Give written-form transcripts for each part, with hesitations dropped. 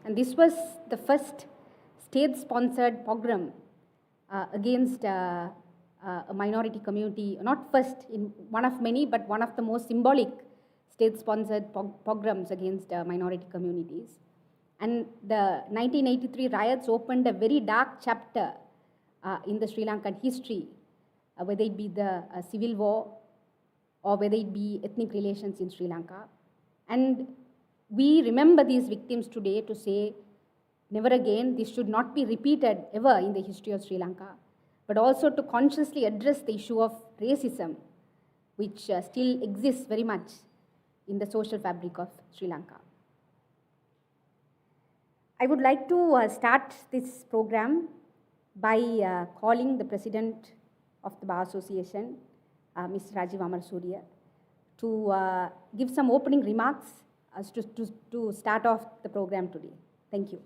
And this was the first state-sponsored pogrom against a minority community, not first in one of many, but one of the most symbolic state-sponsored pogroms against minority communities. And the 1983 riots opened a very dark chapter in the Sri Lankan history, whether it be the civil war or whether it be ethnic relations in Sri Lanka. And we remember these victims today to say, never again, this should not be repeated ever in the history of Sri Lanka, but also to consciously address the issue of racism, which still exists very much in the social fabric of Sri Lanka. I would like to start this program by calling the President of the Bar Association, Mr. Rajiv Amarsurya, to give some opening remarks as to start off the program today. Thank you.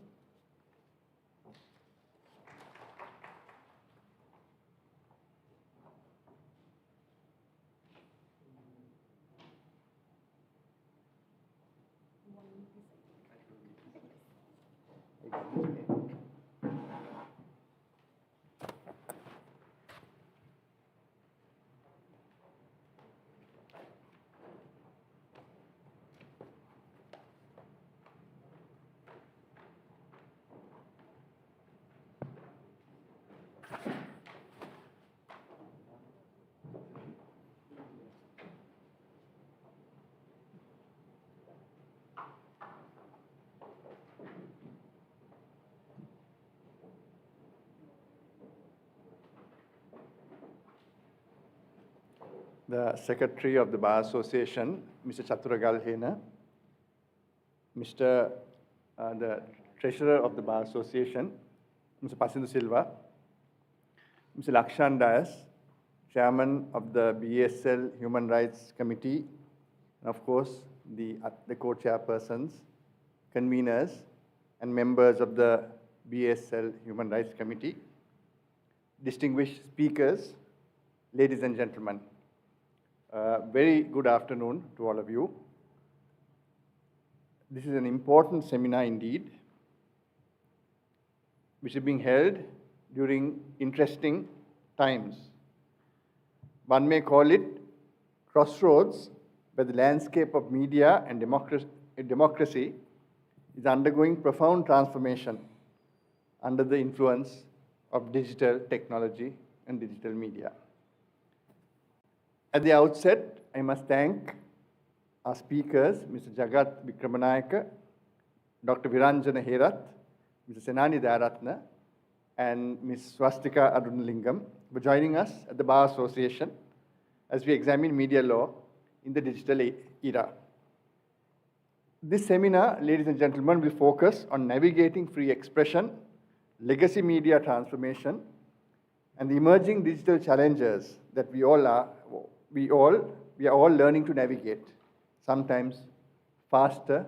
The Secretary of the Bar Association, Mr. Chathura Galhena, the Treasurer of the Bar Association, Mr. Pasindu Silva, Mr. Lakshan Dias, Chairman of the BASL Human Rights Committee, and of course, the co-chairpersons, conveners, and members of the BASL Human Rights Committee, distinguished speakers, ladies and gentlemen. Very good afternoon to all of you. This is an important seminar indeed, which is being held during interesting times. One may call it crossroads, where the landscape of media and democracy is undergoing profound transformation under the influence of digital technology and digital media. At the outset, I must thank our speakers, Mr. Jagat Vikramanayaka, Dr. Viranjana Herath, Mr. Senani Dayaratna, and Ms. Swastika Arunalingam for joining us at the Bar Association as we examine media law in the digital era. This seminar, ladies and gentlemen, will focus on navigating free expression, legacy media transformation, and the emerging digital challenges that we are all learning to navigate, sometimes faster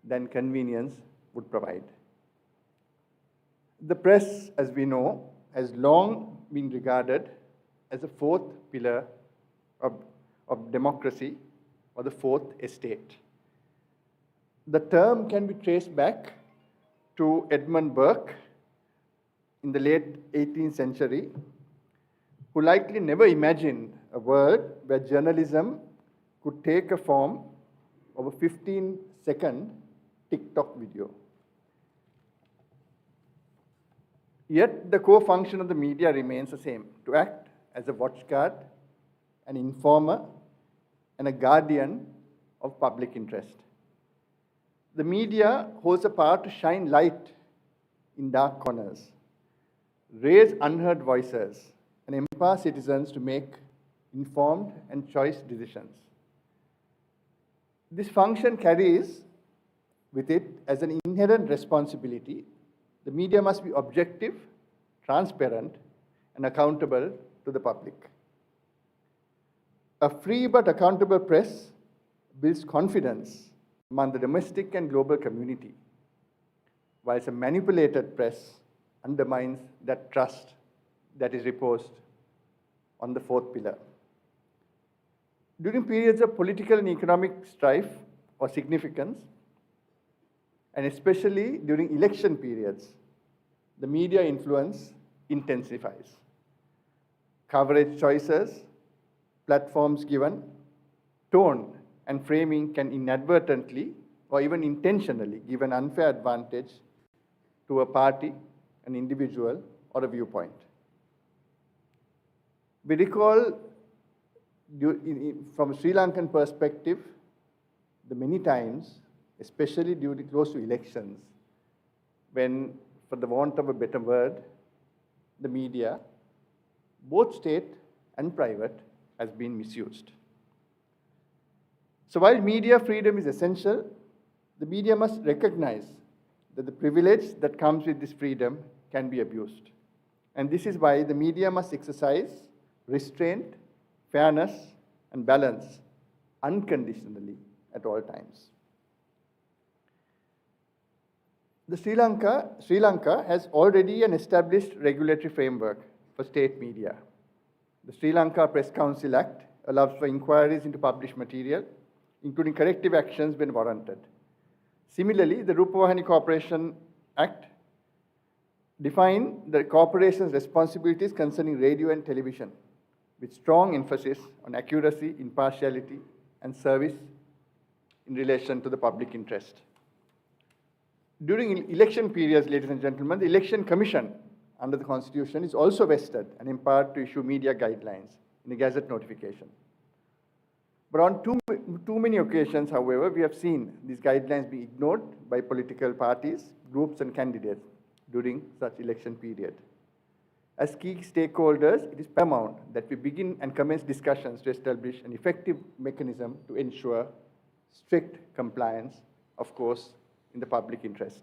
than convenience would provide. The press, as we know, has long been regarded as the fourth pillar of democracy, or the fourth estate. The term can be traced back to Edmund Burke in the late 18th century, who likely never imagined a world where journalism could take a form of a 15-second TikTok video. Yet the core function of the media remains the same: to act as a watchguard, an informer, and a guardian of public interest. The media holds a power to shine light in dark corners, raise unheard voices, and empower citizens to make informed and choice decisions. This function carries with it as an inherent responsibility. The media must be objective, transparent, and accountable to the public. A free but accountable press builds confidence among the domestic and global community, whilst a manipulated press undermines that trust that is reposed on the fourth pillar. During periods of political and economic strife or significance, and especially during election periods, the media influence intensifies. Coverage choices, platforms given, tone and framing can inadvertently or even intentionally give an unfair advantage to a party, an individual, or a viewpoint. We recall, from a Sri Lankan perspective, the many times, especially during close to elections, when, for the want of a better word, the media, both state and private, has been misused. So while media freedom is essential, the media must recognize that the privilege that comes with this freedom can be abused. And this is why the media must exercise restraint, fairness, and balance unconditionally at all times. Sri Lanka has already an established regulatory framework for state media. The Sri Lanka Press Council Act allows for inquiries into published material, including corrective actions when warranted. Similarly, the Rupavahini Corporation Act defines the corporation's responsibilities concerning radio and television, with strong emphasis on accuracy, impartiality, and service in relation to the public interest. During election periods, ladies and gentlemen, the Election Commission under the Constitution is also vested and empowered to issue media guidelines in a Gazette notification. But on too many occasions, however, we have seen these guidelines being ignored by political parties, groups, and candidates during such election period. As key stakeholders, it is paramount that we begin and commence discussions to establish an effective mechanism to ensure strict compliance, of course, in the public interest.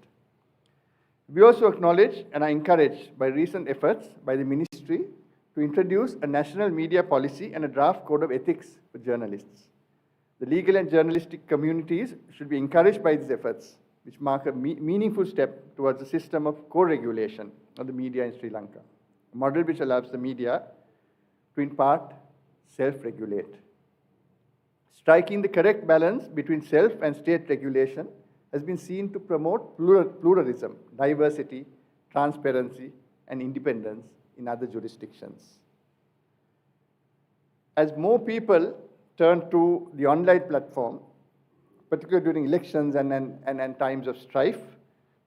We also acknowledge and are encouraged by recent efforts by the Ministry to introduce a national media policy and a draft code of ethics for journalists. The legal and journalistic communities should be encouraged by these efforts, which mark a meaningful step towards a system of co-regulation of the media in Sri Lanka, a model which allows the media to, in part, self-regulate. Striking the correct balance between self and state regulation has been seen to promote pluralism, diversity, transparency, and independence in other jurisdictions. As more people turn to the online platform, particularly during elections and times of strife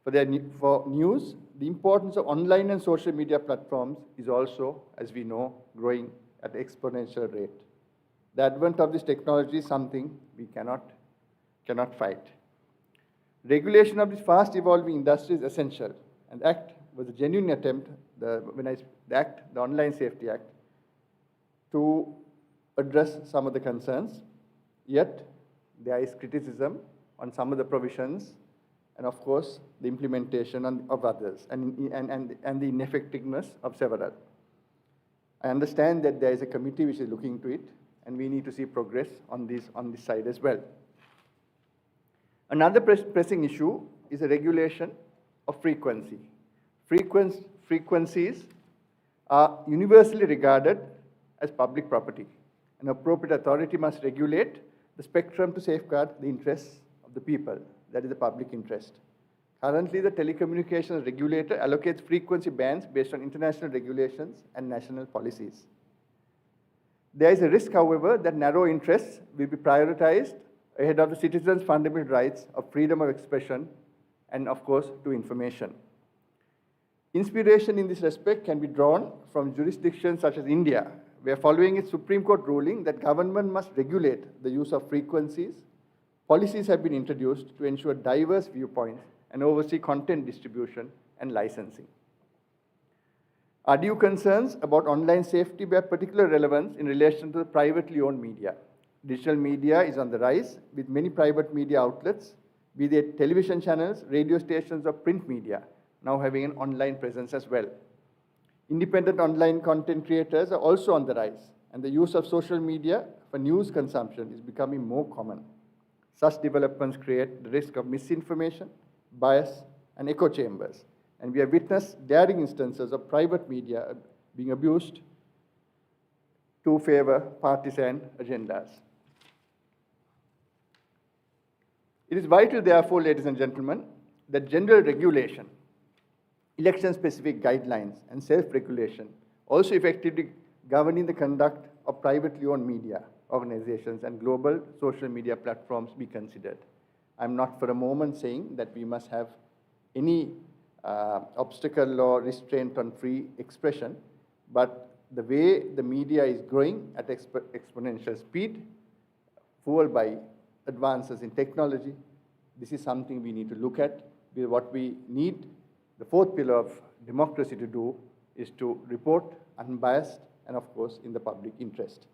for news, the importance of online and social media platforms is also, as we know, growing at an exponential rate. The advent of this technology is something we cannot fight. Regulation of this fast-evolving industry is essential, and the Act was a genuine attempt, the Online Safety Act, to address some of the concerns. Yet, there is criticism on some of the provisions, and of course, the implementation of others, and the ineffectiveness of several. I understand that there is a committee which is looking into it, and we need to see progress on this side as well. Another pressing issue is the regulation of frequency. Frequencies are universally regarded as public property. An appropriate authority must regulate the spectrum to safeguard the interests of the people, that is the public interest. Currently, the telecommunications regulator allocates frequency bands based on international regulations and national policies. There is a risk, however, that narrow interests will be prioritized ahead of the citizens' fundamental rights of freedom of expression and, of course, to information. Inspiration in this respect can be drawn from jurisdictions such as India, where following its Supreme Court ruling that government must regulate the use of frequencies, policies have been introduced to ensure diverse viewpoints and oversee content distribution and licensing. Undue concerns about online safety bear particular relevance in relation to the privately owned media. Digital media is on the rise, with many private media outlets, be they television channels, radio stations, or print media, now having an online presence as well. Independent online content creators are also on the rise, and the use of social media for news consumption is becoming more common. Such developments create the risk of misinformation, bias, and echo chambers, and we have witnessed daring instances of private media being abused to favor partisan agendas. It is vital, therefore, ladies and gentlemen, that general regulation, election-specific guidelines, and self-regulation also effectively governing the conduct of privately owned media organizations and global social media platforms be considered. I'm not for a moment saying that we must have any obstacle or restraint on free expression, but the way the media is growing at exponential speed, fueled by advances in technology, this is something we need to look at. What we need, the fourth pillar of democracy to do, is to report unbiased and, of course, in the public interest.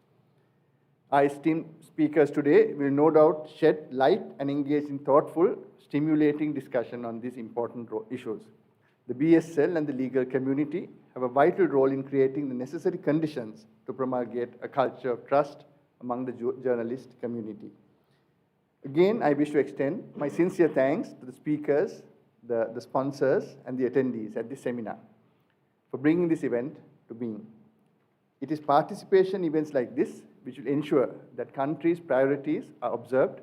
Our esteemed speakers today will no doubt shed light and engage in thoughtful, stimulating discussion on these important issues. The BSL and the legal community have a vital role in creating the necessary conditions to promulgate a culture of trust among the journalist community. Again, I wish to extend my sincere thanks to the speakers, the sponsors, and the attendees at this seminar for bringing this event to being. It is participation events like this which will ensure that countries' priorities are observed,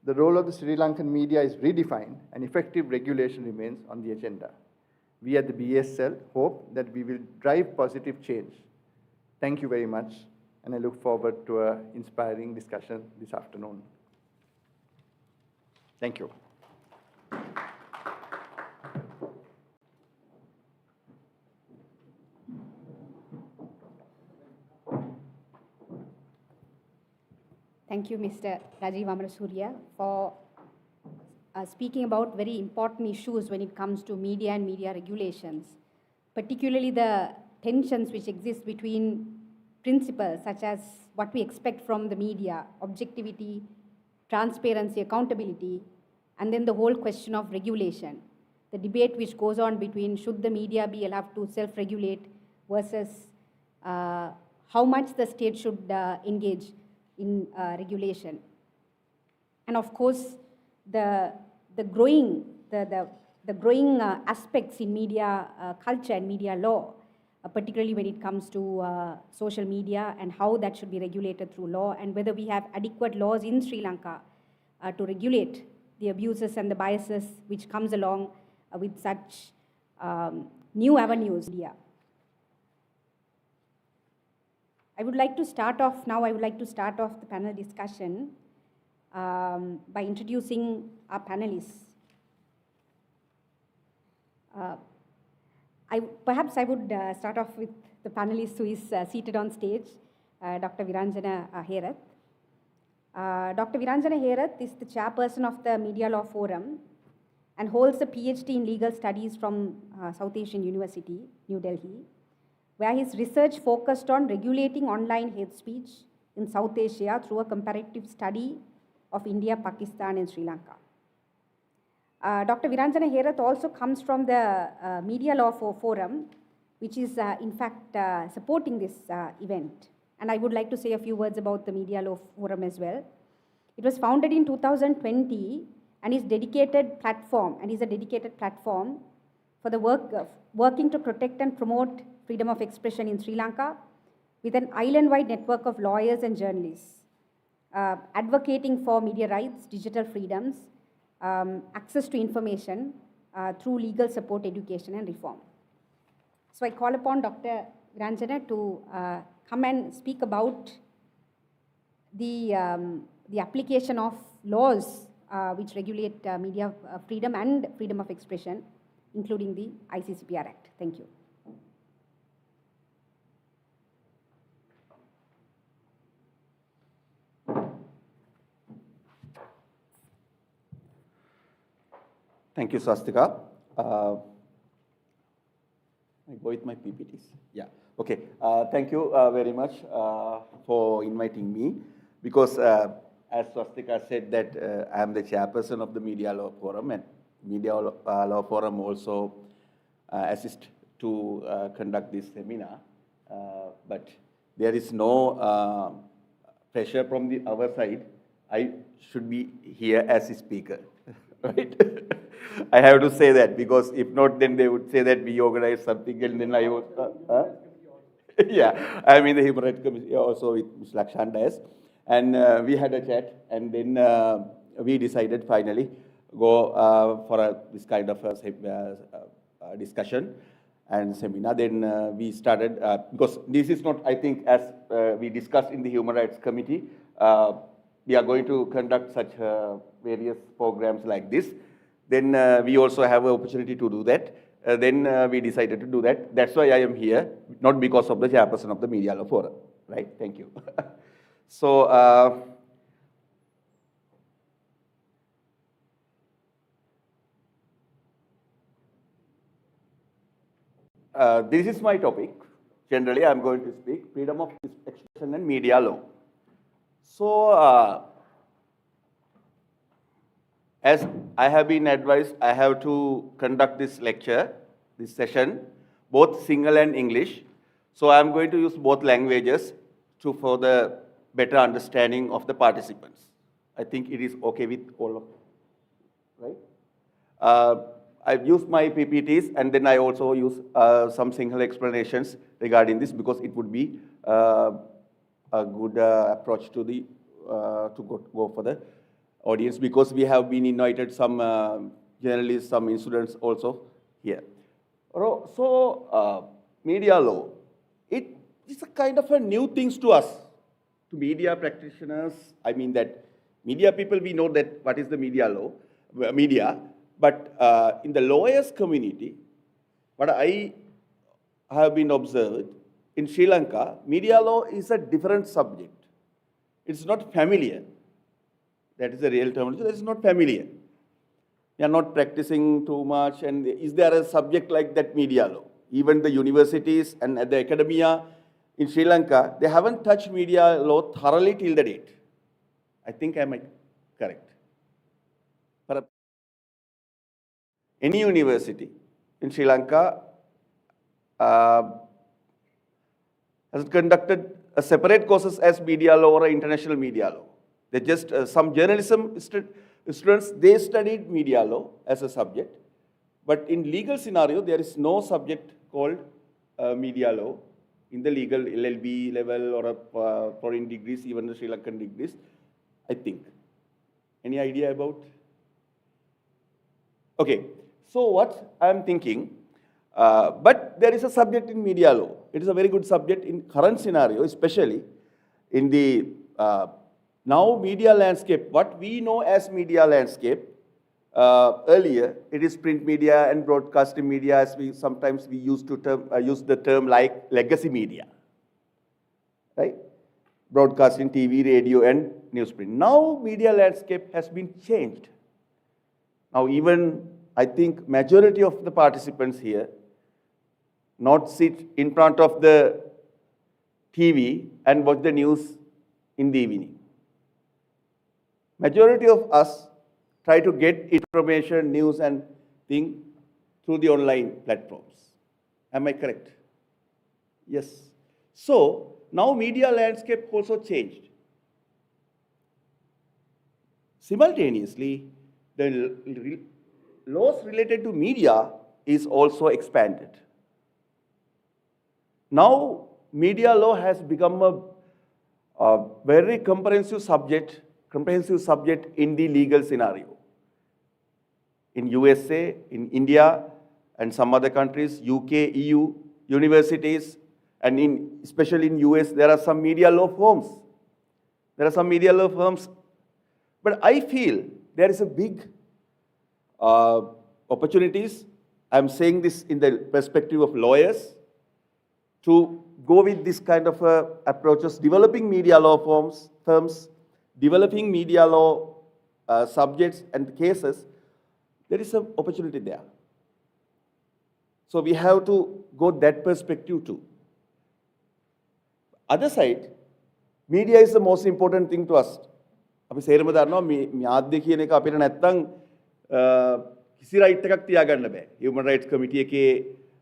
the role of the Sri Lankan media is redefined, and effective regulation remains on the agenda. We at the BSL hope that we will drive positive change. Thank you very much, and I look forward to an inspiring discussion this afternoon. Thank you. Thank you, Mr. Rajiv Amarasuriya, for speaking about very important issues when it comes to media and media regulations, particularly the tensions which exist between principles such as what we expect from the media, objectivity, transparency, accountability, and then the whole question of regulation. The debate which goes on between should the media be allowed to self-regulate versus how much the state should engage in regulation. And of course, the growing aspects in media culture and media law, particularly when it comes to social media and how that should be regulated through law, and whether we have adequate laws in Sri Lanka to regulate the abuses and the biases which comes along with such new avenues. I would like to start off the panel discussion by introducing our panelists. Perhaps I would start off with the panelist who is seated on stage, Dr. Viranjana Herath. Dr. Viranjana Herath is the chairperson of the Media Law Forum and holds a PhD in legal studies from South Asian University, New Delhi, where his research focused on regulating online hate speech in South Asia through a comparative study of India, Pakistan, and Sri Lanka. Dr. Viranjana Herath also comes from the Media Law Forum, which is in fact supporting this event. And I would like to say a few words about the Media Law Forum as well. It was founded in 2020 and is a dedicated platform for the working to protect and promote freedom of expression in Sri Lanka with an island-wide network of lawyers and journalists, advocating for media rights, digital freedoms, access to information through legal support, education, and reform. So I call upon Dr. Viranjana to come and speak about the application of laws which regulate media freedom and freedom of expression, including the ICCPR Act. Thank you. Thank you, Swastika. I go with my PPTs. Yeah. Okay. Thank you very much for inviting me, because as Swastika said that I am the chairperson of the Media Law Forum, and Media Law Forum also assist to conduct this seminar. But there is no pressure from our side. I should be here as a speaker, right? I have to say that, because if not, then they would say that we organize something, and then I was, yeah, I'm in the Human Rights Committee also with Ms. Lakshan Dias, and we had a chat, and then we decided finally go for this kind of discussion and seminar. Then we started, because this is not, I think, as we discussed in the Human Rights Committee, we are going to conduct such various programs like this. Then we also have an opportunity to do that. Then we decided to do that. That's why I am here, not because of the chairperson of the Media Law Forum. Right? Thank you. So, this is my topic. Generally, I'm going to speak freedom of expression and media law. So, as I have been advised, I have to conduct this lecture, this session, both Sinhala and English. So I'm going to use both languages to further better understanding of the participants. I think it is okay with all of you, right? I've used my PPTs, and then I also use some Sinhala explanations regarding this, because it would be a good approach to the go for the audience, because we have been invited some journalists, some students also here. So, media law, it is a kind of a new things to us, to media practitioners. I mean that media people, we know that what is the media law, media, but in the lawyers community, what I have been observed, in Sri Lanka, media law is a different subject. It's not familiar. That is the real terminology. That is not familiar. We are not practicing too much. And is there a subject like that, media law? Even the universities and the academia in Sri Lanka, they haven't touched media law thoroughly till the date. I think I am correct. For any university in Sri Lanka has conducted a separate courses as media law or international media law. They just, some journalism students, they studied media law as a subject. But in legal scenario, there is no subject called media law in the legal LLB level or foreign degrees, even the Sri Lankan degrees, I think. Any idea about? Okay, so what I am thinking, but there is a subject in media law. It is a very good subject in current scenario, especially in the now media landscape. What we know as media landscape, earlier it is print media and broadcasting media, as we sometimes we used to use the term like legacy media, right? Broadcasting, TV, radio, and newsprint. Now media landscape has been changed. Now even I think majority of the participants here not sit in front of the TV and watch the news in the evening. Majority of us try to get information, news and thing through the online platforms. Am I correct? Yes. So, now media landscape also changed. Simultaneously, the laws related to media is also expanded. Now, media law has become a very comprehensive subject in the legal scenario. In USA, in India, and some other countries, UK, EU, universities, and especially in US, there are some media law firms. But I feel there is a big opportunities. I'm saying this in the perspective of lawyers, to go with this kind of approaches, developing media law firms, developing media law subjects and cases. There is an opportunity there. So we have to go that perspective too. Other side, media is the most important thing to us. අපි සේරම දන්නවා මේ ආද්‍ය කියන එක අපිට නැත්තම් කිසි right එකක් තියාගන්න බෑ. Human Rights Committee එකේ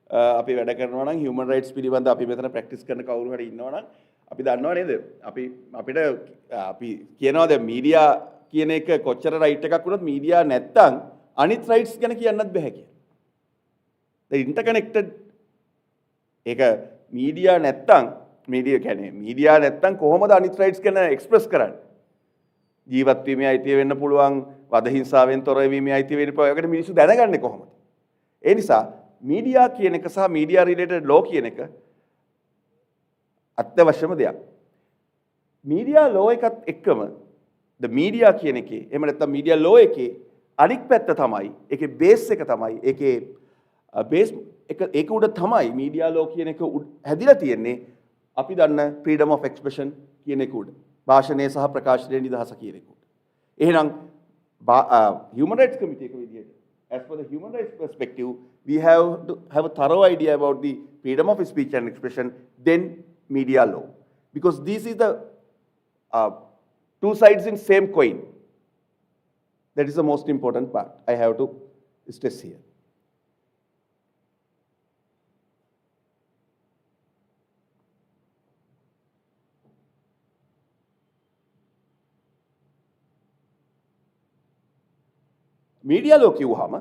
අපි වැඩ කරනවා නම් human rights පිළිබඳ අපි මෙතන ප්‍රැක්ටිස් කරන කවුරු හරි ඉන්නවා නම් අපි දන්නවා නේද? අපි කියනවා දැන් මීඩියා කියන එක කොච්චර රයිට් එකක් වුණත් මීඩියා නැත්තම් අනිත් රයිට්ස් ගැන කියන්නත් බෑ කියලා. The interconnected ඒක මීඩියා නැත්තම් මීඩියා නැත්තම් කොහොමද අනිත් රයිට්ස් ගැන එක්ස්ප්‍රස් කරන්නේ? ජීවත් වීමේ අයිතිය වෙන්න පුළුවන්, වද හිංසාවෙන් තොර වීමේ අයිතිය වගේ මිනිස්සු දැනගන්නේ කොහොමද? ඒ නිසා මීඩියා කියන එක සහ මීඩියා රිලේටඩ් ලෝ කියන එක අත්‍යවශ්‍යම දෙයක්. මීඩියා ලෝ එකත් එක්කම ද මීඩියා කියන එකේ එහෙම නැත්නම් මීඩියා ලෝ එකේ අනික් පැත්ත තමයි ඒකේ බේස් එක තමයි ඒකේ බේස් එක ඒක උඩ තමයි මීඩියා ලෝ කියන එක හැදිලා තියෙන්නේ අපි දන්න freedom of expression කියන එක උඩ භාෂණය සහ ප්‍රකාශනයේ නිදහස කියන එක උඩ. එහෙනම් human rights committee එක විදිහට as per the human rights perspective we have to have a thorough idea about the freedom of speech and expression then media law because this is the two sides in same coin. That is the most important part I have to stress here. Media law කිව්වහම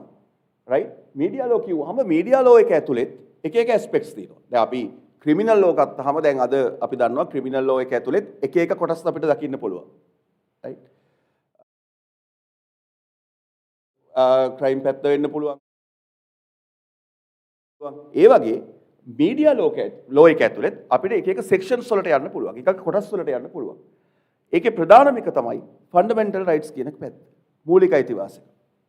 right media law කිව්වහම media ලෝ එක ඇතුළෙත් එක එක ඇස්පෙක්ට්ස් තියෙනවා. දැන් අපි criminal ලෝ ගත්තාම දැන් අද අපි දන්නවා ක්‍රිමිනල් ලෝ එක ඇතුළෙත් එක එක කොටස් අපිට දකින්න පුළුවන්. right ක්‍රයිම් පැත්ත වෙන්න පුළුවන්. ඒ වගේ මීඩියා ලෝ එක ඇතුළෙත් අපිට එක එක සෙක්ෂන්ස් වලට යන්න පුළුවන්. එක එක කොටස් වලට යන්න පුළුවන්. ඒකේ ප්‍රධානම එක තමයි ෆන්ඩමෙන්ටල් රයිට්ස් කියන පැත්ත. මූලික අයිතිවාසිකම්.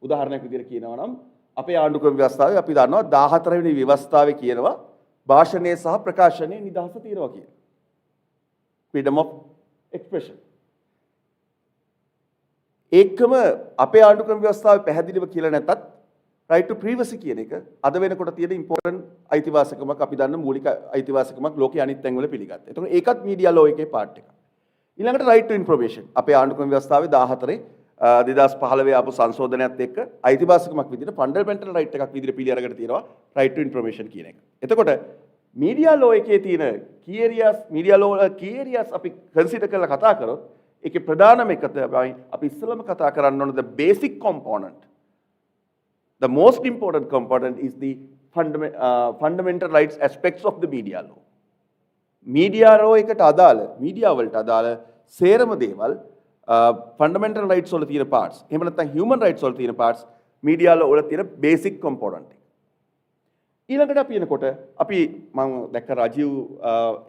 උදාහරණයක් විදිහට කියනවා නම් අපේ ආණ්ඩුක්‍රම ව්‍යවස්ථාවේ අපි දන්නවා 14 වෙනි ව්‍යවස්ථාවේ කියනවා භාෂණය සහ ප්‍රකාශනයේ නිදහස තියෙනවා කියලා. freedom of expression. ඒකම අපේ ආණ්ඩුක්‍රම ව්‍යවස්ථාවේ පැහැදිලිව කියලා නැතත් right to privacy කියන එක අද වෙනකොට තියෙන important අයිතිවාසිකමක් අපි දන්න මූලික අයිතිවාසිකමක් ලෝකයේ අනිත් තැන්වල පිළිගත්තා. ඒතකොට ඒකත් මීඩියා ලෝ එකේ part එකක්. ඊළඟට right to information අපේ ආණ්ඩුක්‍රම ව්‍යවස්ථාවේ 14 2015 ආපු සංශෝධනයත් එක්ක අයිතිවාසිකමක් විදිහට ෆන්ඩමෙන්ටල් රයිට් එකක් විදිහට පිළි අරගෙන තියෙනවා right to information කියන එක. එතකොට මීඩියා ලෝ එකේ තියෙන key areas මීඩියා ලෝ key areas අපි කන්සිඩර් කරලා කතා කරොත් ඒකේ ප්‍රධානම එක තමයි අපි ඉස්සෙල්ලාම කතා කරන්න ඕන the basic component. The most important component is the fundamental rights aspects of the media law. Media law එකට අදාළ මීඩියා වලට අදාළ සේරම දේවල් ෆන්ඩමෙන්ටල් රයිට්ස් වල තියෙන පාර්ට්ස් එහෙම නැත්නම් හියුමන් රයිට්ස් වල තියෙන පාර්ට්ස් මීඩියා වල තියෙන බේසික් කොම්පොනන්ට් එක. ඊළඟට අපි එනකොට අපි මම දැක්ක රජීව්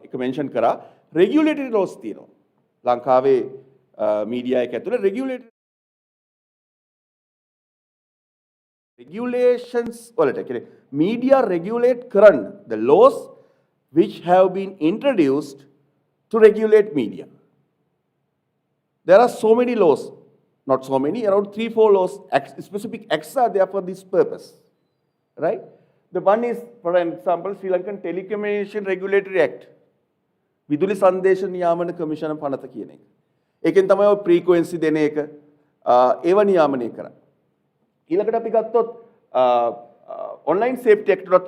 එක මෙන්ෂන් කරා රෙගියුලේටරි ලෝස් තියෙනවා. ලංකාවේ මීඩියා එක ඇතුළේ regulations වලට කියන්නේ මීඩියා රෙගියුලේට් කරන්න the laws which have been introduced to regulate media. There are so many laws, not so many, around 3-4 laws, specific acts are there for this purpose, right? The one is, for an example, Sri Lankan Telecommunication Regulatory Act. විදුලි සංදේශ නියාමන කමිෂන පනත කියන එක. ඒකෙන් තමයි ඔය frequency දෙන එක ඒව නියාමනය කරන්නේ. ඊළඟට අපි ගත්තොත් ඔන්ලයින් සේෆ්ටි ඇක්ට් එකත්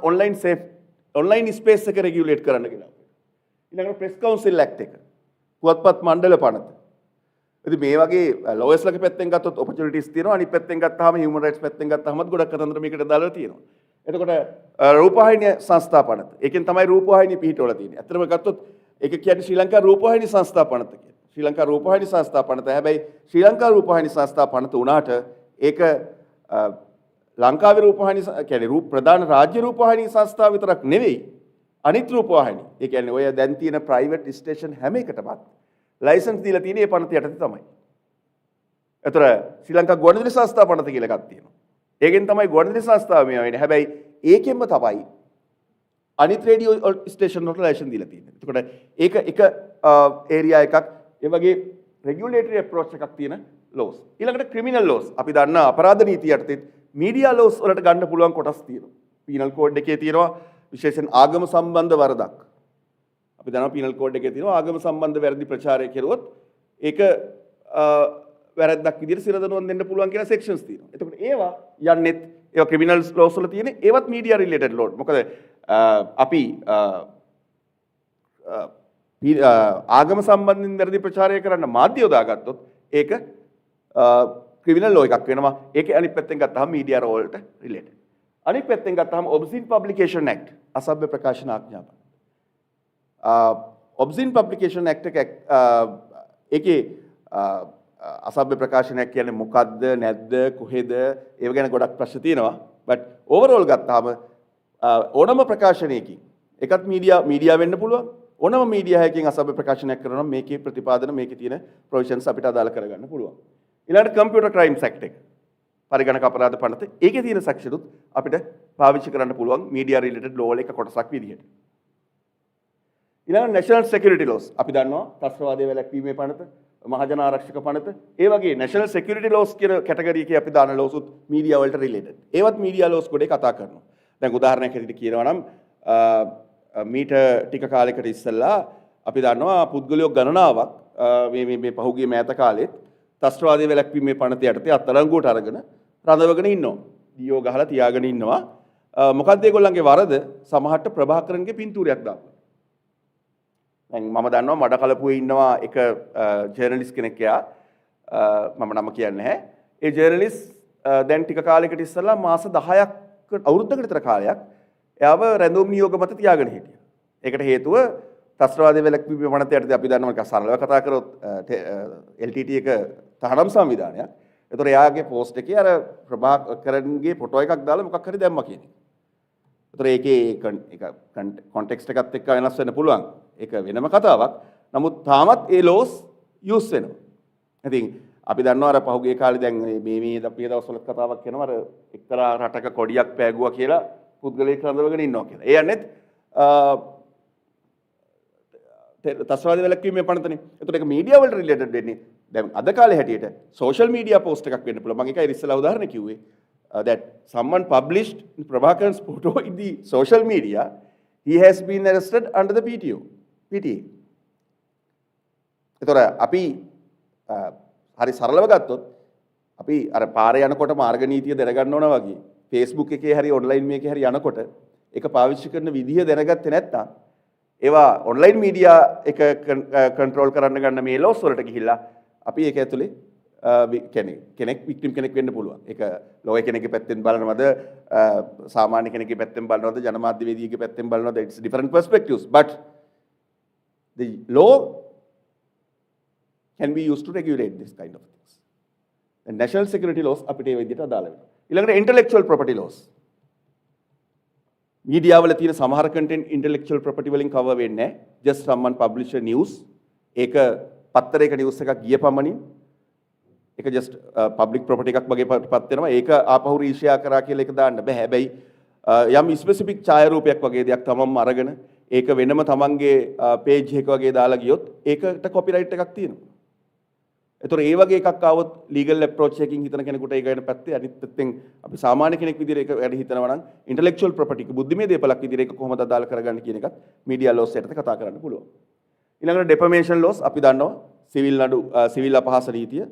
ඔන්ලයින් ස්පේස් එක රෙගියුලේට් කරන්න කියලා. ඊළඟට ප්‍රෙස් කවුන්සිල් ඇක්ට් එක. පුවත්පත් මණ්ඩල පනත. ඉතින් මේ වගේ ලෝයර්ස්ලගේ පැත්තෙන් ගත්තොත් ඔපචුනිටිස් තියෙනවා. අනිත් පැත්තෙන් ගත්තාම හියුමන් රයිට්ස් පැත්තෙන් ගත්තාමත් ගොඩක් කතන්දර මේකට දාලා තියෙනවා. එතකොට රූපවාහිනිය සංස්ථා පනත. ඒකෙන් තමයි රූපවාහිනිය පිහිටවලා තියෙන්නේ. අත්‍තරම ගත්තොත් ඒක කියන්නේ ශ්‍රී ලංකා රූපවාහිනී සංස්ථා පනත කියලා. ශ්‍රී ලංකා රූපවාහිනී සංස්ථා පනත. හැබැයි ශ්‍රී ලංකා රූපවාහිනී සංස්ථා පනත උනාට ඒක ලංකාවේ රූපවාහිනී කියන්නේ ප්‍රධාන රාජ්‍ය රූපවාහිනී සංස්ථා විතරක් නෙවෙයි අනිත් රූපවාහිනී. ඒ කියන්නේ ඔය දැන් තියෙන ප්‍රයිවට් ස්ටේෂන් හැම එකටමත් ලයිසන්ස් දීලා තියෙන්නේ මේ පනත යටතේ තමයි. ඒතර ශ්‍රී ලංකා ගුවන්විදුලි සංස්ථා පනත කියලා එකක් තියෙනවා. ඒකෙන් තමයි ගුවන්විදුලි සංස්ථාව මේවා වෙන්නේ. හැබැයි ඒකෙන්ම තමයි අනිත් රේඩියෝ ස්ටේෂන් වලට ලයිසන්ස් දීලා තියෙන්නේ. එතකොට ඒක එක ඒරියා එකක්. ඒ වගේ රෙගියුලේටරි අප්‍රෝච් එකක් තියෙන ලෝස්. ඊළඟට ක්‍රිමිනල් ලෝස්. අපි දන්න අපරාධ නීතිය යටතේ මීඩියා ලෝස් වලට ගන්න පුළුවන් කොටස් තියෙනවා. පීනල් කෝඩ් එකේ තියෙනවා විශේෂයෙන් ආගම සම්බන්ධ වරදක්. අපි දන්නවා පීනල් කෝඩ් එකේ තියෙනවා ආගම සම්බන්ධ වැරදි ප්‍රචාරය කෙරුවොත් ඒක වැරද්දක් විදිහට සිරදනුවම් දෙන්න පුළුවන් කියලා සෙක්ෂන්ස් තියෙනවා. එතකොට ඒවා යන්නේත් ඒවා ක්‍රිමිනල් ලෝස් වල තියෙන ඒවත් මීඩියා රිලේටඩ් ලෝ. මොකද අපි ආගම සම්බන්ධයෙන් වැරදි ප්‍රචාරය කරන්න මාධ්‍ය යොදාගත්තොත් ඒක ක්‍රිමිනල් ලෝ එකක් වෙනවා. ඒකේ අනිත් පැත්තෙන් ගත්තාම මීඩියා රෝල් වලට රිලේටඩ්. අනිත් පැත්තෙන් ගත්තාම ඔබ්සින් පබ්ලිකේෂන් ඇක්ට් අසභ්‍ය ප්‍රකාශන ආඥාපන. ඔබ්සින් පබ්ලිකේෂන් ඇක්ට් එක ඒකේ අසභ්‍ය ප්‍රකාශනයක් කියන්නේ මොකද්ද නැද්ද කොහෙද ඒව ගැන ගොඩක් ප්‍රශ්න තියෙනවා. but overall ගත්තාම ඕනම ප්‍රකාශනයකින් එකත් මීඩියා වෙන්න පුළුවන්. ඕනම මීඩියා එකකින් අසභ්‍ය ප්‍රකාශනයක් කරනවා නම් මේකේ ප්‍රතිපාදන මේකේ තියෙන ප්‍රොවිෂන්ස් අපිට අදාළ කරගන්න පුළුවන්. ඊළඟට කම්පියුටර් ක්‍රයිම්ස් ඇක්ට් එක. පරිගණක අපරාධ පනත. ඒකේ තියෙන සෙක්ෂන් උත් අපිට පාවිච්චි කරන්න පුළුවන් මීඩියා රිලේටඩ් ලෝ එක කොටසක් විදිහට. ඊළඟ නැෂනල් සිකියුරිටි ලෝස්. අපි දන්නවා ත්‍රස්තවාදයේ වැළැක්වීමේ පනත, මහජන ආරක්ෂක පනත, ඒ වගේ නැෂනල් සිකියුරිටි ලෝස් කියන කැටගරි එකේ අපි දාන ලෝස් උත් මීඩියා වලට රිලේටඩ්. ඒවත් මීඩියා ලෝස් කොටේ කතා කරනවා. දැන් උදාහරණයක් හැටියට කියනවා නම් මීට ටික කාලයකට ඉස්සෙල්ලා අපි දන්නවා පුද්ගලයෝ ගණනාවක් මේ පහුගිය මෑත කාලෙත් ත්‍රස්තවාදයේ වැළැක්වීමේ පනත යටතේ අත්අඩංගුවට අරගෙන රඳවගෙන ඉන්නවා. දියෝ ගහලා තියාගෙන ඉන්නවා. මොකද්ද ඒගොල්ලන්ගේ වරද? සමහරට ප්‍රභාකරන්ගේ පින්තූරයක් දාපු. දැන් මම දන්නවා මඩ කලපුවේ ඉන්නවා එක ජර්නලිස්ට් කෙනෙක් එයා මම නම කියන්නේ නැහැ. ඒ ජර්නලිස්ට් දැන් ටික කාලයකට ඉස්සෙල්ලා මාස 10ක් අවුරුද්දකට විතර කාලයක් එයාව රැඳවුම් නියෝග මත තියාගෙන හිටියා. ඒකට හේතුව ත්‍රස්තවාදයේ වැළැක්වීමේ පනත යටතේ අපි දන්නවා නිකන් සරලව කතා කරොත් LTT එක තහනම් සංවිධානයක්. ඒතර එයාගේ පෝස්ට් එකේ අර ප්‍රභාකරන්ගේ ෆොටෝ එකක් දාලා මොකක් හරි දැම්මා කියන එක. ඒතර ඒකේ ඒක කොන්ටෙක්ස්ට් එකත් එක්ක වෙනස් වෙන්න පුළුවන්. ඒක වෙනම කතාවක්. නමුත් තාමත් ඒ ලෝස් යූස් වෙනවා. ඉතින් අපි දන්නවා අර පහුගිය කාලේ දැන් මේ දවස්වල කතාවක් වෙනවා අර එක්තරා රටක කොඩියක් පෑගුවා කියලා පුද්ගලයෙක් රඳවගෙන ඉන්නවා කියලා. ඒ යන්නේත් ත්‍රස්තවාදයේ වැළැක්වීමේ පනතනේ. ඒතර ඒක මීඩියා වලට රිලේටඩ් වෙන්නේ. දැන් අද කාලේ හැටියට සෝෂල් මීඩියා පෝස්ට් එකක් වෙන්න පුළුවන්. මම ඒකයි ඉස්සෙල්ලා උදාහරණ කිව්වේ. That someone published Prabhakar's photo in the social media, he has been arrested under the PTA. ඒතර අපි හරි සරලව ගත්තොත් අපි අර පාරේ යනකොට මාර්ග නීතිය දැනගන්න ඕන වගේ Facebook එකේ හරි ඔන්ලයින් මේකේ හරි යනකොට ඒක පාවිච්චි කරන විදිහ දැනගත්තේ නැත්නම් ඒවා ඔන්ලයින් මීඩියා එක කන්ට්‍රෝල් කරන්න ගන්න මේ ලෝස් වලට ගිහිල්ලා අපි ඒක ඇතුලේ කෙනෙක් වික්ටිම් කෙනෙක් වෙන්න පුළුවන්. ඒක ලෝය කෙනෙක්ගේ පැත්තෙන් බලනවද සාමාන්‍ය කෙනෙක්ගේ පැත්තෙන් බලනවද ජනමාධ්‍යවේදියෙක්ගේ පැත්තෙන් බලනවද it's different perspectives but the law can be used to regulate this kind of things. And national security laws අපිට ඒ විදිහට අදාළ වෙනවා. ඊළඟට intellectual property laws. මීඩියා වල තියෙන සමහර content intellectual property වලින් cover වෙන්නේ නැහැ. Just someone publish a news. ඒක පත්තරයක news එකක් ගිය පමණින් ඒක just public property එකක් වගේ පත් වෙනවා. ඒක ආපහු රීෂෙයා කරා කියලා ඒක දාන්න බෑ. හැබැයි යම් ස්පෙસિෆික් ඡායාරූපයක් වගේ දෙයක් තමන්ම අරගෙන ඒක වෙනම තමන්ගේ page එක වගේ දාලා ගියොත් ඒකට copyright එකක් තියෙනවා. ඒතොර ඒ වගේ එකක් ආවොත් legal approach එකකින් හිතන කෙනෙකුට ඒක වෙන පැත්තේ අනිත් පැත්තෙන් අපි සාමාන්‍ය කෙනෙක් විදිහට ඒක වැඩ හිතනවා නම් intellectual property එක බුද්ධිමය දේපලක් විදිහට ඒක කොහොමද අදාළ කරගන්න කියන එකත් media laws යටතේ කතා කරන්න පුළුවන්. ඊළඟට defamation laws අපි දන්නවා සිවිල් අපහාස නීතිය.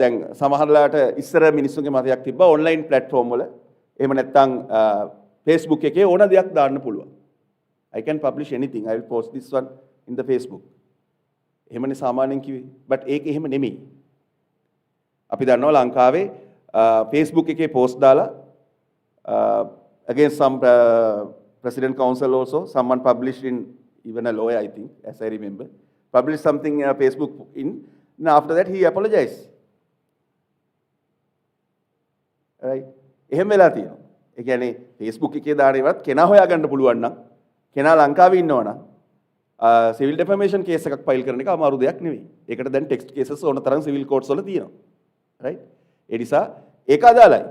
දැන් සමහරලාට ඉස්සර මිනිස්සුන්ගේ මතයක් තිබ්බා online platform වල එහෙම නැත්නම් Facebook එකේ ඕන දෙයක් දාන්න පුළුවන්. I can publish anything. I will post this one in the Facebook. එහෙමනේ සාමාන්‍යයෙන් කිව්වේ. but ඒක එහෙම නෙමෙයි. අපි දන්නවා ලංකාවේ Facebook එකේ post දාලා against some president council also someone published in even a lawyer I think as I remember published something Facebook in and after that he apologized. right එහෙම වෙලා තියෙනවා. ඒ කියන්නේ Facebook එකේ දානේවත් කෙනා හොයාගන්න පුළුවන් නම් කෙනා ලංකාවේ ඉන්නවනම් සිවිල් ඩෙෆමේෂන් කේස් එකක් ෆයිල් කරන එක අමාරු දෙයක් නෙවෙයි. ඒකට දැන් ටෙක්ස්ට් කේසස් ඕන තරම් සිවිල් කෝර්ට්ස් වල තියෙනවා. right? ඒ නිසා ඒක අදාළයි.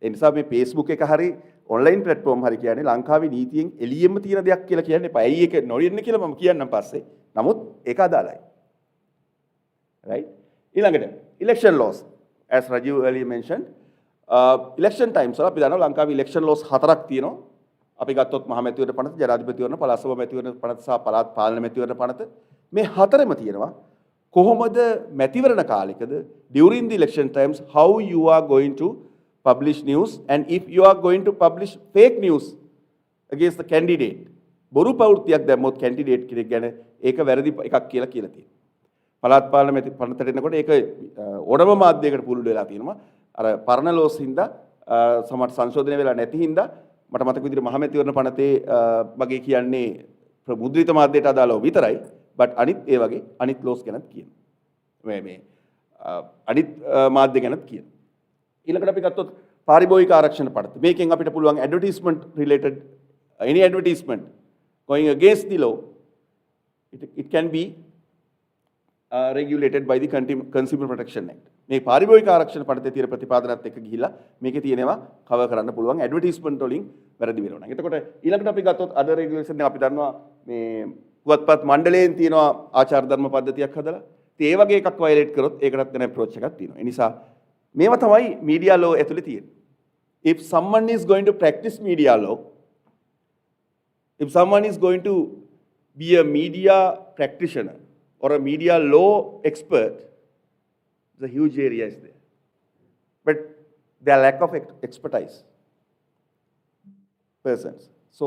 ඒ නිසා මේ Facebook එක හරි ඔන්ලයින් ප්ලැට්ෆෝම් හරි කියන්නේ ලංකාවේ නීතියෙන් එළියෙම තියෙන දෙයක් කියලා කියන්න එපා. ඇයි ඒක නොරියන්නේ කියලා මම කියන්නම් පස්සේ. නමුත් ඒක අදාළයි. right? ඊළඟට election laws as Rajiv earlier mentioned election times වල අපි දන්නවා ලංකාවේ election laws 4ක් තියෙනවා. අපි ගත්තොත් මහමැතිවරණ පනත, ජනාධිපතිවරණ, පළාත් සභා මැතිවරණ පනත සහ පළාත් පාලන මැතිවරණ පනත මේ හතරෙම තියෙනවා. කොහොමද මැතිවරණ කාලෙකද during the election times how you are going to publish news and if you are going to publish fake news against the candidate. බොරු ප්‍රවෘත්තියක් දැම්මොත් candidate කෙනෙක් ගැන ඒක වැරදි එකක් කියලා තියෙනවා. පළාත් පාලන පනතට එනකොට ඒක ඕනම මාධ්‍යයකට පුරුදු වෙලා තියෙනවා. අර පරණ ලෝස් හින්දා සමහර සංශෝධනය වෙලා නැති හින්දා මට මතක විදිහට මහමැතිවරණ පනතේ වගේ කියන්නේ ප්‍රමුද්‍රිත මාධ්‍යයට අදාළව විතරයි but අනිත් ඒ වගේ අනිත් ලෝස් ගැනත් කියනවා. මේ අනිත් මාධ්‍ය ගැනත් කියන. ඊළඟට අපි ගත්තොත් පාරිභෝගික ආරක්ෂණ පනත. මේකෙන් අපිට පුළුවන් advertisement related any advertisement going against the law, it can be regulated by the Consumer Protection Act. මේ පාරිභෝගික ආරක්ෂණ පනතේ තියෙන ප්‍රතිපාදනත් එක්ක ගිහිලා මේකේ තියෙනවා කවර් කරන්න පුළුවන් ඇඩ්වර්ටයිස්මන්ට් වලින් වැරදි වෙනවා නම්. එතකොට ඊළඟට අපි ගත්තොත් අද රෙගියුලේෂන් එක අපි දන්නවා මේ පුවත්පත් මණ්ඩලයෙන් තියෙනවා ආචාර ධර්ම පද්ධතියක් හදලා. ඉතින් ඒ වගේ එකක් වයලේට් කරොත් ඒකටත් වෙන අප්‍රෝච් එකක් තියෙනවා. ඒ නිසා මේවා තමයි මීඩියා ලෝ ඇතුලේ තියෙන්නේ. If someone is going to practice media law, if someone is going to be a media practitioner or a media law expert, the huge area is there. But there are lack of expertise persons. So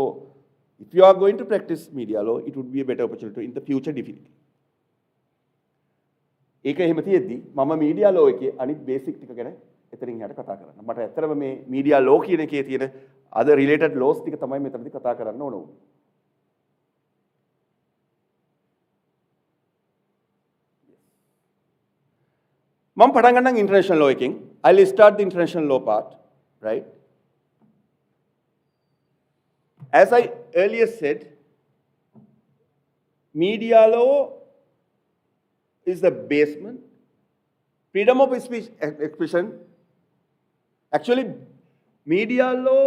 if you are going to practice media law, it would be a better opportunity in the future definitely. ඒක එහෙම තියෙද්දි මම media ලෝ එකේ අනිත් basic ටික ගැන එතනින් එහාට කතා කරන්න. මට ඇත්තටම මේ මීඩියා ලෝ කියන එකේ තියෙන අද රිලේටඩ් ලෝස් ටික තමයි මෙතනදී කතා කරන්න ඕන උනේ. මම පටන් ගන්නම් ඉන්ටර්නැෂනල් ලෝ එකෙන්. I'll start the international law part, right? As I earlier said, media law is the basement. Freedom of speech expression. Actually, media law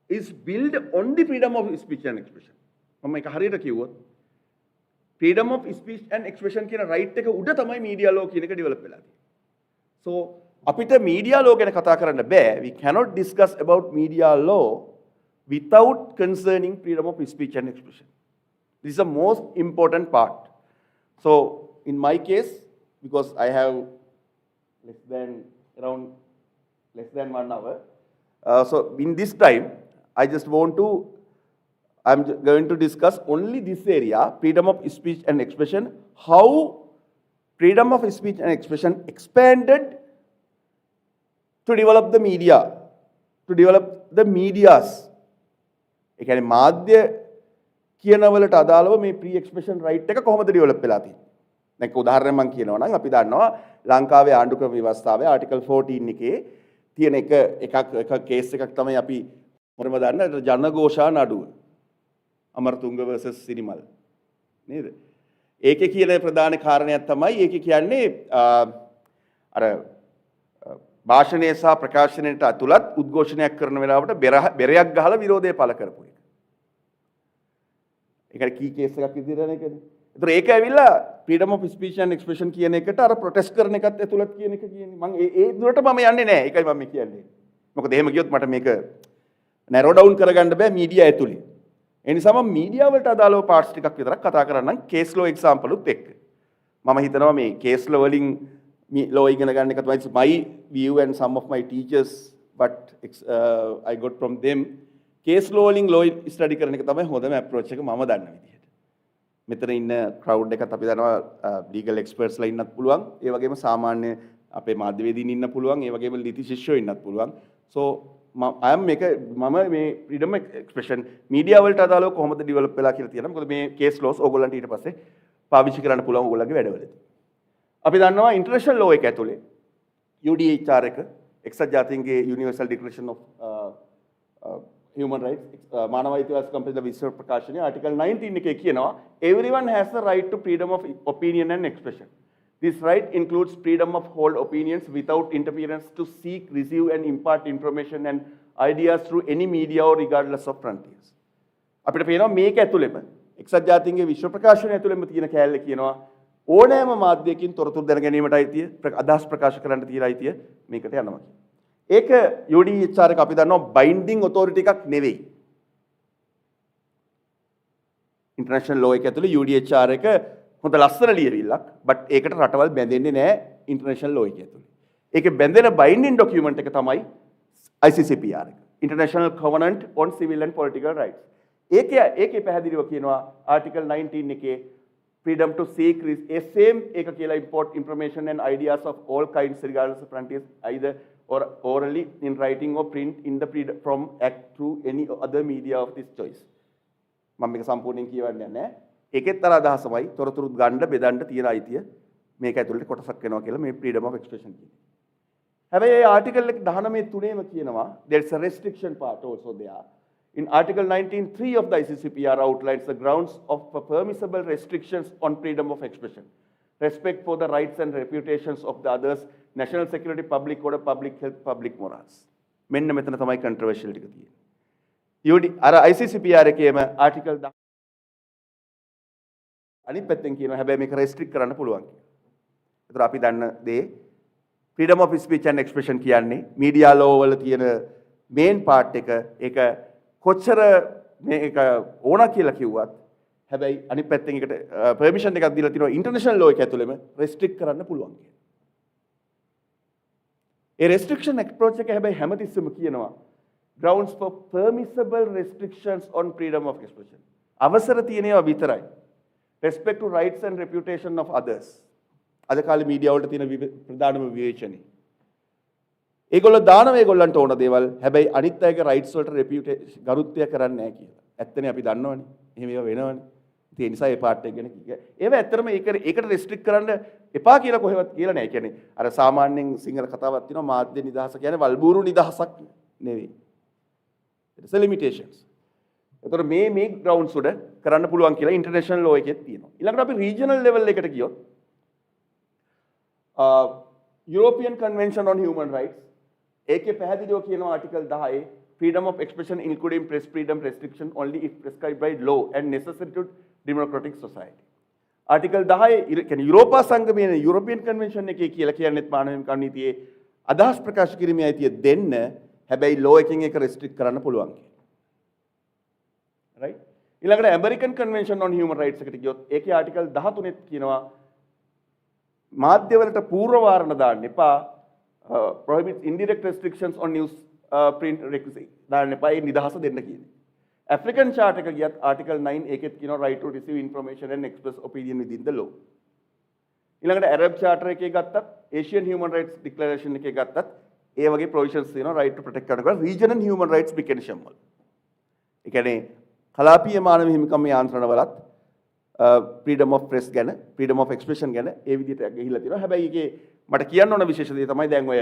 is built on the freedom of speech and expression. මම එක හරියට කිව්වොත් freedom of speech and expression කියන right එක උඩ තමයි media law කියන එක develop වෙලා තියෙන්නේ. So අපිට media law ගැන කතා කරන්න බෑ. We cannot discuss about media law without concerning freedom of speech and expression. This is the most important part. So in my case, because I have less than 1 hour, so in this time, I'm going to discuss only this area, freedom of speech and expression, how freedom of speech and expression expanded to develop the media, to develop the medias. ඒ කියන්නේ මාධ්‍ය කියන වලට අදාළව මේ free expression right එක කොහොමද develop වෙලා තියෙන්නේ? දැන් උදාහරණයක් මම කියනවා නම් අපි දන්නවා ලංකාවේ ආණ්ඩුක්‍රම ව්‍යවස්ථාවේ ආටිකල් 14 එකේ තියෙන එක කේස් එකක් තමයි අපි මොනවද දන්න ජනഘോഷා නඩුව. අමරතුංග versus සිරිමල් නේද? ඒකේ කියන ප්‍රධාන කාරණයක් තමයි ඒකේ කියන්නේ අර භාෂණය සහ ප්‍රකාශනයට අතුලත් උද්ඝෝෂණයක් කරන වෙලාවට බෙරයක් ගහලා විරෝධය පළ කරපු එක. ඒකට කී කේස් එකක් විදිහට නේද? ඒතර ඒක ඇවිල්ලා freedom of speech and expression කියන එකට අර ප්‍රොටෙස්ට් කරන එකත් ඇතුළත් කියන එක කියන්නේ මම ඒ දුරට මම යන්නේ නැහැ. ඒකයි මම කියන්නේ. මොකද එහෙම ගියොත් මට මේක නැරෝ ඩවුන් කරගන්න බෑ මීඩියා ඇතුලේ. ඒ නිසා මම මීඩියා වලට අදාළව පාර්ට්ස් ටිකක් විතරක් කතා කරන්නම් කේස් ලෝ එක්සැම්පල් උත් එක්ක. මම හිතනවා මේ කේස් ලෝ වලින් law ඉගෙන ගන්න එක තමයි my view and some of my teachers but I got from them case law වලින් law study කරන එක තමයි හොඳම approach එක මම දන්න විදිහට. මෙතන ඉන්න crowd එකත් අපි දන්නවා legal experts ලා ඉන්නත් පුළුවන්. ඒ වගේම සාමාන්‍ය අපේ මාධ්‍යවේදීන් ඉන්න පුළුවන්. ඒ වගේම නීති ශිෂ්‍යයෝ ඉන්නත් පුළුවන්. So මම මේ freedom of expression media වලට අදාළව කොහොමද develop වෙලා කියලා තියෙනවා. මොකද මේ case laws ඕගොල්ලන්ට ඊට පස්සේ පාවිච්චි කරන්න පුළුවන් ඕගොල්ලන්ගේ වැඩවලදී. අපි දන්නවා ඉන්ටර්නැෂනල් ලෝ එක ඇතුලේ UDHR එක එක්සත් ජාතීන්ගේ universal declaration of human rights මානව අයිතිවාසිකම් සම්බන්ධ විශ්ව ප්‍රකාශනයේ ආටිකල් 19 එකේ කියනවා everyone has the right to freedom of opinion and expression. This right includes freedom of hold opinions without interference to seek, receive and impart information and ideas through any media or regardless of frontiers. අපිට පේනවා මේක ඇතුළෙම එක්සත් ජාතීන්ගේ විශ්ව ප්‍රකාශනය ඇතුළෙම තියෙන කෑල්ල කියනවා ඕනෑම මාධ්‍යයකින් තොරතුරු දැන ගැනීමට අයිතිය අදහස් ප්‍රකාශ කරන්න තියෙන අයිතිය මේකට යනවා. ඒක UDHR එක අපි දන්නවා බයින්ඩින් ඔතොරිටි එකක් නෙවෙයි. ඉන්ටර්නැෂනල් ලෝ එක ඇතුලේ UDHR එක හොඳ ලස්සන ලියවිල්ලක් බට් ඒකට රටවල් බැඳෙන්නේ නැහැ ඉන්ටර්නැෂනල් ලෝ එක ඇතුලේ. ඒකේ බැඳෙන බයින්ඩින් ඩොකියුමන්ට් එක තමයි ICCPR එක. International Covenant on Civil and Political Rights. ඒකේ පැහැදිලිව කියනවා ආටිකල් 19 එකේ freedom to seek a same එක කියලා import information and ideas of all kinds regardless of frontiers either or orally in writing or print in the freedom from act through any other media of this choice. මම මේක සම්පූර්ණයෙන් කියවන්නේ නැහැ. ඒකෙත් අර අදහසමයි තොරතුරු ගන්න බෙදන්න තියෙන අයිතිය මේක ඇතුළට කොටසක් වෙනවා කියලා මේ freedom of expression කියන්නේ. හැබැයි ඒ ආටිකල් එක 19 තුනේම කියනවා there's a restriction part also there. In Article 19.3 of the ICCPR outlines the grounds of permissible restrictions on freedom of expression. Respect for the rights and reputations of the others, national security, public order, public health, public morals. මෙන්න මෙතන තමයි controversial ටික තියෙන්නේ. අර ICCPR එකේම ආටිකල් අනිත් පැත්තෙන් කියනවා හැබැයි මේක restrict කරන්න පුළුවන් කියලා. ඒතර අපි දන්න දේ freedom of speech and expression කියන්නේ media law වල තියෙන main part එක ඒක කොච්චර මේක ඕන කියලා කිව්වත් හැබැයි අනිත් පැත්තෙන් එකට permission එකක් දීලා තියෙනවා international law එක ඇතුළෙම restrict කරන්න පුළුවන් කියලා. ඒ restriction approach එක හැබැයි හැමතිස්සෙම කියනවා grounds for permissible restrictions on freedom of expression. අවසර තියෙනවා විතරයි. Respect to rights and reputation of others. අද කාලේ මීඩියා වලට තියෙන ප්‍රධානම විවේචනේ. ඒගොල්ලෝ දානවා ඒගොල්ලන්ට ඕන දේවල්. හැබැයි අනිත් අයගේ rights වලට reputation ගරුත්වය කරන්නේ නැහැ කියලා. ඇත්තනේ අපි දන්නවනේ. එහෙම ඒවා වෙනවනේ. ඒ නිසා ඒ පාර්ට් එක ගැන කිය. ඒව ඇත්තටම ඒකට restrict කරන්න එපා කියලා කොහෙවත් කියලා නැහැ. කියන්නේ අර සාමාන්‍යයෙන් සිංහල කතාවක් තියෙනවා මාධ්‍ය නිදහස කියන්නේ වල්බూరు නිදහසක් නෙවෙයි. It's a limitations. ඒතර මේ grounds උඩ කරන්න පුළුවන් කියලා international law එකේ තියෙනවා. ඊළඟට අපි regional level එකට ගියොත් European Convention on Human Rights ඒකේ පැහැදිලිව කියනවා ආටිකල් 10 freedom of expression including press freedom restriction only if prescribed by law and necessary to democratic society. ආටිකල් 10 කියන්නේ යුරෝපා සංගමයේ European Convention එකේ කියලා කියන්නේත් මානව හිමිකම් නීතියේ අදහස් ප්‍රකාශ කිරීමේ අයිතිය දෙන්න හැබැයි law එකකින් ඒක restrict කරන්න පුළුවන් කියලා. right? ඊළඟට American Convention on Human Rights එකට ගියොත් ඒකේ ආටිකල් 13 කියනවා මාධ්‍යවලට පූර්ව වාරණ දාන්න එපා prohibits indirect restrictions on news print requisite දාන්න එපා ඒ නිදහස දෙන්න කියන්නේ. African chart එක ගියත් article 9 ඒකෙත් කියනවා right to receive information and express opinion within the law. ඊළඟට Arab charter එකේ ගත්තත් Asian human rights declaration එකේ ගත්තත් ඒ වගේ provisions තියෙනවා right to protect කරනවා regional human rights mechanism වල. ඒ කියන්නේ කලාපීය මානව හිමිකම් යාන්ත්‍රණ වලත් freedom of press ගැන freedom of expression ගැන ඒ විදිහට ගිහිල්ලා තියෙනවා. හැබැයි ඒකේ මට කියන්න ඕන විශේෂ දේ තමයි දැන් ඔය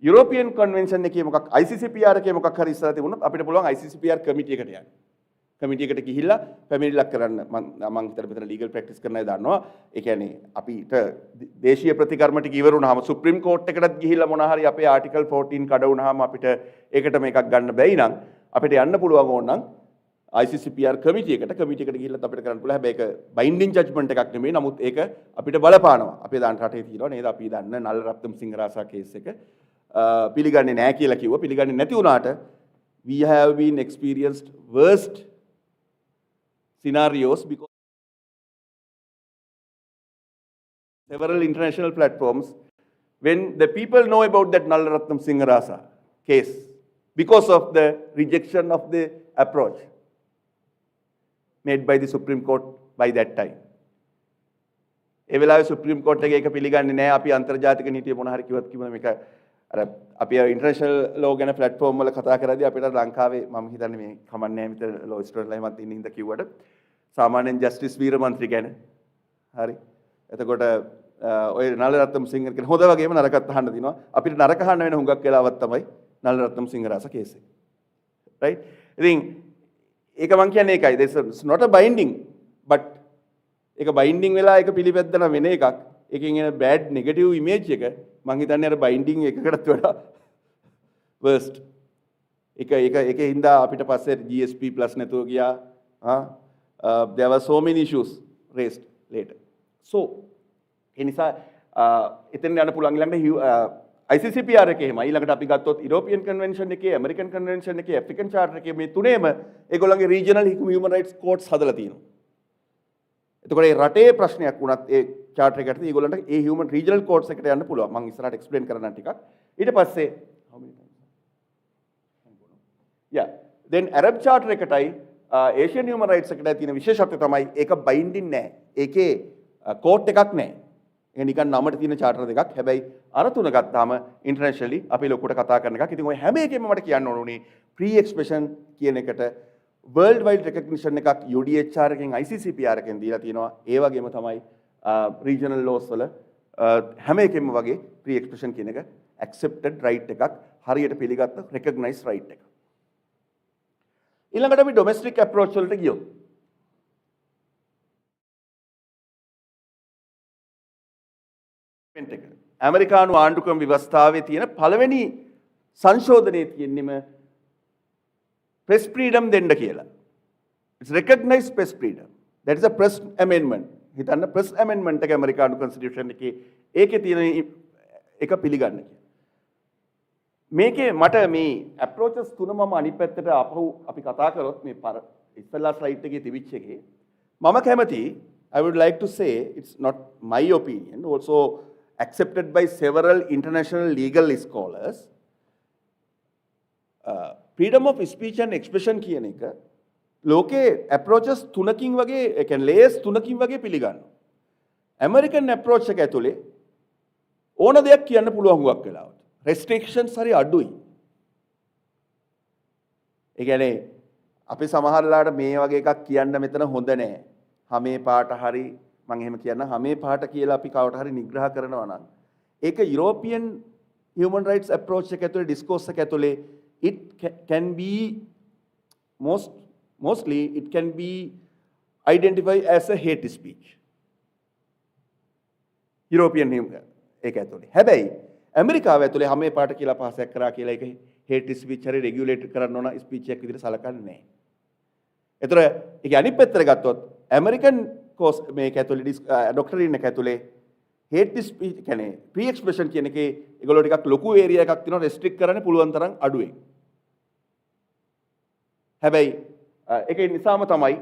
European Convention එකේ මොකක් ICCPR එකේ මොකක් හරි ඉස්සරහ තිබුණොත් අපිට පුළුවන් ICCPR committee එකට යන්න. committee එකට ගිහිල්ලා family lock කරන්න මම හිතලා මෙතන legal practice කරන අය දන්නවා. ඒ කියන්නේ අපිට දේශීය ප්‍රතිකර්ම ටික ඉවර වුණාම Supreme Court එකටත් ගිහිල්ලා මොනවා හරි අපේ Article 14 කඩ වුණාම අපිට ඒකට මේකක් ගන්න බැයි නම් අපිට යන්න පුළුවන් ඕන නම් ICCPR committee එකට ගිහිල්ලා අපිට කරන්න පුළුවන්. හැබැයි ඒක binding judgment එකක් නෙමෙයි. නමුත් ඒක අපිට බලපානවා. අපේ දාන රටේ තියෙනවා නේද? අපි දන්න නල්ල රත්නම් සිංහරාසා කේස් එක පිළිගන්නේ නැහැ කියලා කිව්වා. පිළිගන්නේ නැති වුණාට we have been experienced worst scenarios because several international platforms when the people know about that nalla ratnam singarasa case because of the rejection of the approach made by the Supreme Court by that time. ඒ වෙලාවේ Supreme Court එක ඒක පිළිගන්නේ නැහැ. අපි අන්තර්ජාතික නීතිය මොන හරි කිව්වත් කිව්වම මේක අර අපි ඉන්ටර්නැෂනල් ලෝ ගැන ප්ලැට්ෆෝම් වල කතා කරද්දී අපිට ලංකාවේ මම හිතන්නේ මේ කමන්නේ නැහැ මෙතන ලෝ ස්ටුඩන්ට් ලයිමත් ඉන්න හින්දා කිව්වට සාමාන්‍යයෙන් ජස්ටිස් වීරමන්ත්‍රී ගැන හරි එතකොට ඔය නල රත්නම් සිංහ කියන හොඳ වගේම නරකත් අහන්න දිනවා අපිට නරක අහන්න වෙන හුඟක් වෙලාවක් තමයි නල රත්නම් සිංහරාස කේස් එක right ඉතින් ඒක මම කියන්නේ ඒකයි it's not a binding but ඒක බයින්ඩින් වෙලා ඒක පිළිපැද්දන වෙන එකක් එකකින් එන බෑඩ් නෙගටිව් ඉමේජ් එක මම හිතන්නේ අර බයින්ඩින් එකකටත් වඩා worst ඒකේ හින්දා අපිට පස්සේ GSP+ නැතුව ගියා there were so many issues raised later so ඒ නිසා එතෙන් යන්න පුළුවන් ඊළඟට ICCPR එකේ එහෙමයි ඊළඟට අපි ගත්තොත් European Convention එකේ American Convention එකේ African Charter එකේ මේ තුනේම ඒගොල්ලන්ගේ regional human rights courts හදලා තියෙනවා එතකොට ඒ රටේ ප්‍රශ්නයක් වුණත් ඒ charter එකට ඒගොල්ලන්ට ඒ human regional courts එකට යන්න පුළුවන් මම ඉස්සරහට explain කරන්නම් ටිකක් ඊට පස්සේ how many times yeah then Arab Charter එකටයි Asian human rights එකටයි තියෙන විශේෂත්වය තමයි ඒක binding නෑ ඒකේ court එකක් නෑ ඒක නිකන් නමට තියෙන charter දෙකක් හැබැයි අර තුන ගත්තාම internationally අපි ලොකුට කතා කරන එකක් ඉතින් ඔය හැම එකෙම මට කියන්න ඕනේ free expression කියන එකට world wide recognition එකක් UDHR එකෙන් ICCPR එකෙන් දීලා තියෙනවා ඒ වගේම තමයි regional laws වල හැම එකෙම වගේ free expression කියන එක accepted right එකක් හරියට පිළිගත්ත recognized right එකක්. ඊළඟට අපි domestic approach වලට ගියොත් එක ඇමරිකානු ආණ්ඩුක්‍රම ව්‍යවස්ථාවේ තියෙන පළවෙනි සංශෝධනයේ තියෙන්නම press freedom දෙන්න කියලා. It's recognized press freedom. That is a press amendment. හිතන්න press amendment එක ඇමරිකානු constitution එකේ ඒකේ තියෙන එක පිළිගන්න කියලා. මේකේ මට මේ approaches තුනම අනිත් පැත්තට අපහු අපි කතා කරොත් මේ ඉස්සෙල්ලා slide එකේ තිබිච්ච එකේ මම කැමති I would like to say it's not my opinion also accepted by several international legal scholars freedom of speech and expression කියන එක ලෝකේ approaches තුනකින් වගේ ඒ කියන්නේ layers තුනකින් වගේ පිළිගන්නවා. American approach එක ඇතුලේ ඕන දෙයක් කියන්න පුළුවන් හුඟක් වෙලාවට. Restrictions හරි අඩුයි. ඒ කියන්නේ අපි සමහරලාට මේ වගේ එකක් කියන්න මෙතන හොඳ නැහැ. හැමේ පාට හරි මම එහෙම කියන්න හැමේ පාට කියලා අපි කවට හරි නිග්‍රහ කරනවා නම් ඒක European human rights approach එක ඇතුලේ discourse එක ඇතුලේ it can be mostly it can be identified as a hate speech. European ඒක ඇතුලේ. හැබැයි ඇමරිකාව ඇතුලේ හැමේ පාට කියලා පාසයක් කරා කියලා ඒක hate speech හරි regulate කරන්න ඕන speech එකක් විදිහට සලකන්නේ නැහැ. ඒතර ඒක අනිත් පැත්තට ගත්තොත් American course මේක ඇතුලේ doctrine එක ඇතුලේ hate speech කියන්නේ free expression කියන එකේ ඒගොල්ලෝ ටිකක් ලොකු area එකක් තියෙනවා restrict කරන්න පුළුවන් තරම් අඩුවෙන්. හැබැයි ඒකේ නිසාම තමයි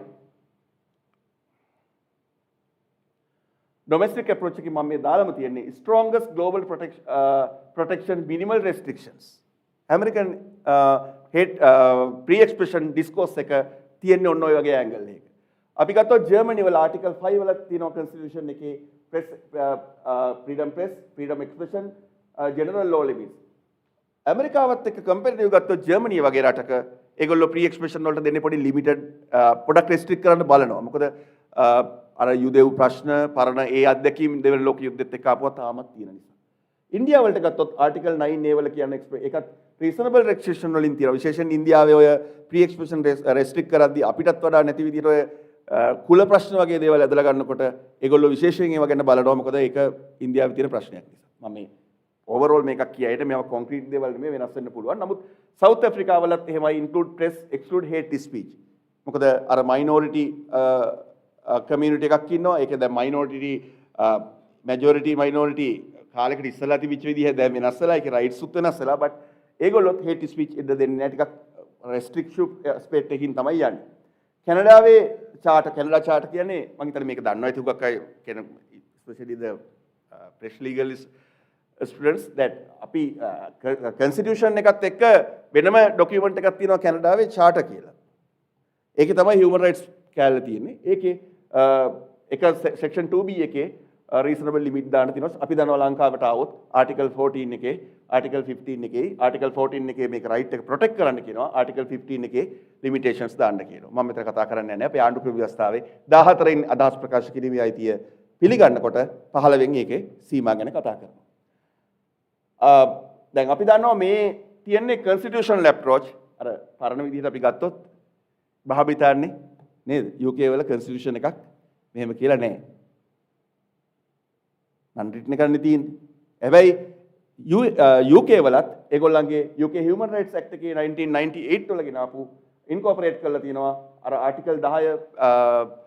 domestic approach එකේ මම මේ දාලම තියෙන්නේ strongest global protection minimal restrictions. American hate free expression discourse එක තියෙන්නේ ඔන්න ඔය වගේ angle එකක. අපි ගත්තොත් ජර්මනි වල ආටිකල් 5 වල තියෙනවා constitution එකේ press freedom expression general law limits. ඇමරිකාවත් එක්ක කම්පැරිටිව් ගත්තොත් ජර්මනිය වගේ රටක ඒගොල්ලෝ free expression වලට දෙන්නේ පොඩි limited පොඩක් restrict කරන්න බලනවා. මොකද අර යුදෙව් ප්‍රශ්න පරණ ඒ අත්දැකීම් දෙවන ලෝක යුද්ධෙත් එක්ක ආපුවා තාමත් තියෙන නිසා. ඉන්දියාව වලට ගත්තොත් ආටිකල් 9 ඒ වල කියන්නේ ඒකත් reasonable restriction වලින් තියෙනවා. විශේෂයෙන් ඉන්දියාවේ ඔය free expression restrict කරද්දී අපිටත් වඩා නැති විදිහට ඔය කුල ප්‍රශ්න වගේ දේවල් ඇදලා ගන්නකොට ඒගොල්ලෝ විශේෂයෙන් ඒව ගැන බලනවා. මොකද ඒක ඉන්දියාවේ තියෙන ප්‍රශ්නයක් නිසා. මම මේ overall මේකක් කියයිට මේවා concrete දේවල් නෙමෙයි වෙනස් වෙන්න පුළුවන්. නමුත් South Africa වලත් එහෙමයි include press exclude hate speech. මොකද අර minority community එකක් ඉන්නවා. ඒකේ දැන් minority කාලෙකට ඉස්සලා තිබිච්ච විදිහ දැන් වෙනස් වෙලා ඒකේ rights උත් වෙනස් වෙලා but ඒගොල්ලොත් hate speech ඉද්ද දෙන්නේ නැහැ. ටිකක් restriction aspect එකකින් තමයි යන්නේ. කැනඩාවේ කැනඩා charter කියන්නේ මම හිතන්නේ මේක දන්නවා ඒක උගක් අය කියන especially the press legalist students that අපි constitution එකත් එක්ක වෙනම document එකක් තියෙනවා කැනඩාවේ charter කියලා. ඒකේ තමයි human rights කැලේ තියෙන්නේ. ඒකේ එක section 2B එකේ reasonable limit දාන්න තියෙනවා. අපි දන්නවා ලංකාවට ආවොත් article 14 එකේ article 15 එකේ article 14 එකේ මේක right එක protect කරන්න කියනවා. article 15 එකේ limitations දාන්න කියනවා. මම මෙතන කතා කරන්නේ නැහැ. අපේ ආණ්ඩුක්‍රම ව්‍යවස්ථාවේ 14 න් අදහස් ප්‍රකාශ කිරීමේ අයිතිය පිළිගන්නකොට 15 වෙනි එකේ සීමා ගැන කතා කරනවා. දැන් අපි දන්නවා මේ තියෙන්නේ constitutional approach අර පරණ විදිහට අපි ගත්තොත් භාවිතාන්නේ නේද? UK වල constitution එකක් මෙහෙම කියලා නැහැ. non written එකක් තියෙන්නේ. හැබැයි UK වලත් ඒගොල්ලන්ගේ UK Human Rights Act එකේ 1998 වල ගෙන ආපු incorporate කරලා තියෙනවා අර article 10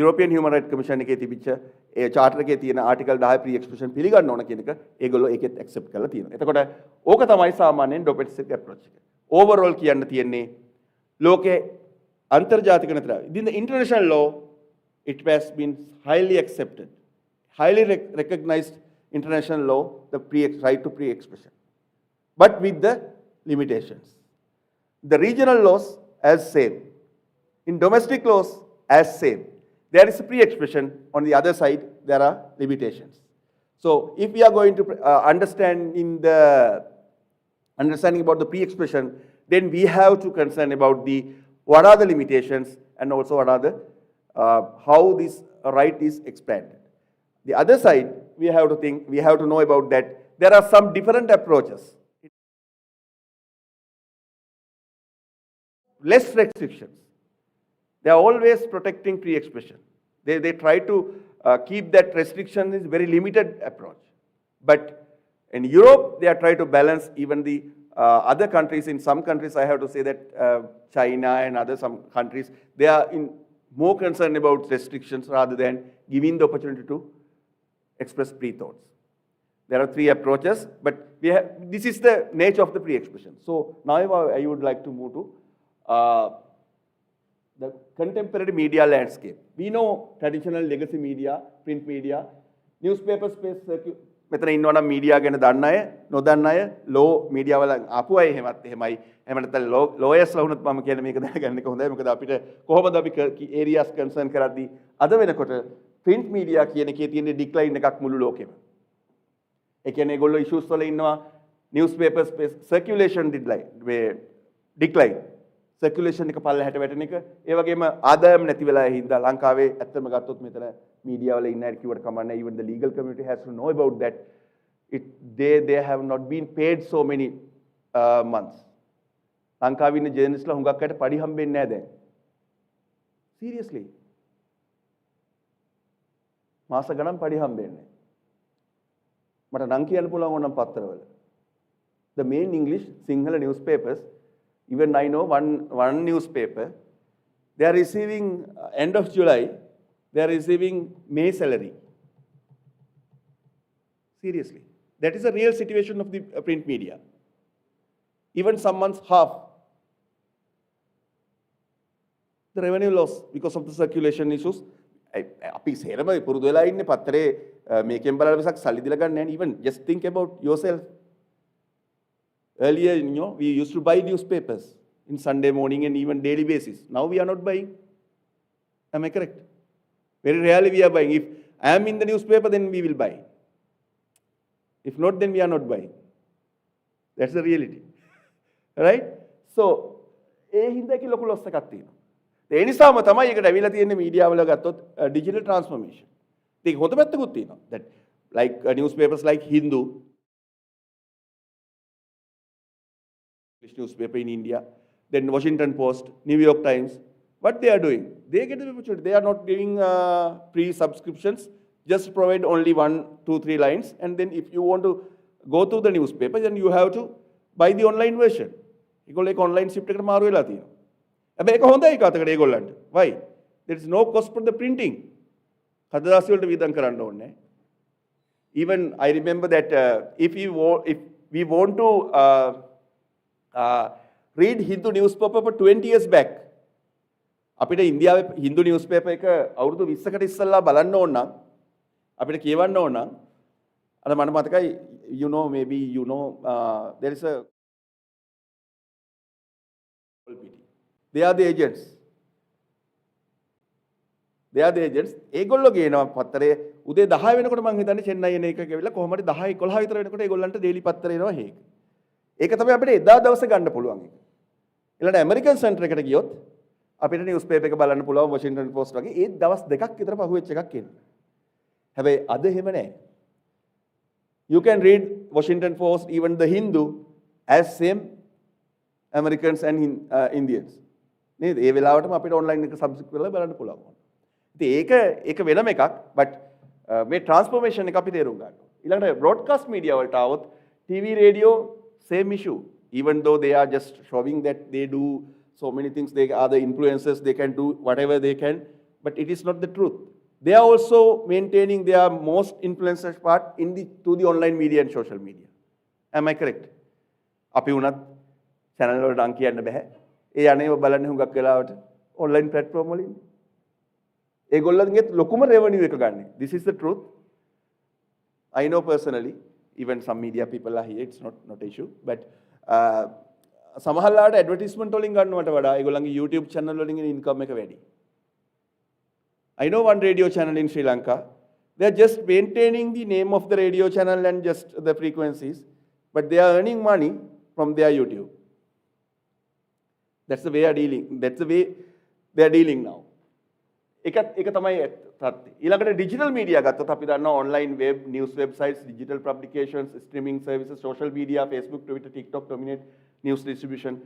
European Human Rights Commission එකේ තිබිච්ච ඒ charter එකේ තියෙන article 10 free expression පිළිගන්න ඕන කියන එක ඒගොල්ලෝ ඒකෙත් accept කරලා තියෙනවා. එතකොට ඕක තමයි සාමාන්‍යයෙන් domestic approach එක. overall කියන්න තියෙන්නේ ලෝකේ අන්තර්ජාතික නතර. In the international law it has been highly accepted, highly recognized international law the right to free expression, but with the limitations. The regional laws as same, in domestic laws as same. There is a free expression, on the other side there are limitations. So if we are going to understanding about the free expression, then we have to concern about what are the limitations and also what are the how this right is expanded. The other side we have to think, we have to know about that. There are some different approaches. Less restrictions. They are always protecting free expression. They try to keep that restriction is very limited approach. But in Europe, they are trying to balance even the other countries. In some countries, I have to say that China and other some countries, they are more concerned about restrictions rather than giving the opportunity to express free thoughts. There are three approaches, but this is the nature of the free expression. So now I would like to move to the contemporary media landscape. We know traditional legacy media, print media, newspaper space, මෙතන ඉන්නවනම් media ගැන දන්න අය, නොදන්න අය, ලෝ media වල ආපු අය එහෙමත් එහෙමයි. එහෙම නැත්නම් ලෝයර්ස්ලා වුණත් මම කියන්නේ මේක දැනගන්න එක හොඳයි. මොකද අපිට කොහොමද අපි ඒරියාස් කන්සර්න් කරද්දී අද වෙනකොට print media කියන එකේ තියෙන ඩික්ලයින් එකක් මුළු ලෝකෙම. ඒ කියන්නේ ඒගොල්ලෝ ඉෂුස් වල ඉන්නවා newspaper space circulation decline. Circulation එක පල්ලෙහාට වැටෙන එක. ඒ වගේම ආදායම් නැති වෙලා හින්දා ලංකාවේ ඇත්තම ගත්තොත් මෙතන media වල ඉන්න අය කිව්වට කමක් නැහැ. Even the legal community has to know about that. They have not been paid so many months. ලංකාවේ ඉන්න ජර්නලිස්ට්ලා හුඟක් අයට පඩි හම්බෙන්නේ නැහැ දැන්. Seriously. මාස ගණන් පඩි හම්බෙන්නේ නැහැ. මට නම් කියන්න පුළුවන් ඕනම් පත්තරවල. The main English Sinhala newspapers, even I know one newspaper, they are receiving end of July, they are receiving May salary. Seriously. That is a real situation of the print media. Even some months half. The revenue loss because of the circulation issues. අපි සේරම පුරුදු වෙලා ඉන්නේ පත්තරේ මේකෙන් බලලා විසක් සල්ලි දීලා ගන්න නැහැ. Even just think about yourself. Earlier, we used to buy newspapers in Sunday morning and even daily basis. Now we are not buying. Am I correct? Very rarely we are buying. If I am in the newspaper, then we will buy. If not, then we are not buying. That's the reality. Right? So, ඒ හින්දා කි ලොකු loss එකක් තියෙනවා. ඒ නිසාම තමයි ඒකට ඇවිල්ලා තියෙන්නේ මීඩියා වල ගත්තොත් digital transformation. ඒක හොඳ පැත්තකුත් තියෙනවා. That like newspapers like Hindu, newspaper in India, then Washington Post, New York Times, what they are doing? They get the opportunity. They are not giving pre-subscriptions, just provide only 1, 2, 3 lines. And then if you want to go through the newspaper, then you have to buy the online version. ඒගොල්ලෝ ඒක online shift එකට මාරු වෙලා තියෙනවා. හැබැයි ඒක හොඳයි කාටකට ඒගොල්ලන්ට. Why? There is no cost for the printing. කඩදාසි වලට වියදම් කරන්න ඕනේ. Even I remember that if we want to read Hindu newspaper for 20 years back. අපිට ඉන්දියාවේ Hindu newspaper එක අවුරුදු 20කට ඉස්සෙල්ලා බලන්න ඕන නම් අපිට කියවන්න ඕන නම් අර මට මතකයි maybe there is a they are the agents. ඒගොල්ලෝ ගේනවා පත්තරේ උදේ 10 වෙනකොට මම හිතන්නේ චෙන්නයි එන එක ගෙවිලා කොහොමද 10 11 විතර වෙනකොට ඒගොල්ලන්ට ඩේලි පත්තරේ එනවා හේක. ඒක තමයි අපිට එදා දවසේ ගන්න පුළුවන් එක. ඊළඟ ඇමරිකන් සෙන්ටර් එකට ගියොත් අපිට නිවුස් පේපර් එක බලන්න පුළුවන් වොෂින්ටන් පෝස්ට් වගේ ඒ දවස් දෙකක් විතර පහුවෙච්ච එකක් එන්නේ. හැබැයි අද එහෙම නැහැ. You can read Washington Post, even the Hindu, as same Americans and Indians. නේද? ඒ වෙලාවටම අපිට ඔන්ලයින් එක සබ්ස්ක්‍රයිබ් කරලා බලන්න පුළුවන්. ඉතින් ඒක වෙනම එකක්, but මේ ට්‍රාන්ස්ෆෝමේෂන් එක අපි තේරුම් ගන්න ඕනේ. ඊළඟට බ්‍රෝඩ්කාස්ට් මීඩියා වලට આવොත් TV, radio, same issue. Even though they are just showing that they do so many things, they are the influencers, they can do whatever they can, but it is not the truth. They are also maintaining their most influential part to the online media and social media. Am I correct? අපි උනත් channel වලට අංක කියන්න බෑ. ඒ අනේව බලන්නේ හුඟක් වෙලාවට online platform වලින්. ඒගොල්ලන්ගෙත් ලොකුම revenue එක ගන්න. This is the truth. I know personally, even some media people are here, it's not an issue, but සමහරලාට advertisement වලින් ගන්නවට වඩා ඒගොල්ලන්ගේ YouTube channel වලින් income එක වැඩි. I know one radio channel in Sri Lanka, they are just maintaining the name of the radio channel and just the frequencies, but they are earning money from their YouTube. That's the way they are dealing now. ඒක තමයි තත්ත්වය. ඊළඟට digital media ගත්තොත් අපි දන්නවා online web news websites digital publications streaming services social media Facebook Twitter TikTok dominate news distribution.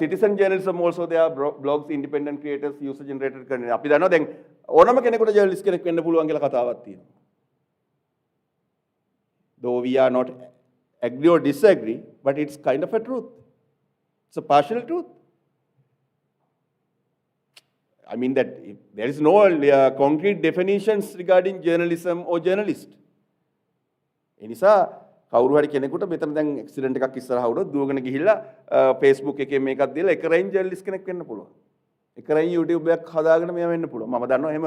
Citizen journalism also there are blogs independent creators user generated content. අපි දන්නවා දැන් ඕනම කෙනෙකුට ජර්නලිස්ට් කෙනෙක් වෙන්න පුළුවන් කියලා කතාවක් තියෙනවා. Though we are not agree or disagree, but it's kind of a truth. It's a partial truth. I mean that there is no concrete definitions regarding journalism or journalist. ඒ නිසා කවුරු හරි කෙනෙකුට මෙතන දැන් ඇක්සිඩන්ට් එකක් ඉස්සරහා වුණොත් දුවගෙන ගිහිල්ලා Facebook එකේ මේකක් දීලා එක රයින් ජර්නලිස්ට් කෙනෙක් වෙන්න පුළුවන්. එක රයින් YouTube එකක් හදාගෙන මෙයා වෙන්න පුළුවන්. මම දන්නවා එහෙම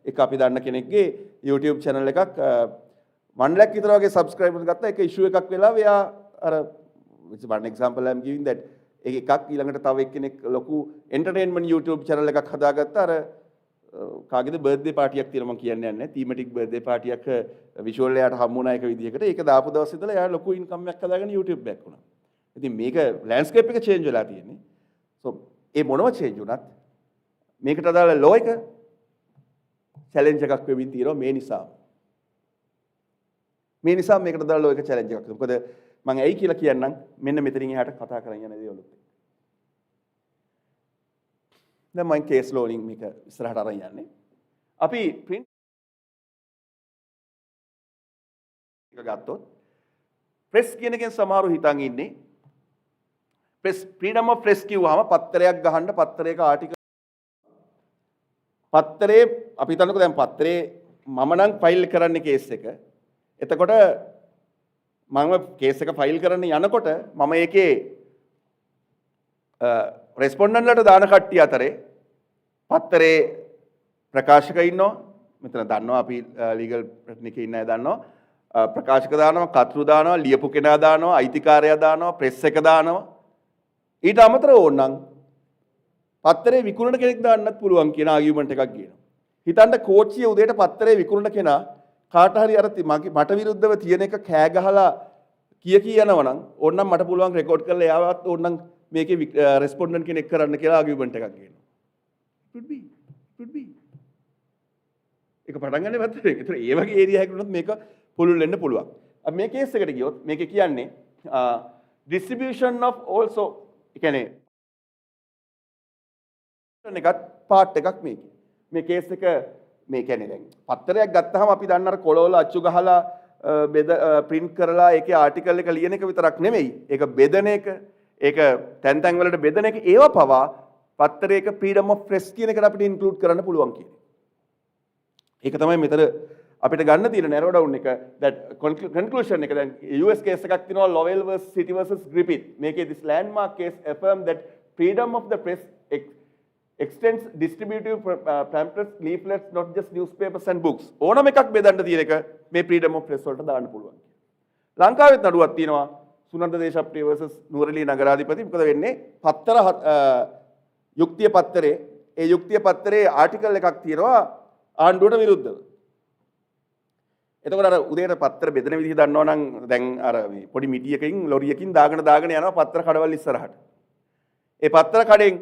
එක අපි දන්න කෙනෙක්ගේ YouTube channel එකක් 1 lakh විතර වගේ subscribers ගත්තා. ඒක issue එකක් වෙලා එයා අර it's one example I'm giving that එකක් ඊළඟට තව එක්කෙනෙක් ලොකු entertainment YouTube channel එකක් හදාගත්තා. අර කාගේද බර්ත්ඩේ පාටියක් තියෙනවා මම කියන්නේ නැහැ. thematic birthday පාටියක් visual එයාට හම්බුණා එක විදිහකට. ඒක දාපු දවස් ඉඳලා එයා ලොකු income එකක් හදාගෙන YouTube එකක් වුණා. ඉතින් මේක landscape එක change වෙලා තියෙන්නේ. so ඒ මොනව change වුණත් මේකට අදාළ law එක challenge එකක් වෙමින් තියෙනවා මේ නිසා. මේ නිසා මේකට අදාළ law එක challenge එකක්. මොකද මම ඇයි කියලා කියන්නම් මෙන්න මෙතනින් එහාට කතා කරන් යන දේවලුත්. දැන් මම කේස් law වලින් මේක ඉස්සරහට අරන් යන්නේ. අපි print එක ගත්තොත් press කියන එකෙන් සමහරව හිතන් ඉන්නේ press freedom of press කිව්වහම පත්තරයක් ගහන්න පත්තරයක ආටිකල් පත්තරේ අපි හිතන්නකෝ දැන් පත්තරේ මම නම් ෆයිල් කරන්න කේස් එක. එතකොට මම කේස් එක ෆයිල් කරන්න යනකොට මම ඒකේ රෙස්පොන්ඩන්ට්ලට දාන කට්ටිය අතරේ පත්තරේ ප්‍රකාශක ඉන්නවා. මෙතන දන්නවා අපි ලීගල් ප්‍රතිනිකේ ඉන්න අය දන්නවා. ප්‍රකාශක දානවා, කතෘ දානවා, ලියපු කෙනා දානවා, අයිතිකාරයා දානවා, ප්‍රෙස් එක දානවා. ඊට අමතරව ඕනනම් පත්තරේ විකුණන කෙනෙක් දාන්නත් පුළුවන් කියන ආගියුමන්ට් එකක් ගේනවා. හිතන්න කෝච්චියේ උදේට පත්තරේ විකුණන කෙනා කාට හරි අර මට විරුද්ධව තියෙන එක කෑ ගහලා කිය යනවා නම් ඕනනම් මට පුළුවන් රෙකෝඩ් කරලා එයාවත් ඕනනම් මේකේ රෙස්පොන්ඩන්ට් කෙනෙක් කරන්න කියලා ආගියුමන්ට් එකක් ගේනවා. could be ඒක පටන් ගන්න පැත්තට ඒක. ඒතර ඒ වගේ ඒරියා එකකට උනත් මේක පුළුල් වෙන්න පුළුවන්. අපි මේ කේස් එකට ගියොත් මේකේ කියන්නේ distribution of also ඒ කියන්නේ එකත් පාර්ට් එකක් මේකේ. මේ කේස් එක මේ කියන්නේ දැන් පත්තරයක් ගත්තාම අපි දන්න අර කොළවල අච්චු ගහලා බෙද print කරලා ඒකේ ආටිකල් එක ලියන එක විතරක් නෙමෙයි. ඒක බෙදන එක, ඒක තැන් තැන් වලට බෙදන එක ඒව පවා පත්තරයක freedom of press කියන එකට අපිට include කරන්න පුළුවන් කියන්නේ. ඒක තමයි මෙතන අපිට ගන්න තියෙන narrow down එක that conclusion එක දැන් US case එකක් තියෙනවා Lowell versus City versus Griffith. මේකේ this landmark case affirmed that freedom of the press extends distributive pamphlets, leaflets, not just newspapers and books. ඕනම එකක් බෙදන්න තියෙන එක මේ freedom of press වලට දාන්න පුළුවන්. ලංකාවෙත් නඩුවක් තියෙනවා සුනන්ද දේශප්‍රිය versus නුවරඑළිය නගරාධිපති. මොකද වෙන්නේ පත්තර යුක්තිය පත්තරේ ඒ යුක්තිය පත්තරේ ආටිකල් එකක් තියෙනවා ආණ්ඩුවට විරුද්ධව. එතකොට අර උදේට පත්තර බෙදෙන විදිහ දන්නවනම් දැන් අර මේ පොඩි මිටියකින් ලොරියකින් දාගෙන යනවා පත්තර කඩවල් ඉස්සරහට. ඒ පත්තර කඩෙන්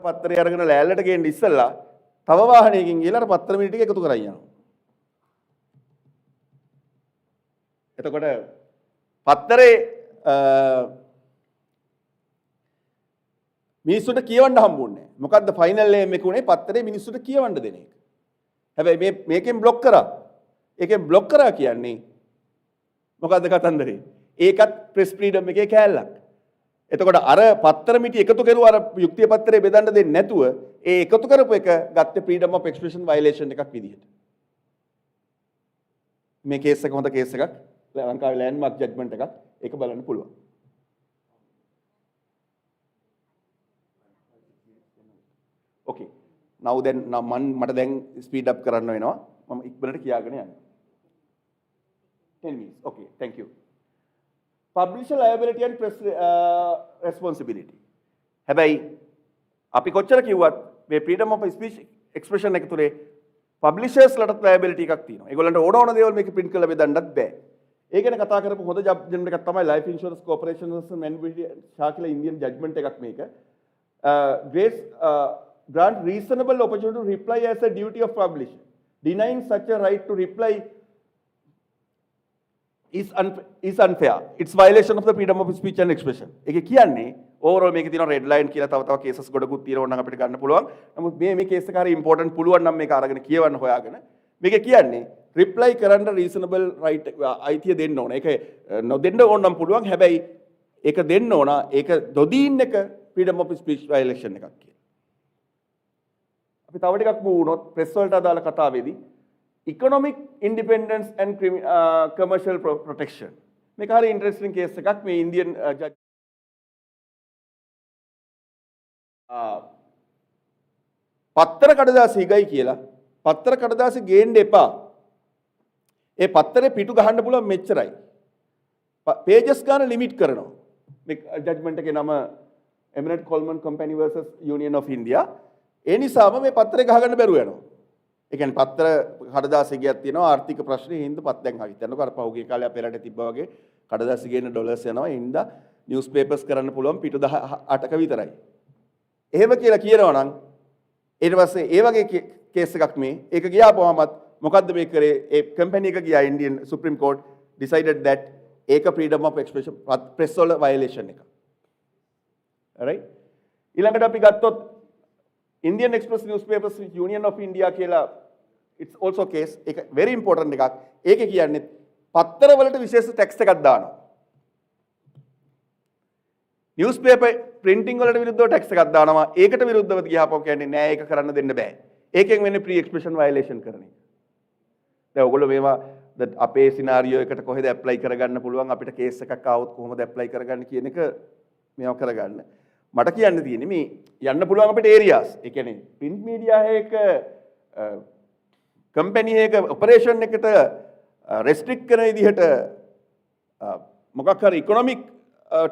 පත්තරය අරගෙන ලෑල්ලට ගේන්න ඉස්සෙල්ලා තව වාහනයකින් ගිහලා අර පත්තර මිටි ටික එකතු කරන් යනවා. එතකොට පත්තරේ මිනිස්සුන්ට කියවන්න හම්බුන්නේ නැහැ. මොකද්ද ෆයිනල් එම් එක උනේ පත්තරේ මිනිස්සුන්ට කියවන්න දෙන එක. හැබැයි මේකෙන් බ්ලොක් කරා. ඒකෙන් බ්ලොක් කරා කියන්නේ මොකද්ද කතන්දරේ? ඒකත් ප්‍රෙස් ෆ්‍රීඩම් එකේ කෑල්ලක්. එතකොට අර පත්තර මිටි එකතු කරුවා අර යුක්තිය පත්‍රය බෙදන්න දෙන්නේ නැතුව ඒ එකතු කරපු එක ගත්තේ freedom of expression violation එකක් විදිහට. මේ කේස් එක හොඳ කේස් එකක්. ලංකාවේ landmark judgment එකක්. ඒක බලන්න පුළුවන්. Okay. Now then මට දැන් speed up කරන්න වෙනවා. මම ඉක්මනට කියාගෙන යන්න. 10 minutes. Okay. Thank you. Publisher liability and press responsibility. හැබැයි අපි කොච්චර කිව්වත් මේ freedom of speech expression එක තුලේ publishers ලටත් liability එකක් තියෙනවා. ඒගොල්ලන්ට ඕන දේවල් මේක print කරලා බෙදන්නත් බෑ. ඒ ගැන කතා කරපු හොඳ ජජ්මන්ට් එකක් තමයි Life Insurance Corporation versus Manbury Shah කියලා Indian judgment එකක් මේක. Grace grant reasonable opportunity to reply as a duty of publisher. Denying such a right to reply is unfair. It's violation of the freedom of speech and expression. ඒක කියන්නේ overall මේකේ තියෙන red line කියලා තව cases ගොඩකුත් තියෙනවා නම් අපිට ගන්න පුළුවන්. නමුත් මේ case එක හරිය important පුළුවන් නම් මේක අරගෙන කියවන්න හොයාගෙන මේක කියන්නේ reply කරන්න reasonable right අයිතිය දෙන්න ඕන. ඒක නොදෙන්න ඕන නම් පුළුවන්. හැබැයි ඒක දෙන්න ඕන. ඒක දොදීන් එක freedom of speech violation එකක් කියලා. අපි තව ටිකක් වුණොත් press වලට අදාළ කතාවේදී economic independence and commercial protection. මේක හරිය interesting case එකක්. මේ Indian judge පත්තර කඩදාසි හිගයි කියලා පත්තර කඩදාසි ගේන්න එපා. ඒ පත්තරේ පිටු ගහන්න පුළුවන් මෙච්චරයි. pages ගන්න limit කරනවා. මේ judgment එකේ නම Eminent Coleman Company versus Union of India. ඒ නිසාම මේ පත්තරේ ගහගන්න බැරුව යනවා. ඒ කියන්නේ පත්තර කඩදාසි ගියක් තියෙනවා ආර්ථික ප්‍රශ්නේ හින්දා පත් දැන් හිතන්නකො අර පහුගිය කාලේ අපේ රටේ තිබ්බා වගේ කඩදාසි ගේන ඩොලර්ස් යනවා. ඒ හින්දා newspapers කරන්න පුළුවන් පිටු 18ක විතරයි. එහෙම කියලා කියනවා නම් ඊට පස්සේ ඒ වගේ කේස් එකක් මේ ඒක ගියාපුවමත් මොකද්ද මේ කරේ ඒ කම්පැනි එක ගියා Indian supreme court decided that ඒක freedom of expression press වල violation එක. right ඊළඟට අපි ගත්තොත් Indian Express Newspapers Union of India කියලා it's also case ඒක very important එකක්. ඒකේ කියන්නේ පත්තර වලට විශේෂ tax එකක් දානවා. newspaper printing වලට විරුද්ධව tax එකක් දානවා. ඒකට විරුද්ධව ගියාපෝ කියන්නේ නෑ ඒක කරන්න දෙන්න බෑ. ඒකෙන් වෙන්නේ free expression violation කරන එක. දැන් ඔයගොල්ලෝ මේවා අපේ සිනාරියෝ එකට කොහෙද ඇප්ලයි කරගන්න පුළුවන් අපිට කේස් එකක් ආවොත් කොහොමද ඇප්ලයි කරගන්න කියන එක මේවා කරගන්න. මට කියන්න තියෙන්නේ මේ යන්න පුළුවන් අපිට ඒරියාස්. ඒ කියන්නේ print media එක කම්පැනි එක ඔපරේෂන් එකට රෙස්ට්‍රික්ට් කරන විදිහට මොකක් හරි ඉකොනොමික්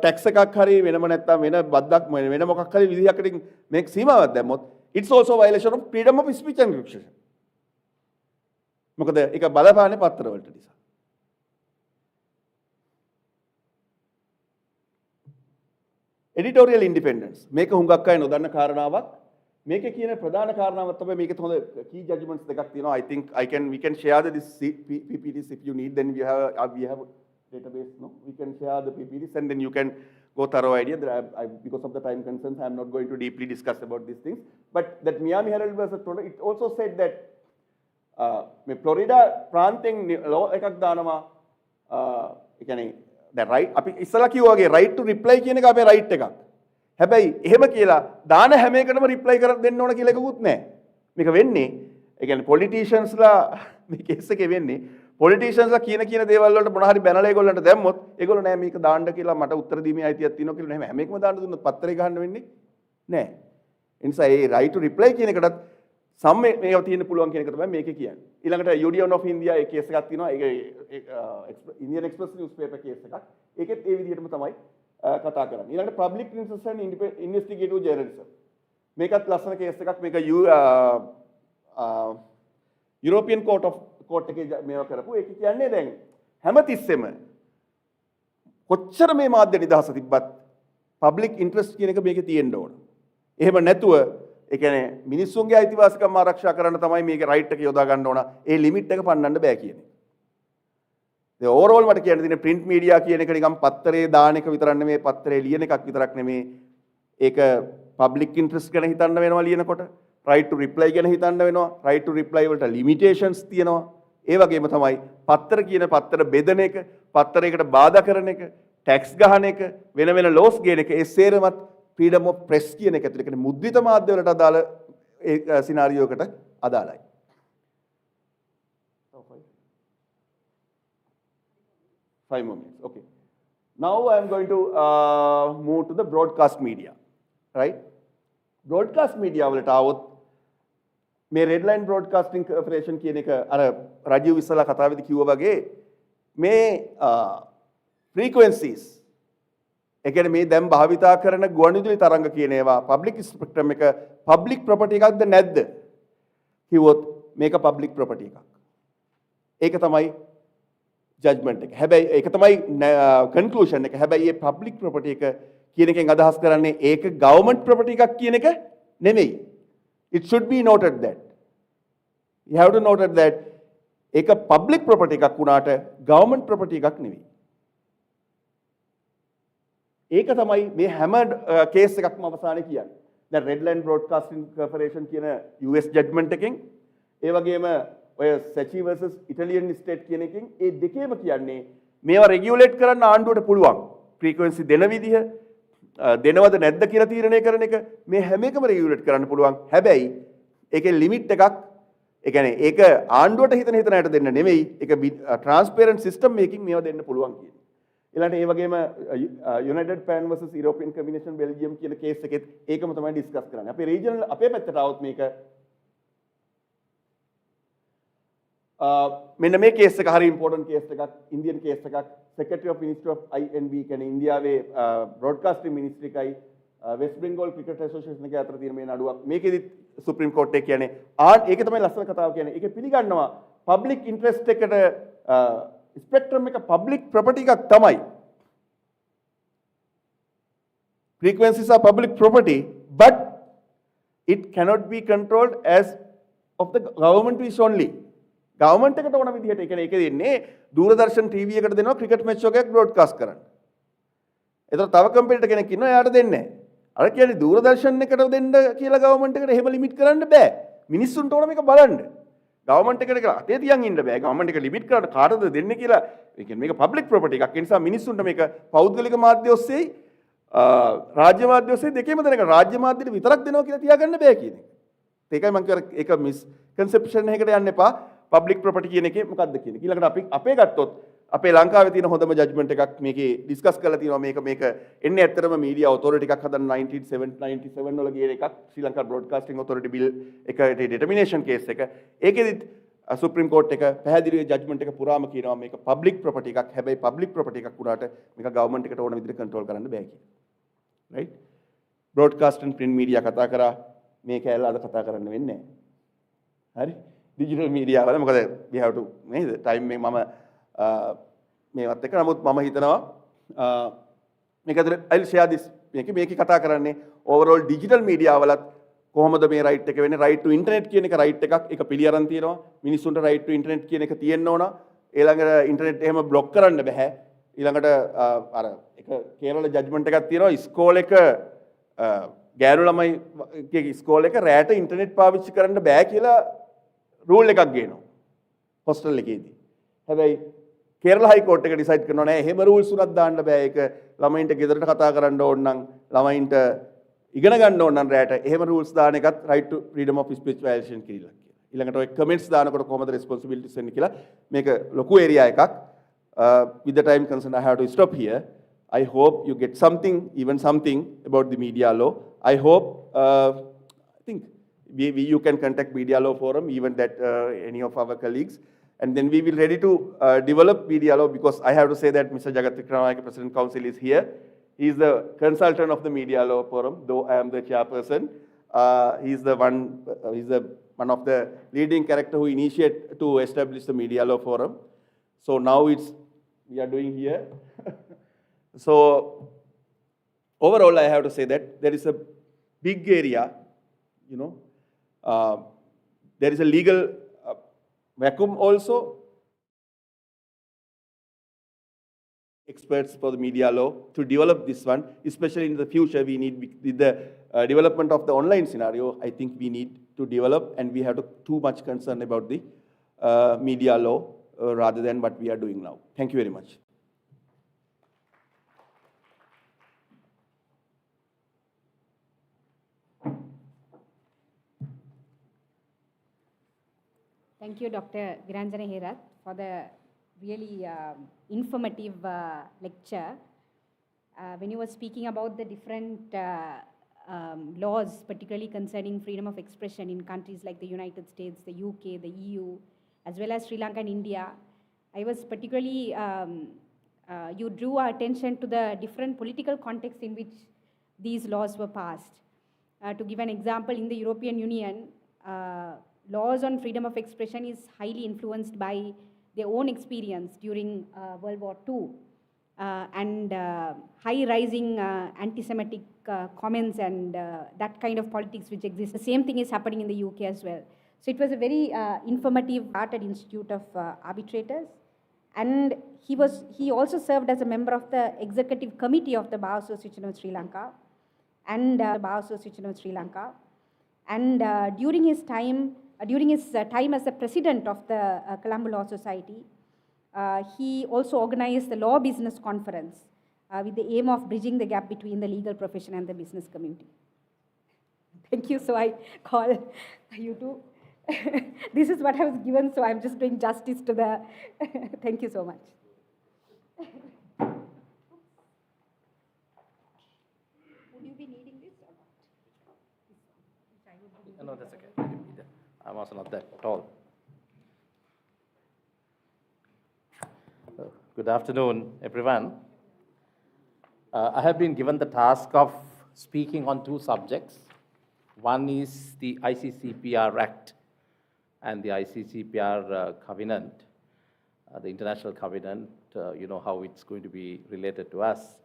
ටැක්ස් එකක් හරි වෙනම නැත්තම් වෙන බද්දක් වෙන මොකක් හරි විදිහකට මේක සීමාවක් දැම්මොත් it's also violation of freedom of speech and expression. මොකද ඒක බලපාන්නේ පත්‍ර වලට නිසා. editorial independence මේක හුඟක් අය නොදන්න කාරණාවක්. මේකේ කියන ප්‍රධාන කාරණාවක් තමයි මේකේ හොඳ key judgments දෙකක් තියෙනවා. I think we can share this PPTs if you need, then we have database, no? We can share the PPTs and then you can go thorough idea. Because of the time concerns, I am not going to deeply discuss about these things. But that Miami Herald versus Florida, it also said that Florida ප්‍රාන්තෙන් law එකක් දානවා. ඒ කියන්නේ the right අපි ඉස්සලා කිව්වා වගේ right to reply කියන එක අපේ right එකක්. හැබැයි එහෙම කියලා දාන හැම එකටම reply කර දෙන්න ඕන කියලා එකකුත් නැහැ. මේක වෙන්නේ ඒ කියන්නේ politiciansලා මේ case එකේ වෙන්නේ politiciansලා කියන දේවල් වලට මොන හරි බැනලා ඒගොල්ලන්ට දැම්මොත් ඒගොල්ලෝ නෑ මේක දාන්න කියලා මට උත්තර දීමේ අයිතියක් තියෙනවා කියලා නෑ හැම එකම දාන්න දුන්නොත් පත්තරේ ගහන්න වෙන්නේ නෑ. ඒ නිසා ඒ right to reply කියන එකටත් සම්මේ මේක තියෙන්න පුළුවන් කියන එක තමයි මේකේ කියන්නේ. ඊළඟට Union of India A case එකක් තියෙනවා. ඒක Indian Express newspaper කේස් එකක්. ඒකෙත් ඒ විදිහටම තමයි කතා කරන්නේ. ඊළඟට public interest and investigative journalism. මේකත් ලස්සන කේස් එකක්. මේක European court එකේ මේවා කරපු. ඒක කියන්නේ දැන් හැමතිස්සෙම කොච්චර මේ මාධ්‍ය නිදහස තිබ්බත් public interest කියන එක මේකේ තියෙන්න ඕන. එහෙම නැතුව ඒ කියන්නේ මිනිස්සුන්ගේ අයිතිවාසිකම් ආරක්ෂා කරන්න තමයි මේකේ රයිට් එක යොදා ගන්න ඕන. ඒ ලිමිට් එක පන්නන්න බෑ කියන්නේ. ඒ ඕවර්ऑල් මට කියන්න තියෙන්නේ print media කියන එක නිකන් පත්තරේ දාන එක විතරක් නෙමෙයි, පත්තරේ ලියන එකක් විතරක් නෙමෙයි. ඒක public interest ගැන හිතන්න වෙනවා ලියනකොට. right to reply ගැන හිතන්න වෙනවා. right to reply වලට limitations තියෙනවා. ඒ වගේම තමයි පත්තර කියන පත්තර බෙදන එක, පත්තරයකට බාධා කරන එක, tax ගහන එක, වෙන laws ගේන එක ඒ සේරමත් freedom of press කියන එක ඇතුළේ කියන්නේ මුද්‍රිත මාධ්‍ය වලට අදාළ ඒ සිනාරියෝ එකට අදාළයි. 5 more minutes. Okay. Now I am going to move to the broadcast media. Right? Broadcast media වලට આવොත් මේ red line broadcasting corporation කියන එක අර රජීව් ඉස්සලා කතාවේදී කිව්වා වගේ මේ frequencies ඒ කියන්නේ මේ දැන් භාවිතා කරන ගුවන්විදුලි තරංග කියන ඒවා public spectrum එක public property එකක්ද නැද්ද කිව්වොත් මේක public property එකක්. ඒක තමයි judgment එක. හැබැයි ඒක තමයි conclusion එක. හැබැයි මේ public property එක කියන එකෙන් අදහස් කරන්නේ ඒක government property එකක් කියන එක නෙමෙයි. It should be noted that. You have to note that ඒක public property එකක් වුණාට government property එකක් නෙවෙයි. ඒක තමයි මේ හැම කේස් එකක්ම අවසානයේ කියන්නේ. දැන් Red Line Broadcasting Corporation කියන US judgment එකෙන් ඒ වගේම ඔය Sachi versus Italian state කියන එකෙන් ඒ දෙකේම කියන්නේ මේවා රෙගියුලේට් කරන්න ආණ්ඩුවට පුළුවන්. frequency දෙන විදිහ දෙනවද නැද්ද කියලා තීරණය කරන එක මේ හැම එකම රෙගියුලේට් කරන්න පුළුවන්. හැබැයි ඒකේ ලිමිට් එකක් ඒ කියන්නේ ඒක ආණ්ඩුවට හිතන හිතනයට දෙන්න නෙමෙයි ඒක ට්‍රාන්ස්පරන්ට් සිස්ටම් එකකින් මේවා දෙන්න පුළුවන් කියන්නේ. ඊළඟට ඒ වගේම United Pan versus European Commission Belgium කියන කේස් එකෙත් ඒකම තමයි ඩිස්කස් කරන්නේ. අපේ රීජනල් අපේ පැත්තට આવොත් මේක මෙන්න මේ කේස් එක හරි ඉම්පෝටන්ට් කේස් එකක් ඉන්දියන් කේස් එකක් Secretary of Ministry of INB කියන්නේ ඉන්දියාවේ බ්‍රෝඩ්කාස්ටිං මිනිස්ට්‍රි එකයි වෙස්ට් බෙන්ගෝල් ක්‍රිකට් ඇසෝසියේෂන් එකේ අතර තියෙන මේ නඩුවක් මේකෙදි සුප්‍රීම කෝර්ට් එක කියන්නේ ඒක තමයි ලස්සන කතාව කියන්නේ ඒකේ පිළිගන්නවා පබ්ලික් ඉන්ට්‍රෙස්ට් එකට ස්පෙක්ට්‍රම් එක පබ්ලික් ප්‍රොපර්ටි එකක් තමයි frequencies are public property but it cannot be controlled as of the government is only government එකට ඕන විදිහට ඒ කියන්නේ ඒක දෙන්නේ දූරදර්ශන ටීවී එකට දෙනවා ක්‍රිකට් මැච් එකක් බ්‍රෝඩ්කාස්ට් කරන්න. ඒතර තව කම්පියුටර් කෙනෙක් ඉන්නවා එයාට දෙන්නේ නැහැ. අර කියන්නේ දූරදර්ශන එකට දෙන්න කියලා ගවර්න්මන්ට් එකට එහෙම ලිමිට් කරන්න බෑ. මිනිස්සුන්ට ඕන මේක බලන්න. ගවර්න්මන්ට් එකට කියලා අතේ තියන් ඉන්න බෑ. ගවර්න්මන්ට් එක ලිමිට් කරන්න කාටද දෙන්නේ කියලා. ඒ කියන්නේ මේක පබ්ලික් ප්‍රොපර්ටි එකක්. ඒ නිසා මිනිස්සුන්ට මේක පෞද්ගලික මාධ්‍ය ඔස්සේ රාජ්‍ය මාධ්‍ය ඔස්සේ දෙකේම දෙනක රාජ්‍ය මාධ්‍යෙට විතරක් දෙනවා කියලා තියාගන්න බෑ කියන එක. ඒකයි මම කර ඒක මිස් කන්සෙප්ෂන් එකකට යන්න එපා. පබ්ලික් ප්‍රොපර්ටි කියන එකේ මොකක්ද කියන එක. ඊළඟට අපි අපේ ගත්තොත් අපේ ලංකාවේ තියෙන හොඳම ජජ්මන්ට් එකක් මේකේ ඩිස්කස් කරලා තියෙනවා මේක එන්නේ ඇත්තටම මීඩියා ඔතොරිටි එකක් හදන්න 1997 වල ගිය එකක් ශ්‍රී ලංකා බ්‍රෝඩ්කාස්ටිං ඔතොරිටි බිල් එක ඩෙටර්මිනේෂන් කේස් එක. ඒකෙදිත් සුප්‍රීම කෝර්ට් එක පැහැදිලිව ජජ්මන්ට් එක පුරාම කියනවා මේක පබ්ලික් ප්‍රොපර්ටි එකක්. හැබැයි පබ්ලික් ප්‍රොපර්ටි එකක් වුණාට මේක ගවර්න්මන්ට් එකට ඕන විදිහට කන්ට්‍රෝල් කරන්න බෑ කියලා. right broadcast and print media කතා කරා මේක ඇල්ල අද කතා කරන්න වෙන්නේ නැහැ. හරි digital media වල මොකද we have to නේද time මේ මම මේවත් එක නමුත් මම හිතනවා මේක ඇතුලේ I'll share this මේකේ කතා කරන්නේ overall digital media වලත් කොහොමද මේ right එක වෙන්නේ right to internet කියන එක right එකක් ඒක පිළි අරන් තියෙනවා මිනිස්සුන්ට right to internet කියන එක තියෙන්න ඕන ඊළඟට internet එහෙම block කරන්න බෑ ඊළඟට අර එක කේරළ ජජ්මන්ට් එකක් තියෙනවා ඉස්කෝලේක ගෑනු ළමයි ඉස්කෝලේක රැට ඉන්ටර්නෙට් පාවිච්චි කරන්න බෑ කියලා රූල් එකක් ගේනවා හොස්ටල් එකේදී. හැබැයි කේරළ හයි කෝර්ට් එක ඩිසයිඩ් කරනවා නෑ එහෙම රූල්ස් උනත් දාන්න බෑ ඒක ළමයින්ට ගෙදරට කතා කරන්න ඕන නම් ළමයින්ට ඉගෙන ගන්න ඕන නම් රැට එහෙම රූල්ස් දාන එකත් right to freedom of speech violation කියලා කියනවා. ඊළඟට ඔය කමෙන්ට්ස් දානකොට කොහොමද responsibilities වෙන්නේ කියලා මේක ලොකු ඒරියා එකක්. With the time concerned, I have to stop here. I hope you get something, even something about the media law. I hope, I think you can contact Media Law Forum, even that any of our colleagues. And then we will ready to develop media law because I have to say that Mr. Jagat Vikramanaike, President Council is here. He is the consultant of the Media Law Forum, though I am the chairperson. He is the one of the leading character who initiated to establish the Media Law Forum. So now we are doing here. So overall, I have to say that there is a big area, you know, there is a legal vacuum also. Experts for the media law to develop this one, especially in the future, we need with the development of the online scenario. I think we need to develop, and we have to too much concern about the media law. Rather than what we are doing now. Thank you very much. Thank you, Dr. Viranjana Herath, for the really informative lecture. When you were speaking about the different laws, particularly concerning freedom of expression in countries like the United States, the UK, the EU, as well as Sri Lanka and India, I was particularly, you drew our attention to the different political contexts in which these laws were passed. To give an example, in the European Union, laws on freedom of expression is highly influenced by their own experience during World War II and high rising anti-Semitic comments and that kind of politics which exists. The same thing is happening in the UK as well. So it was a very informative Chartered Institute of Arbitrators. And he also served as a member of the executive committee of the Bar Association of Sri Lanka and during his time as the president of the Colombo Law Society, he also organized the Law Business Conference with the aim of bridging the gap between the legal profession and the business community. Thank you. So I call you to. This is what I was given, so I'm just doing justice to the. Thank you so much. Would you be needing this or not? No, that's okay. I'm also not that tall. Good afternoon, everyone. I have been given the task of speaking on two subjects. One is the ICCPR Act and the ICCPR Covenant, the international covenant, you know how it's going to be related to us.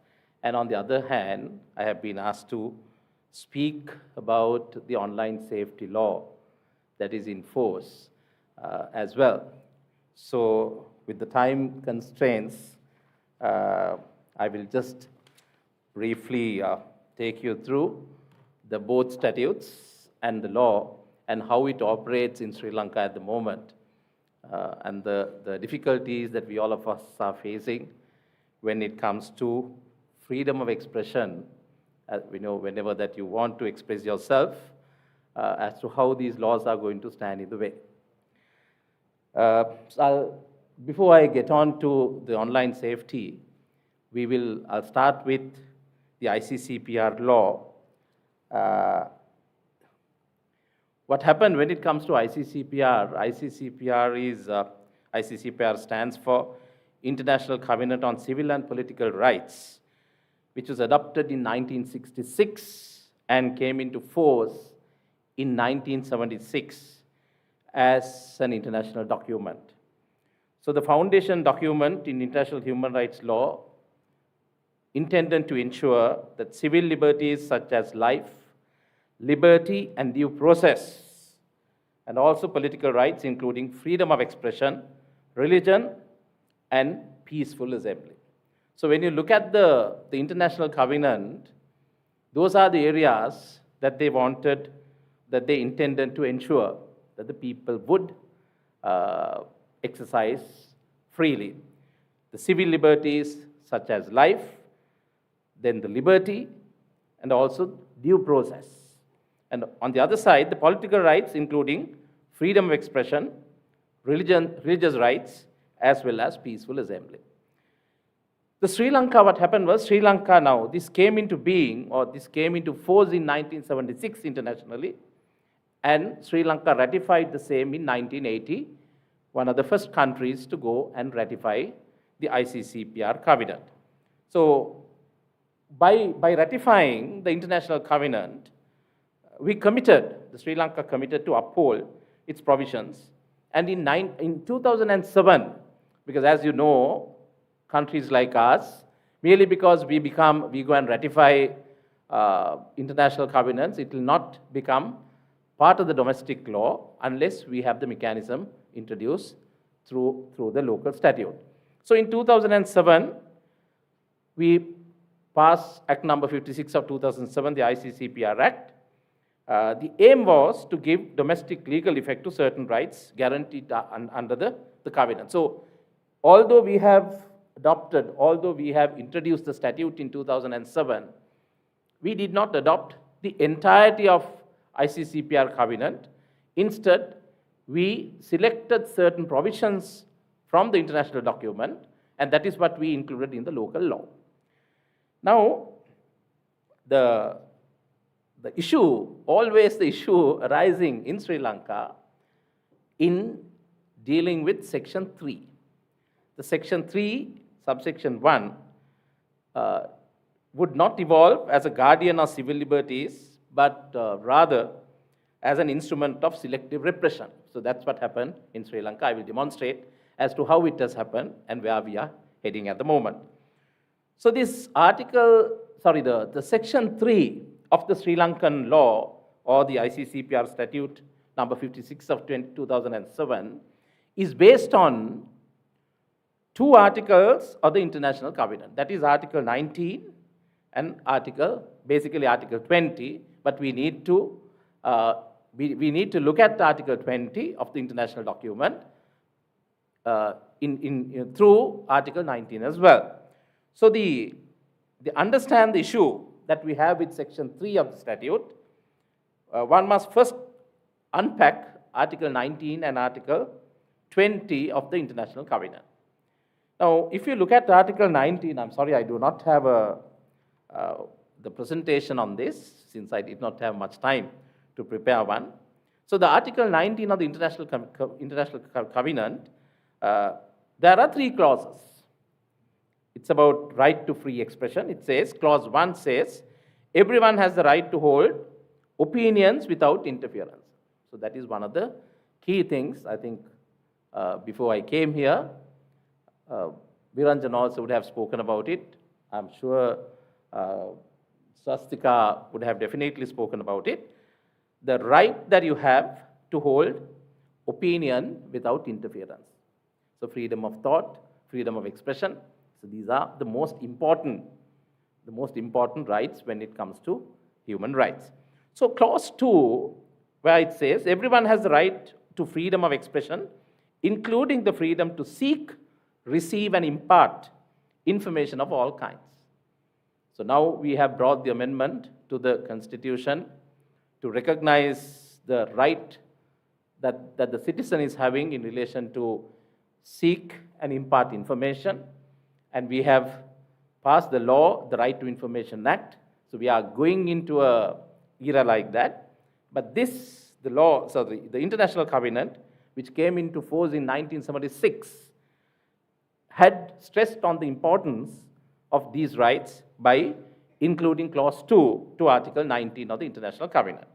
And on the other hand, I have been asked to speak about the online safety law that is in force as well. So with the time constraints, I will just briefly take you through the both statutes and the law and how it operates in Sri Lanka at the moment, and the difficulties that we all of us are facing when it comes to freedom of expression, we know whenever that you want to express yourself, as to how these laws are going to stand in the way. Before I get on to the online safety, I'll start with the ICCPR law. What happened when it comes to ICCPR? ICCPR stands for International Covenant on Civil and Political Rights, which was adopted in 1966 and came into force in 1976 as an international document. So the foundation document in international human rights law intended to ensure that civil liberties such as life, liberty and due process, and also political rights including freedom of expression, religion, and peaceful assembly. So when you look at the international covenant, those are the areas that they intended to ensure that the people would exercise freely. The civil liberties such as life, then the liberty, and also due process. And on the other side, the political rights, including freedom of expression, religious rights, as well as peaceful assembly. The Sri Lanka, what happened was, Sri Lanka now, this came into being, or this came into force in 1976 internationally, and Sri Lanka ratified the same in 1980, one of the first countries to go and ratify the ICCPR Covenant. So, by ratifying the international covenant, the Sri Lanka committed to uphold its provisions. And in 2007, because as you know, countries like us, merely because we go and ratify international covenants, it will not become part of the domestic law unless we have the mechanism introduced through the local statute. So in 2007, we passed Act number 56 of 2007, the ICCPR Act. The aim was to give domestic legal effect to certain rights guaranteed under the covenant. So although we have introduced the statute in 2007, we did not adopt the entirety of ICCPR covenant. Instead, we selected certain provisions from the international document, and that is what we included in the local law. Now, the issue arising in Sri Lanka in dealing with Section 3. The Section 3, subsection 1, would not evolve as a guardian of civil liberties, but rather as an instrument of selective repression. So that's what happened in Sri Lanka. I will demonstrate as to how it has happened and where we are heading at the moment. So this Article the section 3 of the Sri Lankan law or the ICCPR statute number 56 of 2007 is based on two articles of the International Covenant. That is Article 19 and basically Article 20, but we need to look at Article 20 of the international document through Article 19 as well. So the understand the issue that we have with Section 3 of the statute, one must first unpack Article 19 and Article 20 of the International Covenant. Now, if you look at Article 19, I'm sorry I do not have the presentation on this, since I did not have much time to prepare one. So the Article 19 of the International Covenant, there are 3 clauses. It's about right to free expression. It says, Clause 1 says, everyone has the right to hold opinions without interference. So that is one of the key things, I think, before I came here. Viranjan also would have spoken about it. I'm sure Swastika would have definitely spoken about it. The right that you have to hold opinion without interference. So freedom of thought, freedom of expression. So these are the most important rights when it comes to human rights. So clause 2, where it says everyone has the right to freedom of expression, including the freedom to seek, receive and impart information of all kinds. So now we have brought the amendment to the Constitution to recognize the right that the citizen is having in relation to seek and impart information. And we have passed the law, the Right to Information Act. So we are going into an era like that. But the International Covenant, which came into force in 1976, had stressed on the importance of these rights by including Clause 2 to Article 19 of the International Covenant.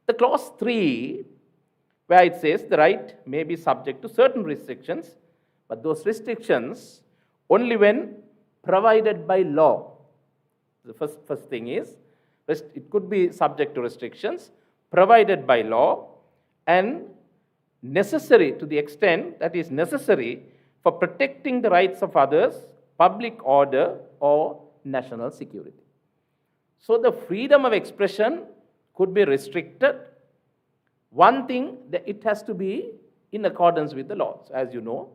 The Clause 3, where it says the right may be subject to certain restrictions, but those restrictions only when provided by law. The first thing is, it could be subject to restrictions provided by law and necessary to the extent that is necessary for protecting the rights of others, public order, or national security. So the freedom of expression could be restricted. One thing, that it has to be in accordance with the laws. As you know,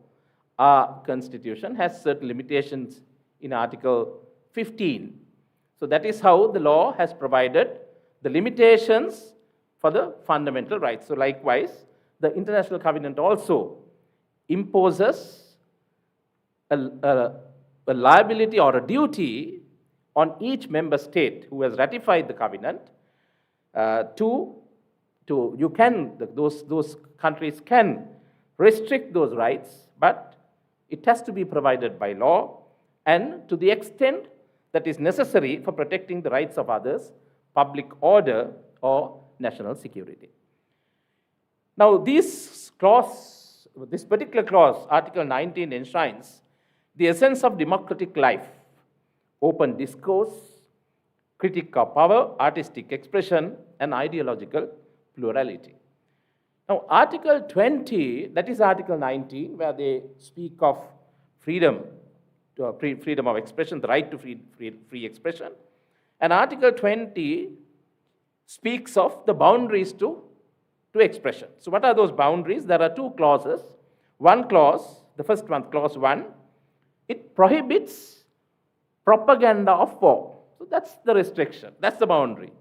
our Constitution has certain limitations in Article 15. So that is how the law has provided the limitations for the fundamental rights. So likewise, the International Covenant also imposes a liability or a duty on each member state who has ratified the covenant those countries can restrict those rights, but it has to be provided by law and to the extent that is necessary for protecting the rights of others, public order, or national security. Now, this particular clause, Article 19, enshrines the essence of democratic life: open discourse, critical power, artistic expression, and ideological plurality. Now, Article 20, that is Article 19, where they speak of freedom of expression, the right to free expression. And Article 20 speaks of the boundaries to expression. So what are those boundaries? There are 2 clauses. One clause, the first one, Clause 1, it prohibits propaganda of war. So that's the restriction, that's the boundary.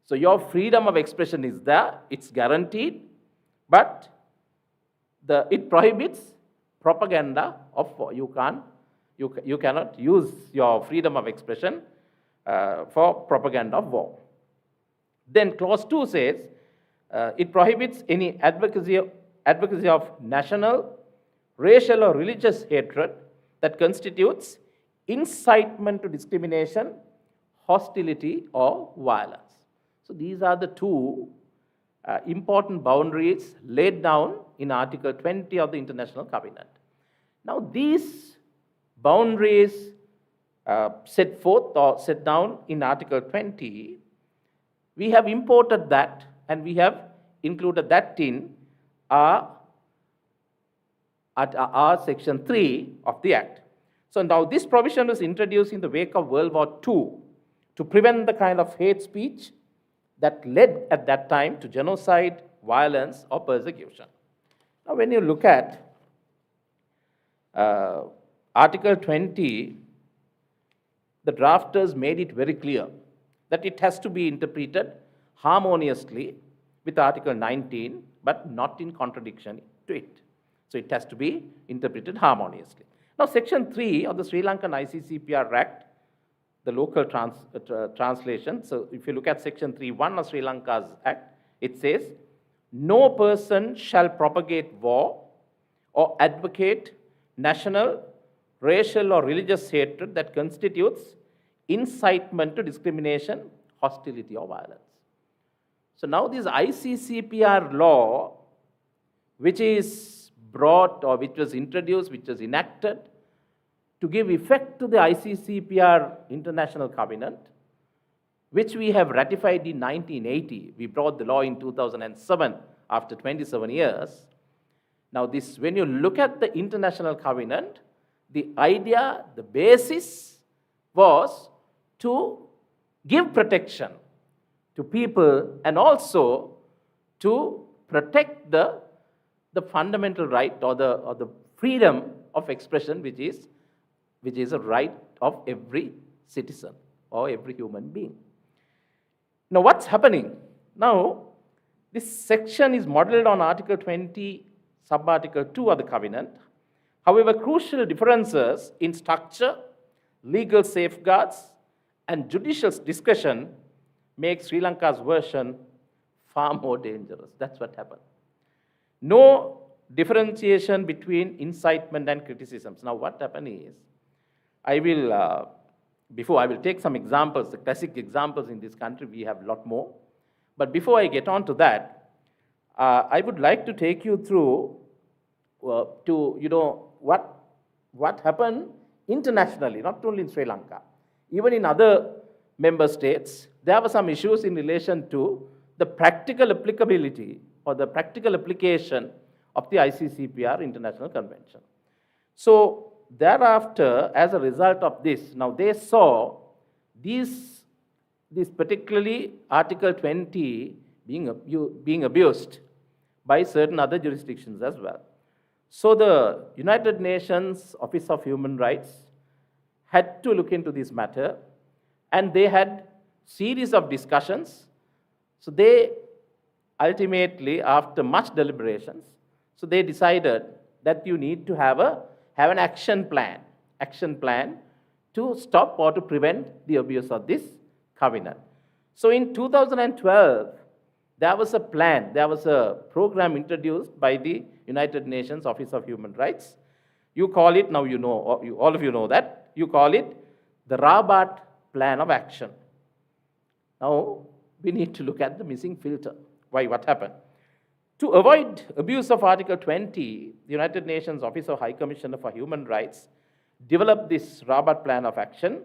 So your freedom of expression is there, it's guaranteed, but it prohibits propaganda of war. You cannot use your freedom of expression for propaganda of war. Then Clause 2 says it prohibits any advocacy of national, racial, or religious hatred that constitutes incitement to discrimination, hostility, or violence. So these are the 2 important boundaries laid down in Article 20 of the International Covenant. Now, these boundaries set forth or set down in Article 20, we have imported that and we have included that in our Section 3 of the Act. So now this provision was introduced in the wake of World War II to prevent the kind of hate speech that led at that time to genocide, violence, or persecution. Now, when you look at Article 20, the drafters made it very clear that it has to be interpreted harmoniously with Article 19, but not in contradiction to it. So it has to be interpreted harmoniously. Now, Section 3 of the Sri Lankan ICCPR Act, the local translation, so if you look at Section 3.1 of Sri Lanka's Act, it says, no person shall propagate war or advocate national, racial, or religious hatred that constitutes incitement to discrimination, hostility, or violence. So now this ICCPR law, which is brought or which was introduced, which was enacted to give effect to the ICCPR International Covenant, which we have ratified in 1980. We brought the law in 2007 after 27 years. Now this, when you look at the International Covenant, the idea, the basis was to give protection to people and also to protect the fundamental right or the freedom of expression, which is a right of every citizen or every human being. Now, what's happening? Now, this section is modeled on Article 20, Sub-Article 2 of the Covenant. However, crucial differences in structure, legal safeguards, and judicial discretion make Sri Lanka's version far more dangerous. That's what happened. No differentiation between incitement and criticisms. Now, what happened is, I will take some examples, the classic examples in this country. We have a lot more. But before I get on to that, I would like to take you through what happened internationally, not only in Sri Lanka. Even in other member states, there were some issues in relation to the practical applicability or the practical application of the ICCPR International Convention. So thereafter, as a result of this, now they saw these particularly Article 20 being abused by certain other jurisdictions as well. So the United Nations Office of Human Rights had to look into this matter, and they had series of discussions. So they ultimately, after much deliberations, so they decided that you need to have an action plan to stop or to prevent the abuse of this covenant. So in 2012, there was a plan, there was a program introduced by the United Nations Office of Human Rights. You call it, now you know, all of you know that, you call it the Rabat Plan of Action. Now, we need to look at the missing filter. Why? What happened? To avoid abuse of Article 20, the United Nations Office of High Commissioner for Human Rights developed this Rabat Plan of Action,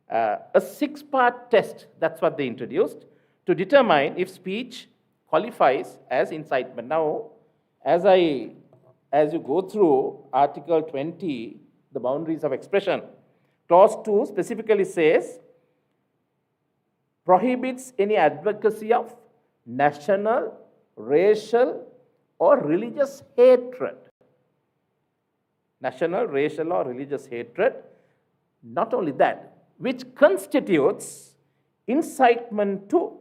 a 6-part test, that's what they introduced, to determine if speech qualifies as incitement. Now, as you go through Article 20, the boundaries of expression, Clause 2 specifically says, prohibits any advocacy of national, racial, or religious hatred. National, racial, or religious hatred. Not only that, which constitutes incitement to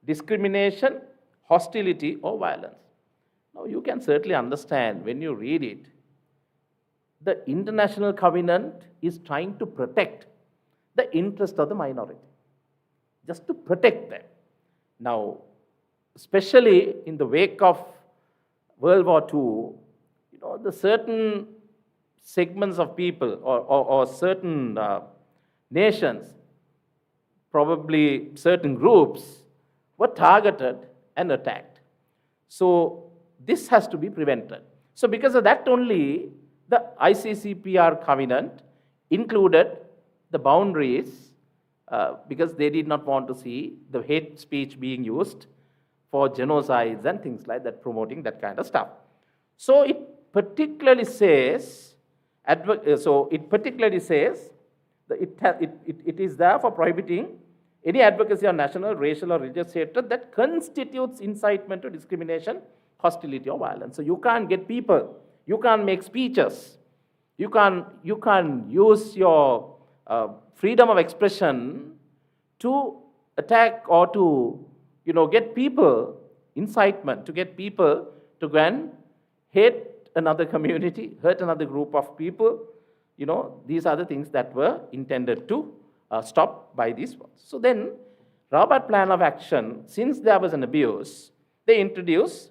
discrimination, hostility, or violence. Now, you can certainly understand when you read it, the International Covenant is trying to protect the interest of the minority, just to protect them. Now, especially in the wake of World War II, the certain segments of people or certain nations, probably certain groups, were targeted and attacked. So this has to be prevented. So because of that only, the ICCPR covenant included the boundaries because they did not want to see the hate speech being used for genocides and things like that, promoting that kind of stuff. So it particularly says, that it is there for prohibiting any advocacy on national, racial, or religious hatred that constitutes incitement to discrimination, hostility, or violence. So you can't get people, you can't make speeches, you can't use your freedom of expression to attack or to get people, incitement, to get people to go and hate another community, hurt another group of people. These are the things that were intended to stop by these ones. So then, Rabat Plan of Action, since there was an abuse, they introduced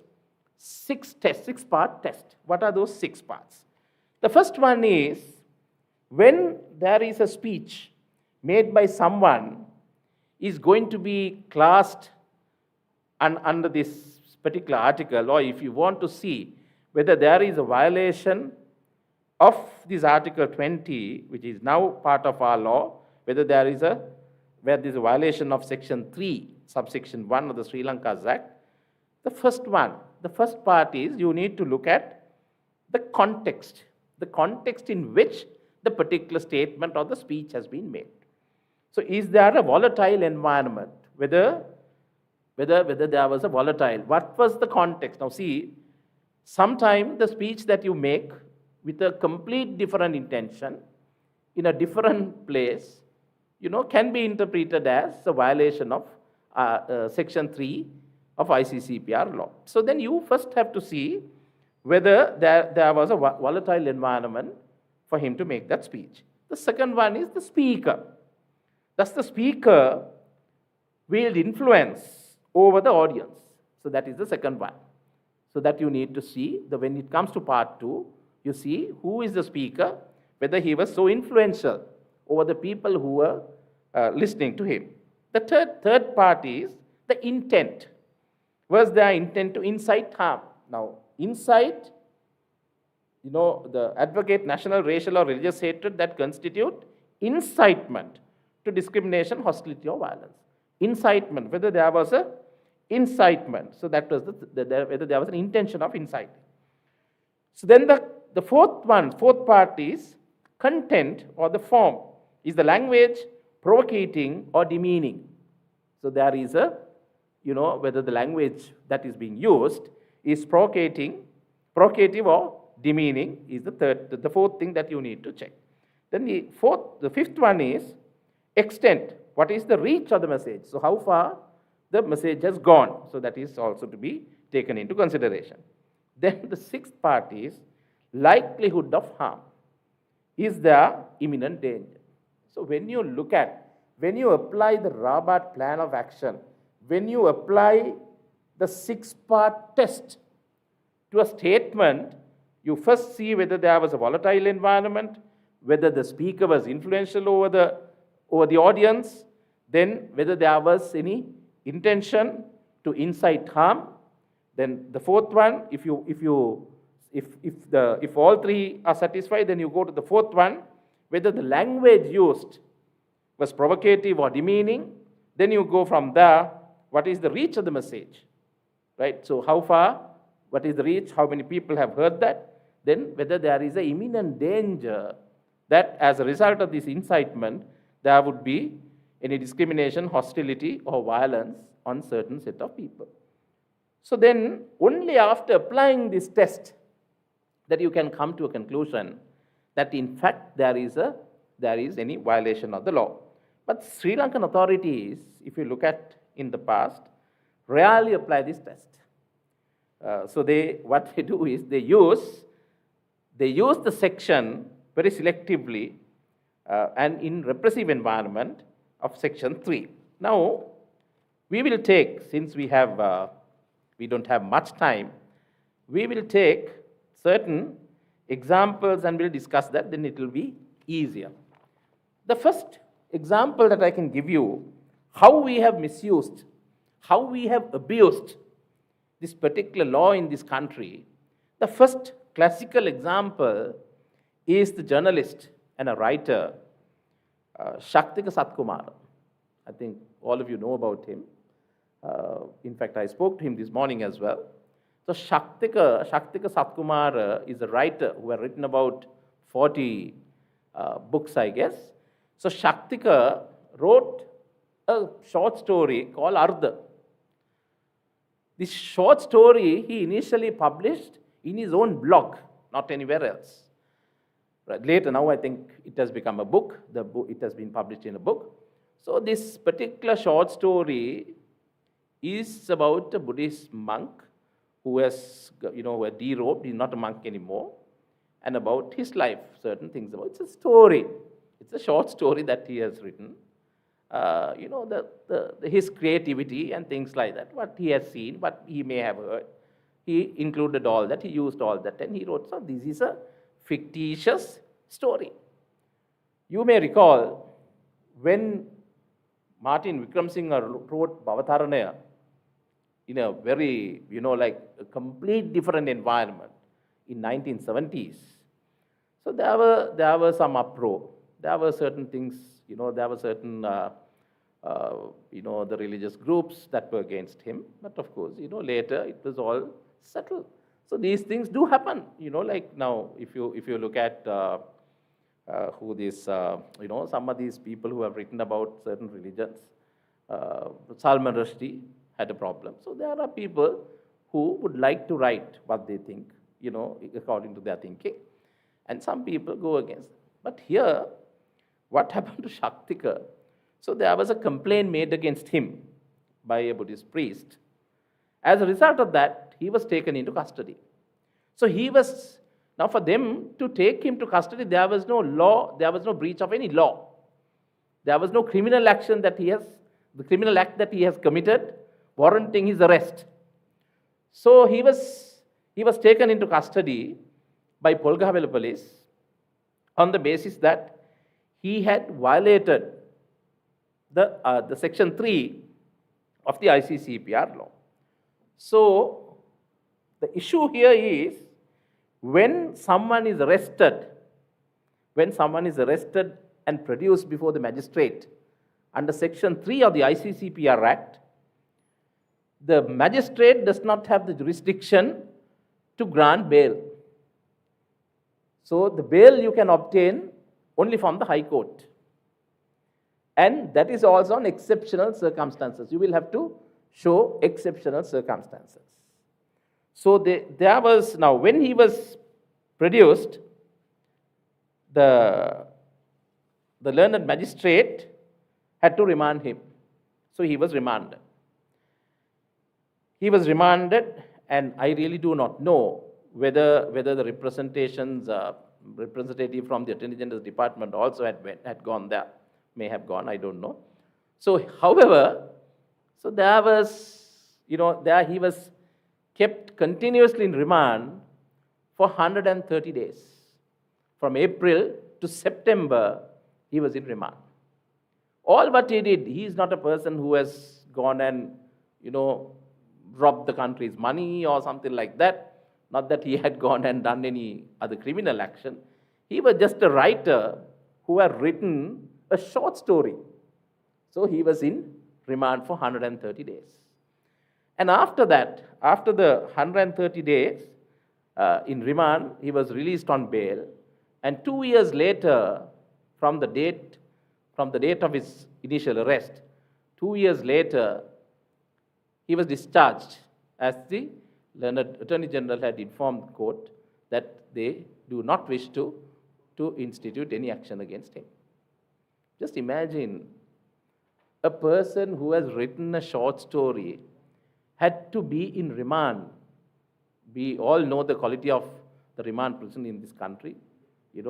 six-part test. What are those 6 parts? The first one is, when there is a speech made by someone is going to be classed under this particular article, or if you want to see whether there is a violation of this Article 20, which is now part of our law, whether there is a violation of Section 3, subsection 1 of the Sri Lanka's Act, the first part is you need to look at the context in which the particular statement or the speech has been made. So is there a volatile environment? Whether there was a volatile, what was the context? Now see, sometimes the speech that you make with a complete different intention in a different place, can be interpreted as a violation of Section 3 of ICCPR law. So then you first have to see whether there was a volatile environment for him to make that speech. The second one is the speaker. Does the speaker wield influence over the audience? So that is the second one. So that you need to see, when it comes to part 2, you see who is the speaker, whether he was so influential over the people who were listening to him. The third part is the intent. Was there intent to incite harm? Now, incite, the advocate national, racial, or religious hatred that constitute incitement to discrimination, hostility, or violence. Incitement, whether there was a incitement. So that was whether there was an intention of inciting. So then the fourth part is content or the form. Is the language provocating or demeaning? So there is whether the language that is being used is provocative or demeaning is the fourth thing that you need to check. Then the fifth one is extent. What is the reach of the message? So how far the message has gone? So that is also to be taken into consideration. Then the sixth part is likelihood of harm. Is there imminent danger? So when you apply the Rabat Plan of Action, when you apply the 6-part test to a statement, you first see whether there was a volatile environment, whether the speaker was influential over the audience, then whether there was any intention to incite harm. Then the fourth one, if all 3 are satisfied, then you go to the fourth one, whether the language used was provocative or demeaning. Then you go from there, what is the reach of the message, right? So how far, what is the reach, how many people have heard that? Then whether there is an imminent danger that as a result of this incitement, there would be any discrimination, hostility, or violence on certain set of people. So then only after applying this test that you can come to a conclusion that in fact there is any violation of the law. But Sri Lankan authorities, if you look at in the past, rarely apply this test. So what they do is they use the section very selectively and in repressive environment of Section 3. Now, we will take, since we don't have much time, we will take certain examples and we'll discuss that, then it will be easier. The first example that I can give you, how we have misused, how we have abused this particular law in this country. The first classical example is the journalist and a writer Shaktika Satkumar. I think all of you know about him. In fact, I spoke to him this morning as well. So Shaktika Satkumar is a writer who has written about 40 books, I guess. So Shaktika wrote a short story called Ardha. This short story he initially published in his own blog, not anywhere else. Right. Later, now I think it has become a book. It has been published in a book. So this particular short story is about a Buddhist monk who has, who derobed. He's not a monk anymore, and about his life, certain things about. It's a story. It's a short story that he has written. His creativity and things like that, what he has seen, what he may have heard. He included all that, he used all that, and he wrote, so this is a fictitious story. You may recall when Martin Vikramsinghe wrote Bhavataranaya in a very, like a complete different environment in 1970s. So there were some uproar. There were certain things, there were certain, the religious groups that were against him. But of course, later it was all settled. So these things do happen, like now, if you look at who this, some of these people who have written about certain religions, Salman Rushdie had a problem. So there are people who would like to write what they think, according to their thinking. And some people go against. But here, what happened to Shaktika? So there was a complaint made against him by a Buddhist priest. As a result of that, he was taken into custody. So now for them to take him to custody, there was no law, there was no breach of any law. There was no criminal action the criminal act that he has committed warranting his arrest. So he was taken into custody by Polgavela police on the basis that he had violated the section 3 of the ICCPR law. So the issue here is when someone is arrested and produced before the magistrate under section 3 of the ICCPR Act, the magistrate does not have the jurisdiction to grant bail. So the bail you can obtain only from the High Court. And that is also on exceptional circumstances. You will have to show exceptional circumstances. So there was, now when he was produced, the learned magistrate had to remand him. So he was remanded. And I really do not know whether the representative from the Attorney General's Department also had gone there. May have gone, I don't know. So, however, there was, he was kept continuously in remand for 130 days. From April to September, he was in remand. All what he did, he is not a person who has gone and, robbed the country's money or something like that. Not that he had gone and done any other criminal action. He was just a writer who had written a short story. So he was in remand for 130 days. And after that, after the 130 days in remand, he was released on bail. And 2 years later, from the date of his initial arrest, 2 years later, he was discharged, as the learned Attorney General had informed the court that they do not wish to institute any action against him. Just imagine a person who has written a short story had to be in remand. We all know the quality of the remand prison in this country. We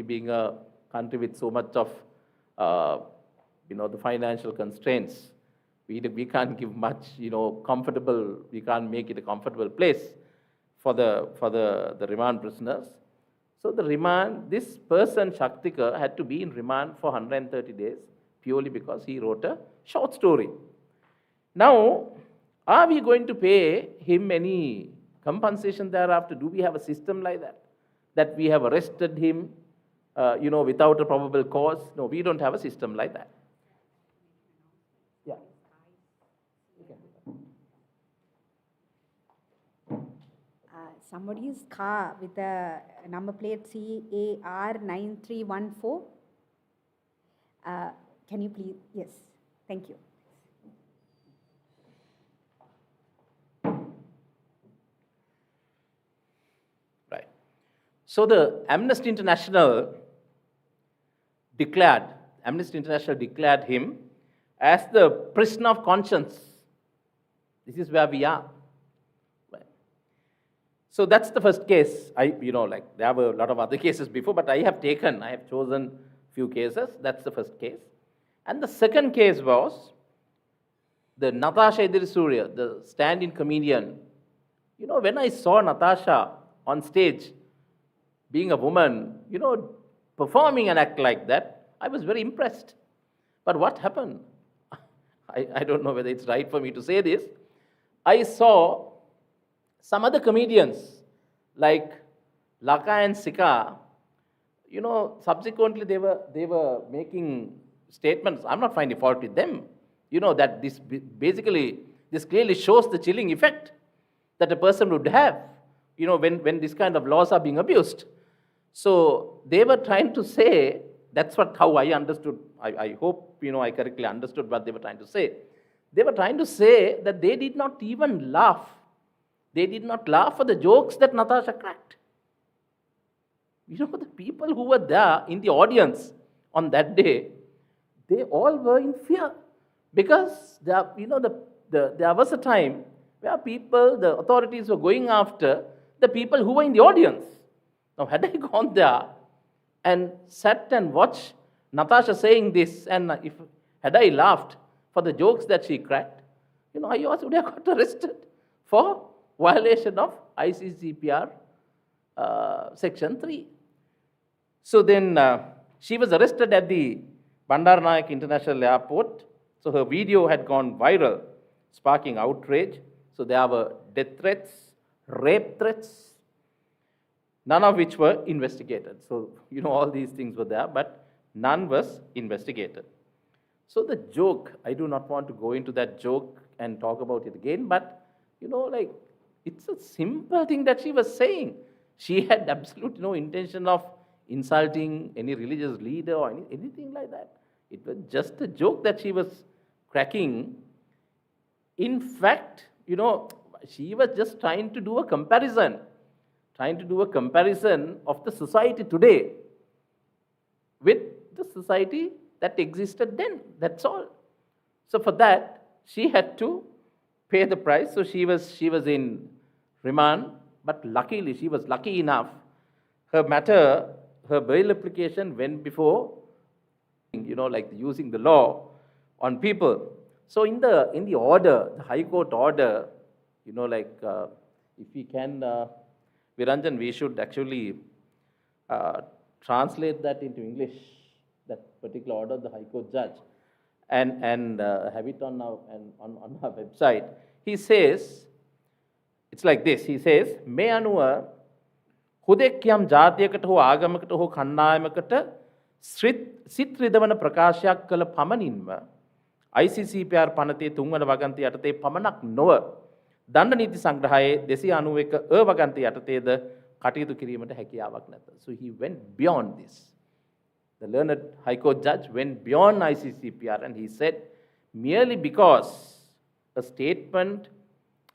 being a country with so much of, the financial constraints, we can't give much, comfortable, we can't make it a comfortable place for the remand prisoners. So this person, Shaktika, had to be in remand for 130 days purely because he wrote a short story. Now, are we going to pay him any compensation thereafter? Do we have a system like that? That we have arrested him without a probable cause. No, we don't have a system like that. Yeah. Somebody's car with a number plate CAR9314. Can you please? Yes, thank you. Right. So the Amnesty International declared him as the prisoner of conscience. This is where we are. Right. So that's the first case. There were a lot of other cases before, but I have chosen few cases. That's the first case. And the second case was the Natasha Surya, the stand-in comedian. When I saw Natasha on stage, being a woman, performing an act like that, I was very impressed. But what happened? I don't know whether it's right for me to say this. I saw some other comedians like Laka and Sika, subsequently they were making statements. I'm not finding fault with them. That this clearly shows the chilling effect that a person would have, when this kind of laws are being abused. So they were trying to say, that's how I understood. I hope, I correctly understood what they were trying to say. They were trying to say that they did not even laugh. They did not laugh for the jokes that Natasha cracked. The people who were there in the audience on that day, they all were in fear. Because there was a time where the authorities were going after the people who were in the audience. Now, had I gone there and sat and watched Natasha saying this, and had I laughed for the jokes that she cracked, I also would have got arrested for violation of ICCPR Section 3. So then she was arrested at the Bandaranaike International Airport. So her video had gone viral, sparking outrage. So there were death threats, rape threats, none of which were investigated. So, all these things were there, but none was investigated. So the joke, I do not want to go into that joke and talk about it again, but, it's a simple thing that she was saying. She had absolutely no intention of insulting any religious leader or anything like that. It was just a joke that she was cracking. In fact, she was just trying to do a comparison of the society today with the society that existed then. That's all. So for that, she had to pay the price. So she was in remand, but luckily, she was lucky enough. Her bail application went before, using the law on people. So in the order, the High Court order, if we can, Viranjan, we should actually translate that into English, that particular order of the High Court judge, and have it on our website. He says, it's like this. He says, "Me anuwa හුදෙක් යම් ජාතියකට හෝ ආගමකට හෝ කණ්ඩායමකට සිත් රිදවන ප්‍රකාශයක් කළ පමණින්ම ICCPR පනතේ 3 වන වගන්තිය යටතේ පමණක් නොව දණ්ඩ නීති සංග්‍රහයේ 291 වගන්තිය යටතේද කටයුතු කිරීමට හැකියාවක් නැත." So he went beyond this. The learned High Court judge went beyond ICCPR and he said, merely because a statement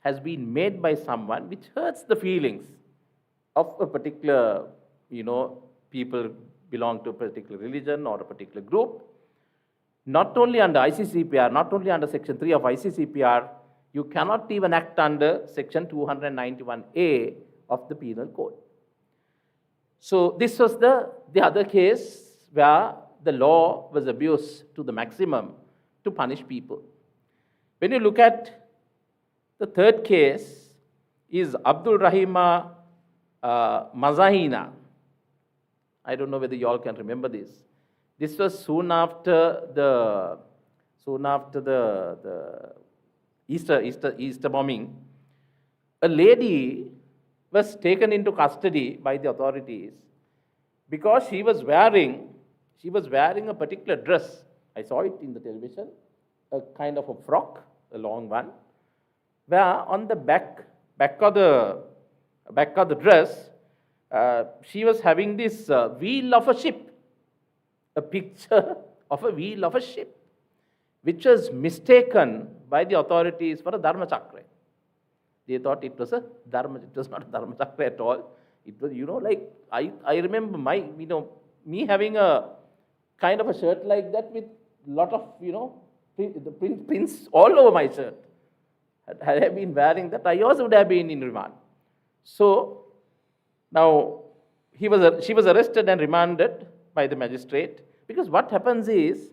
has been made by someone which hurts the feelings of a particular, people belong to a particular religion or a particular group, not only under ICCPR, not only under Section 3 of ICCPR, you cannot even act under Section 291A of the Penal Code. So this was the other case where the law was abused to the maximum to punish people. When you look at the third case, is Abdul Rahima Mazahina. I don't know whether you all can remember this. This was soon after the Easter bombing. A lady was taken into custody by the authorities, because she was wearing a particular dress. I saw it in the television, a kind of a frock, a long one, where on the back of the dress, she was having this wheel of a ship, a picture of a wheel of a ship, which was mistaken by the authorities for a dharma chakra. They thought it was it was not a dharma chakra at all. It was, like, I remember me having a kind of a shirt like that with lot of, the prints all over my shirt. Had I been wearing that, I also would have been in remand. So now she was arrested and remanded by the magistrate, because what happens is,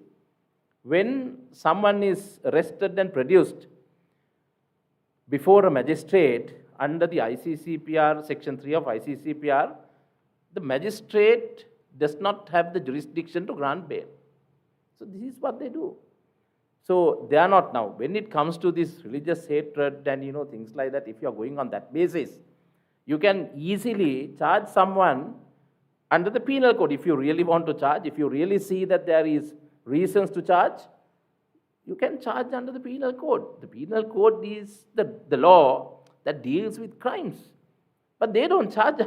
when someone is arrested and produced before a magistrate under the ICCPR, Section 3 of ICCPR, the magistrate does not have the jurisdiction to grant bail. So this is what they do. So they are not now. When it comes to this religious hatred and things like that, if you are going on that basis, you can easily charge someone under the penal code. If you really want to charge, if you really see that there is reasons to charge, you can charge under the penal code. The penal code is the law that deals with crimes. But they don't charge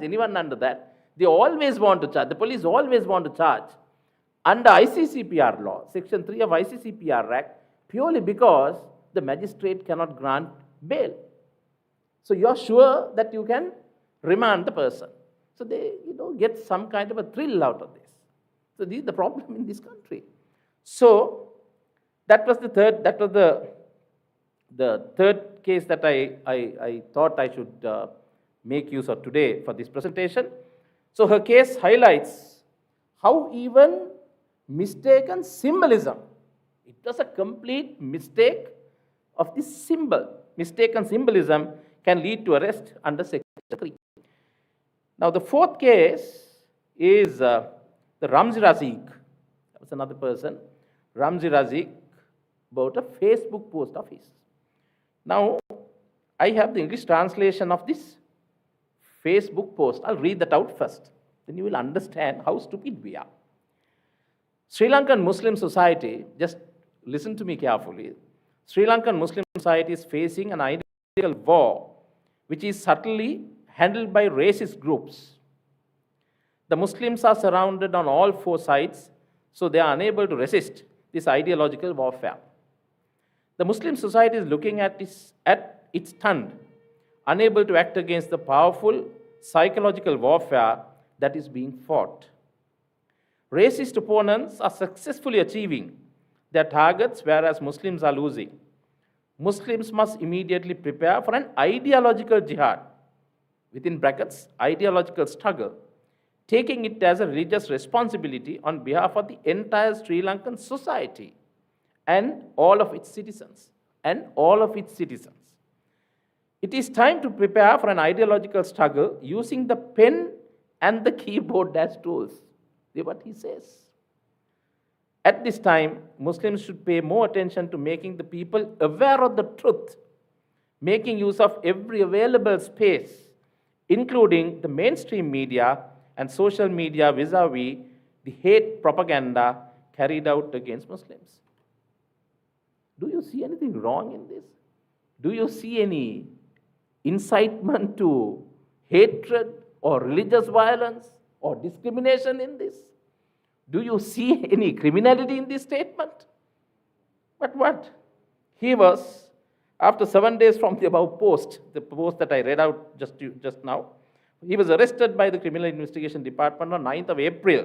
anyone under that. They always want to charge. The police always want to charge under ICCPR law, Section 3 of ICCPR Act, purely because the magistrate cannot grant bail. So you are sure that you can remand the person. So they get some kind of a thrill out of this. So this is the problem in this country. So that was the third case that I thought I should make use of today for this presentation. So her case highlights how even mistaken symbolism, it was a complete mistake of this symbol. Mistaken symbolism can lead to arrest under Section 3. Now the fourth case is the Ramzi Razik. That was another person. Ramzi Razik, about a Facebook post of his. Now, I have the English translation of this Facebook post. I'll read that out first. Then you will understand how stupid we are. Sri Lankan Muslim society, just listen to me carefully. Sri Lankan Muslim society is facing an ideological war, which is subtly handled by racist groups. The Muslims are surrounded on all four sides, so they are unable to resist this ideological warfare. The Muslim society is looking at its stunned, unable to act against the powerful psychological warfare that is being fought. Racist opponents are successfully achieving their targets, whereas Muslims are losing. Muslims must immediately prepare for an ideological jihad, within brackets, ideological struggle, taking it as a religious responsibility on behalf of the entire Sri Lankan society and all of its citizens. It is time to prepare for an ideological struggle using the pen and the keyboard as tools. That's what he says. At this time, Muslims should pay more attention to making the people aware of the truth, making use of every available space, including the mainstream media and social media vis-a-vis the hate propaganda carried out against Muslims. Do you see anything wrong in this? Do you see any incitement to hatred or religious violence or discrimination in this? Do you see any criminality in this statement? But what? He was, after 7 days from the above post, the post that I read out just now, he was arrested by the Criminal Investigation Department on 9th of April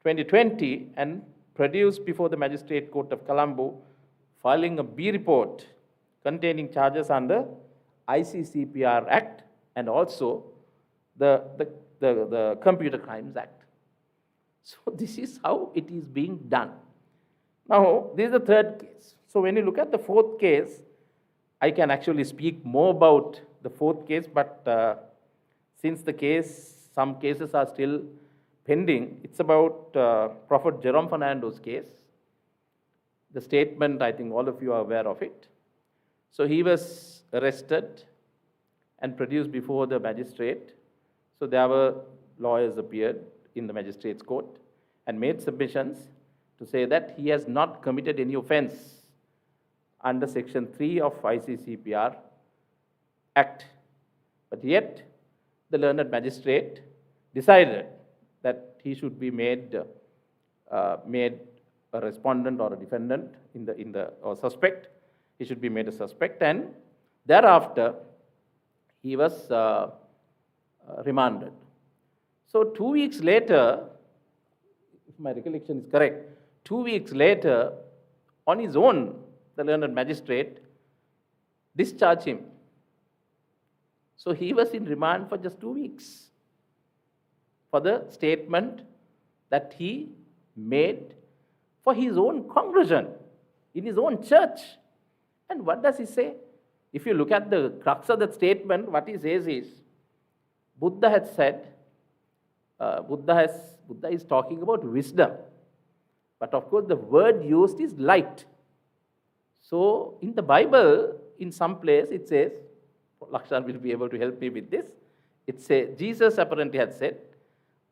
2020 and produced before the Magistrate Court of Colombo, filing a B report containing charges under ICCPR Act and also the Computer Crimes Act. So this is how it is being done. Now, this is the third case. So when you look at the fourth case, I can actually speak more about the fourth case, but since some cases are still pending, it's about Prophet Jerome Fernando's case. The statement, I think all of you are aware of it. So he was arrested and produced before the magistrate. So there were a lawyers appeared in the magistrate's court and made submissions to say that he has not committed any offense under Section 3 of ICCPR Act. But yet, the learned magistrate decided that he should be made a respondent or a defendant or suspect. He should be made a suspect, and thereafter he was remanded. So 2 weeks later, if my recollection is correct, 2 weeks later, on his own, the learned magistrate discharged him. So he was in remand for just 2 weeks for the statement that he made for his own congregation, in his own church. And what does he say? If you look at the crux of that statement, what he says is, Buddha had said, Buddha is talking about wisdom. But of course, the word used is light. So in the Bible, in some place, it says, Lakshan will be able to help me with this. It says, Jesus apparently had said,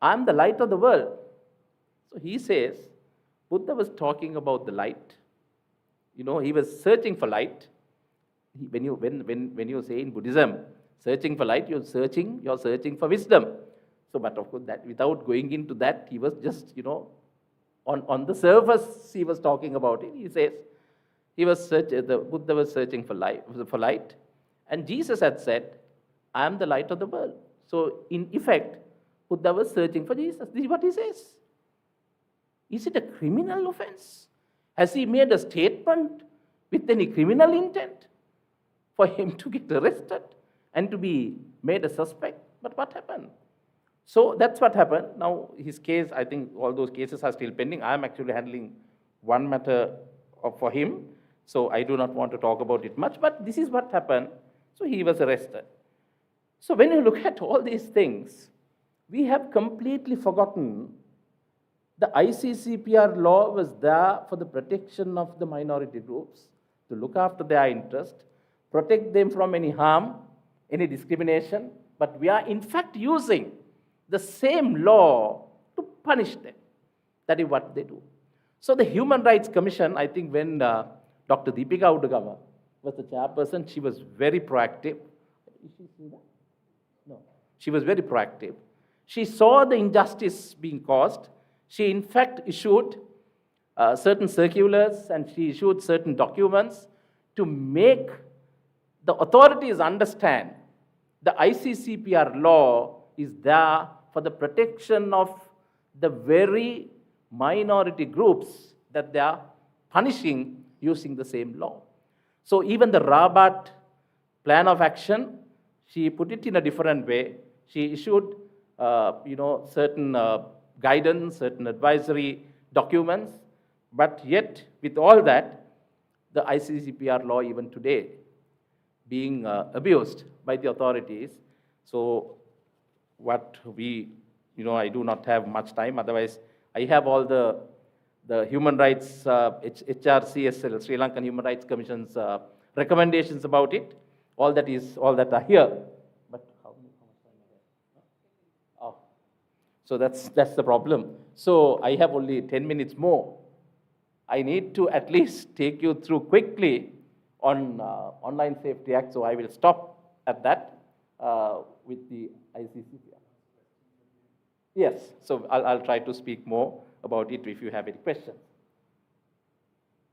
I am the light of the world. So he says, Buddha was talking about the light. You know, he was searching for light. When you say in Buddhism, searching for light, you're searching for wisdom. So, but of course, that without going into that, he was just, on the surface, he was talking about it. He says, the Buddha was searching for light, and Jesus had said, I am the light of the world. So, in effect, Buddha was searching for Jesus. This is what he says. Is it a criminal offense? Has he made a statement with any criminal intent for him to get arrested and to be made a suspect? But what happened? So that's what happened. Now, his case, I think all those cases are still pending. I am actually handling one matter for him, so I do not want to talk about it much, but this is what happened. So he was arrested. So when you look at all these things, we have completely forgotten the ICCPR law was there for the protection of the minority groups, to look after their interest, protect them from any harm, any discrimination, but we are in fact using the same law to punish them. That is what they do. So the Human Rights Commission, I think when Dr. Deepika Udugava was the chairperson, she was very proactive. Is she seeing that? No. She was very proactive. She saw the injustice being caused. She, in fact, issued certain circulars and she issued certain documents to make the authorities understand the ICCPR law is there for the protection of the very minority groups that they are punishing using the same law. So even the Rabat plan of action, she put it in a different way. She issued, certain guidance, certain advisory documents, but yet with all that, the ICCPR law even today being abused by the authorities. So what I do not have much time, otherwise I have all the human rights, HRCSL, Sri Lankan Human Rights Commission's recommendations about it, all that are here. But how much time I have? Oh. So that's the problem. So I have only 10 minutes more. I need to at least take you through quickly on Online Safety Act, so I will stop at that with the ICCPR. Yes, so I'll try to speak more about it if you have any questions.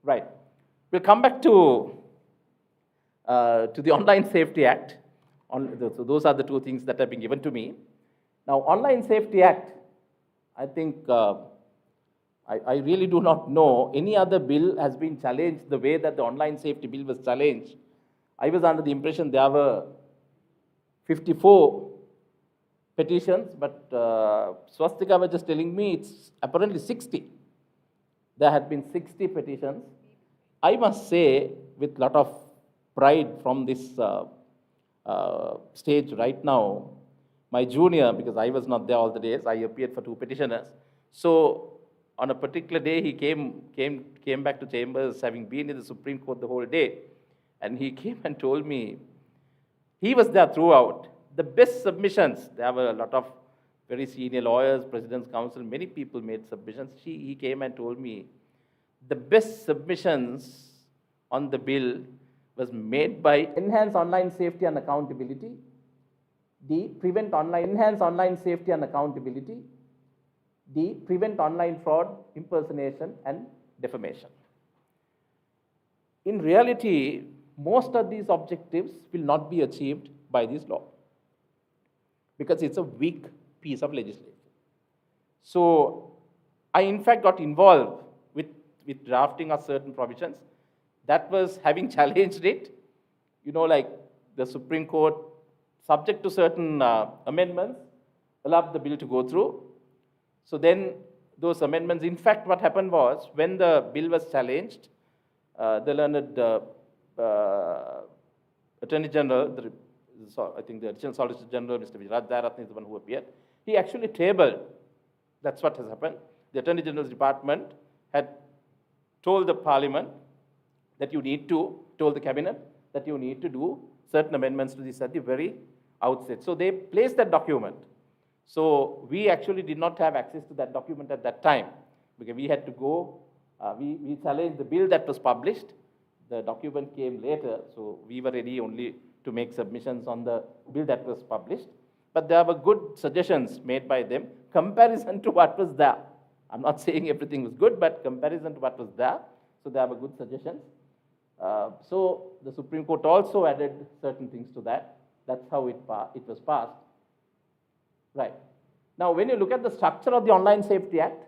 Right. We'll come back to the Online Safety Act. So those are the two things that have been given to me. Now, Online Safety Act, I think I really do not know any other bill has been challenged the way that the Online Safety Bill was challenged. I was under the impression there were 54 petitions, but Swastika was just telling me it's apparently 60. There had been 60 petitions. I must say, with a lot of pride from this stage right now, my junior, because I was not there all the days, I appeared for 2 petitioners. So on a particular day, he came back to chambers, having been in the Supreme Court the whole day, and he came and told me he was there throughout. The best submissions, there were a lot of very senior lawyers, President's Council, many people made submissions. He came and told me the best submissions on the bill was made by enhance online safety and accountability, enhance online safety and accountability, prevent online fraud, impersonation, and defamation. In reality, most of these objectives will not be achieved by this law because it's a weak piece of legislation. So I, in fact, got involved with drafting of certain provisions. That was having challenged it, like the Supreme Court, subject to certain amendments, allowed the bill to go through. So then those amendments, in fact, what happened was when the bill was challenged, the learned Attorney General, I think the Additional Solicitor General, Mr. Viraj Dayaratne is the one who appeared. He actually tabled. That's what has happened. The Attorney General's Department had told the Parliament that told the Cabinet that you need to do certain amendments to this at the very outset. So they placed that document. So we actually did not have access to that document at that time because we had to go, we challenged the bill that was published. The document came later, so we were ready only to make submissions on the bill that was published. But there were good suggestions made by them, comparison to what was there. I'm not saying everything was good, but comparison to what was there. So there were good suggestions. So the Supreme Court also added certain things to that. That's how it was passed. Right. Now, when you look at the structure of the Online Safety Act,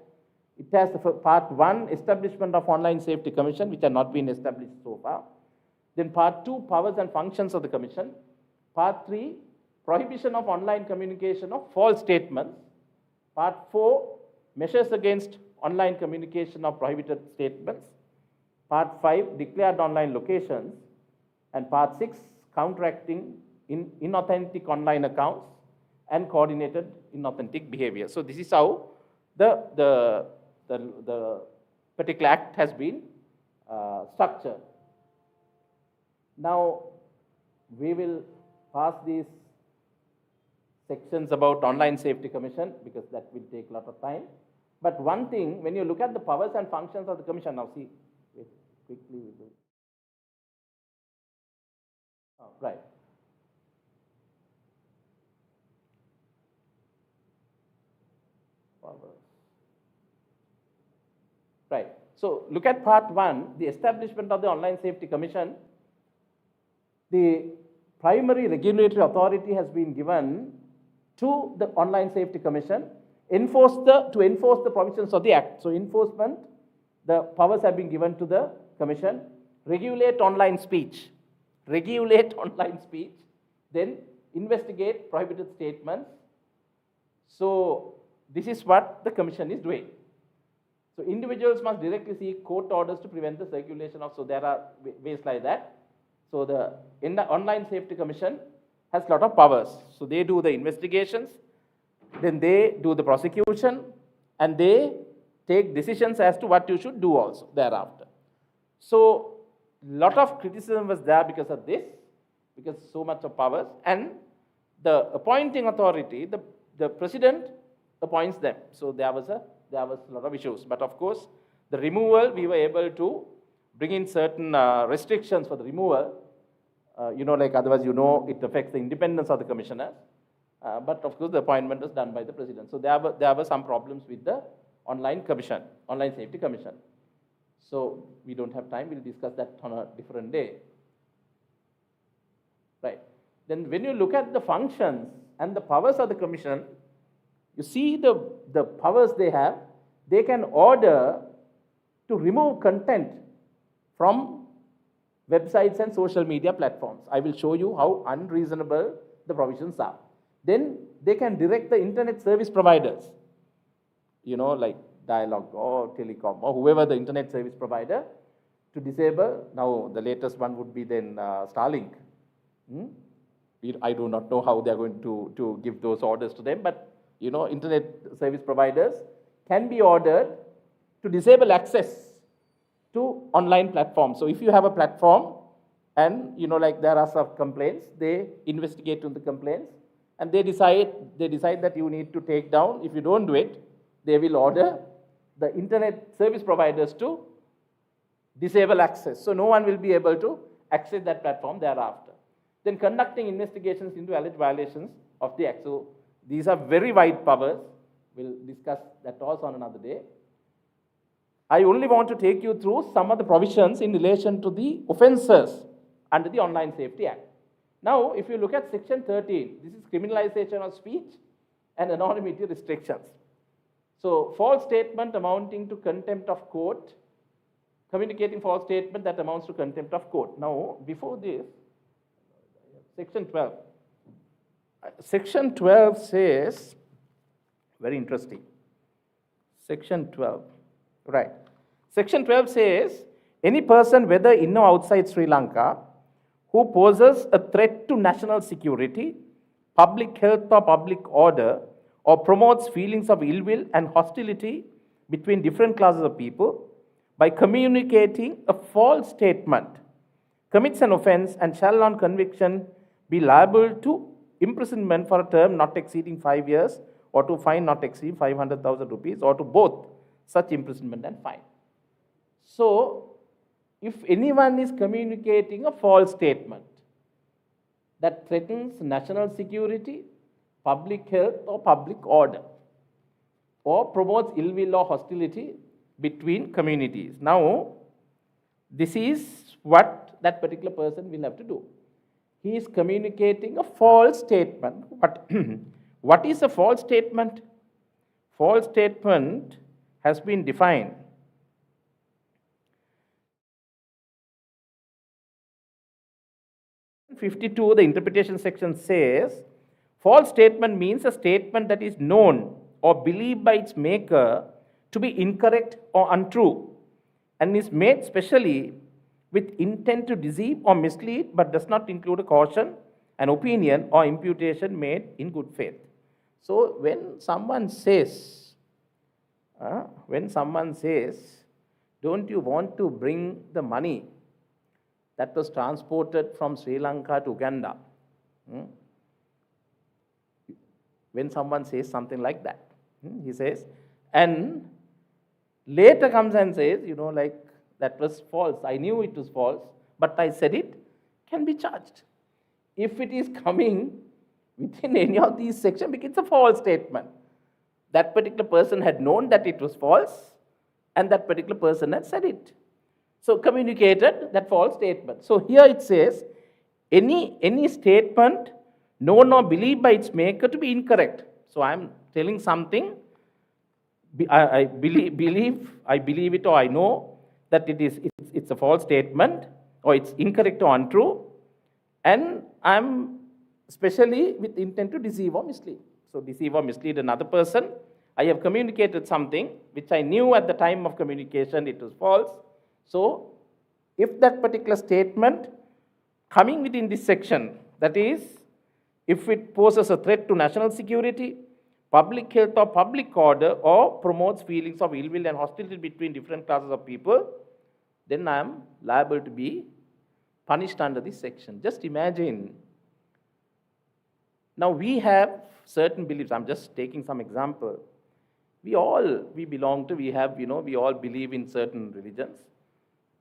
it has the part 1, establishment of Online Safety Commission, which had not been established so far. Then part 2, powers and functions of the Commission. Part 3, prohibition of online communication of false statements. Part 4, measures against online communication of prohibited statements. Part 5, declared online locations. And Part 6, counteracting inauthentic online accounts and coordinated inauthentic behavior. So this is how the particular act has been structured. Now, we will pass these sections about Online Safety Commission because that will take a lot of time. But one thing, when you look at the powers and functions of the Commission, now see, quickly we do. Oh, right. Powers. Right. So look at part 1, the establishment of the Online Safety Commission. The primary regulatory authority has been given to the Online Safety Commission to enforce the provisions of the Act. So enforcement, the powers have been given to the Commission. Regulate online speech. Then investigate prohibited statements. So this is what the Commission is doing. So individuals must directly seek court orders to prevent the circulation of, so there are ways like that. So the Online Safety Commission has a lot of powers. So they do the investigations, then they do the prosecution, and they take decisions as to what you should do also thereafter. So a lot of criticism was there because of this, because so much of powers, and the appointing authority, the president appoints them. So there was a lot of issues. But of course, the removal, we were able to bring in certain restrictions for the removal. Like otherwise, it affects the independence of the commissioners. But of course, the appointment was done by the president. So there were some problems with the Online Safety Commission. So we don't have time. We'll discuss that on a different day. Right. Then when you look at the functions and the powers of the commission, you see the powers they have. They can order to remove content from websites and social media platforms. I will show you how unreasonable the provisions are. Then they can direct the internet service providers, like Dialog or Telecom or whoever the internet service provider, to disable. Now the latest one would be then Starlink. I do not know how they are going to give those orders to them, but internet service providers can be ordered to disable access to online platforms. So if you have a platform and like there are some complaints, they investigate on the complaints and they decide that you need to take down. If you don't do it, they will order the internet service providers to disable access. So no one will be able to access that platform thereafter. Then conducting investigations into alleged violations of the act. So these are very wide powers. We'll discuss that also on another day. I only want to take you through some of the provisions in relation to the offences under the Online Safety Act. Now, if you look at section 13, this is criminalization of speech and anonymity restrictions. So, false statement amounting to contempt of court, communicating false statement that amounts to contempt of court. Now, before this, section 12. Section 12 says, very interesting. Section 12, right. Section 12 says, any person, whether in or outside Sri Lanka, who poses a threat to national security, public health or public order, or promotes feelings of ill will and hostility between different classes of people by communicating a false statement, commits an offence and shall on conviction be liable to imprisonment for a term not exceeding 5 years or to fine not exceeding 500,000 rupees or to both such imprisonment and fine. So, if anyone is communicating a false statement that threatens national security, public health or public order, or promotes ill will or hostility between communities. Now, this is what that particular person will have to do. He is communicating a false statement. What is a false statement? False statement has been defined. In 52, the interpretation section says, false statement means a statement that is known or believed by its maker to be incorrect or untrue and is made specially with intent to deceive or mislead but does not include a caution, an opinion or imputation made in good faith. So when someone says, don't you want to bring the money that was transported from Sri Lanka to Uganda? When someone says something like that, he says, and later comes and says, like, that was false. I knew it was false, but I said it, can be charged. If it is coming within any of these sections, because it's a false statement. That particular person had known that it was false, and that particular person had said it. So communicated that false statement. So here it says, any statement known or believed by its maker to be incorrect. So I am telling something, I believe it, or I know that it's a false statement, or it's incorrect or untrue, and I'm especially with intent to deceive or mislead. So deceive or mislead another person. I have communicated something which I knew at the time of communication it was false. So if that particular statement coming within this section, that is, if it poses a threat to national security, public health or public order, or promotes feelings of ill will and hostility between different classes of people, then I am liable to be punished under this section. Just imagine, now we have certain beliefs. I'm just taking some example. We belong to, we all believe in certain religions.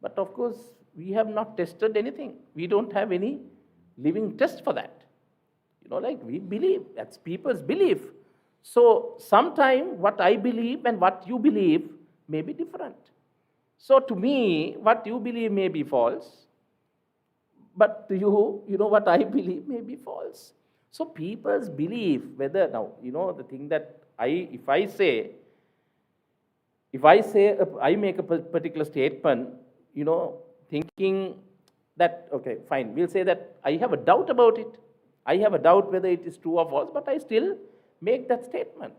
But of course, we have not tested anything. We don't have any living test for that. Like we believe, that's people's belief. So sometime what I believe and what you believe may be different. So to me, what you believe may be false, but to you, what I believe may be false. So people's belief, whether now, the thing that if I make a particular statement, thinking that, okay, fine, we'll say that I have a doubt about it. I have a doubt whether it is true or false, but I still make that statement.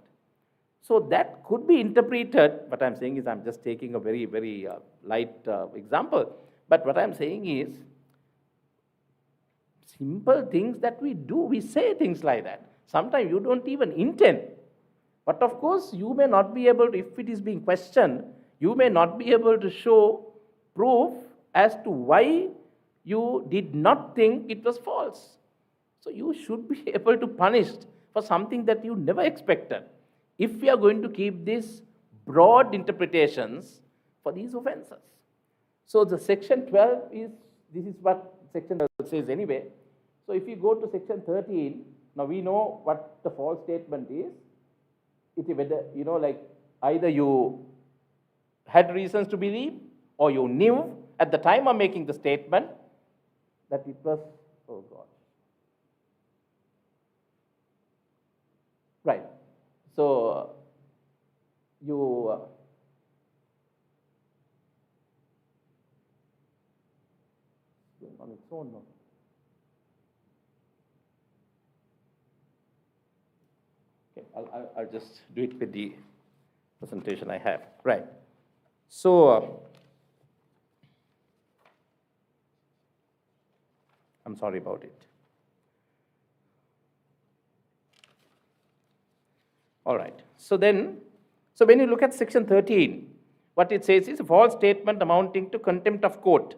So that could be interpreted, what I'm saying is I'm just taking a very, very light example. But what I'm saying is, simple things that we do, we say things like that. Sometimes you don't even intend. But of course, you may not be able to, if it is being questioned, you may not be able to show proof as to why you did not think it was false. So you should be able to punish for something that you never expected if we are going to keep these broad interpretations for these offenses. So the section 12 is, this is what section 12 says anyway. So if you go to section 13, now we know what the false statement is. It is whether, like either you had reasons to believe or you knew at the time of making the statement that it was, oh God. Right. So you on its own now. Okay, I'll just do it with the presentation I have. Right. So I'm sorry about it. All right. So when you look at section 13, what it says is a false statement amounting to contempt of court,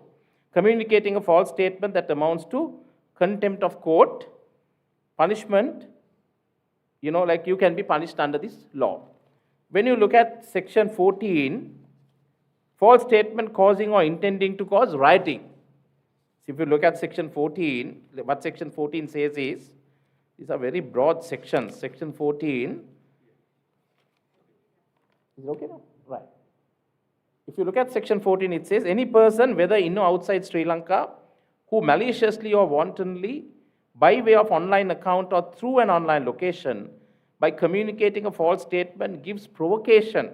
communicating a false statement that amounts to contempt of court, punishment, like you can be punished under this law. When you look at section 14, false statement causing or intending to cause rioting. So if you look at section 14, what section 14 says is, these are very broad sections. Section 14, is it okay now? Right. If you look at section 14, it says, any person, whether in or outside Sri Lanka, who maliciously or wantonly, by way of online account or through an online location, by communicating a false statement, gives provocation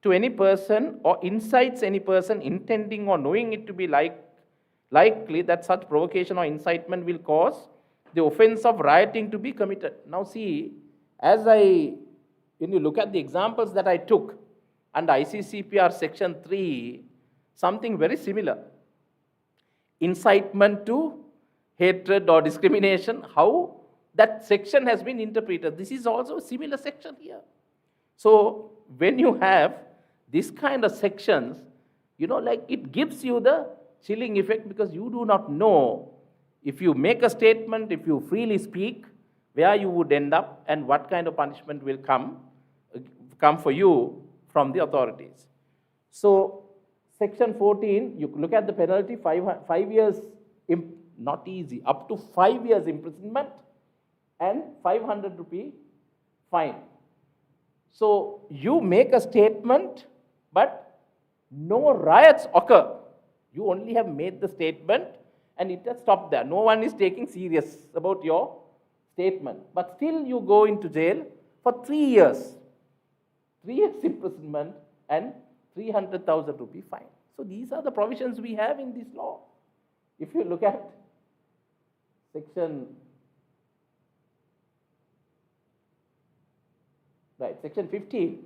to any person or incites any person intending or knowing it to be likely that such provocation or incitement will cause the offense of rioting to be committed. Now see, when you look at the examples that I took under ICCPR section 3, something very similar. Incitement to hatred or discrimination, how that section has been interpreted. This is also a similar section here. So when you have this kind of sections, like it gives you the chilling effect because you do not know if you make a statement, if you freely speak, where you would end up and what kind of punishment will come for you from the authorities. So section 14, you look at the penalty, 5 years, not easy, up to 5 years imprisonment and 500 rupee fine. So you make a statement, but no riots occur. You only have made the statement and it has stopped there. No one is taking serious about your statement. But still you go into jail for 3 years. 3 years imprisonment and 300,000 rupee fine. So these are the provisions we have in this law. If you look at section 15.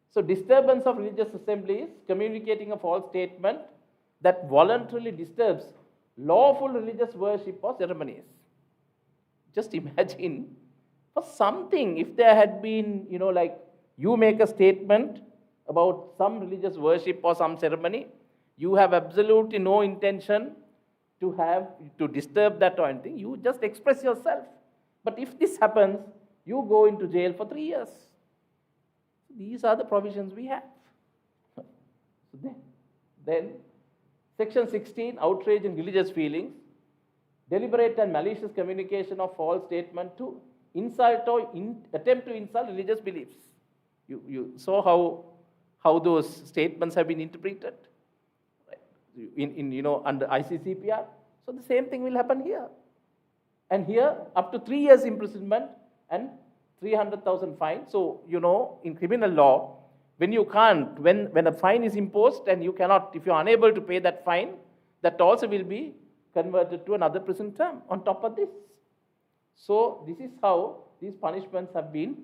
So disturbance of religious assemblies, communicating a false statement that voluntarily disturbs lawful religious worship or ceremonies. Just imagine, for something, if there had been, like you make a statement about some religious worship or some ceremony, you have absolutely no intention to disturb that or anything. You just express yourself. But if this happens, you go into jail for 3 years. These are the provisions we have. Then section 16, outrage in religious feelings, deliberate and malicious communication of false statement to insult or attempt to insult religious beliefs. You saw how those statements have been interpreted under ICCPR. So the same thing will happen here. And here, up to 3 years imprisonment and 300,000 fine. So, in criminal law, when a fine is imposed and you cannot, if you are unable to pay that fine, that also will be converted to another prison term on top of this. So this is how these punishments have been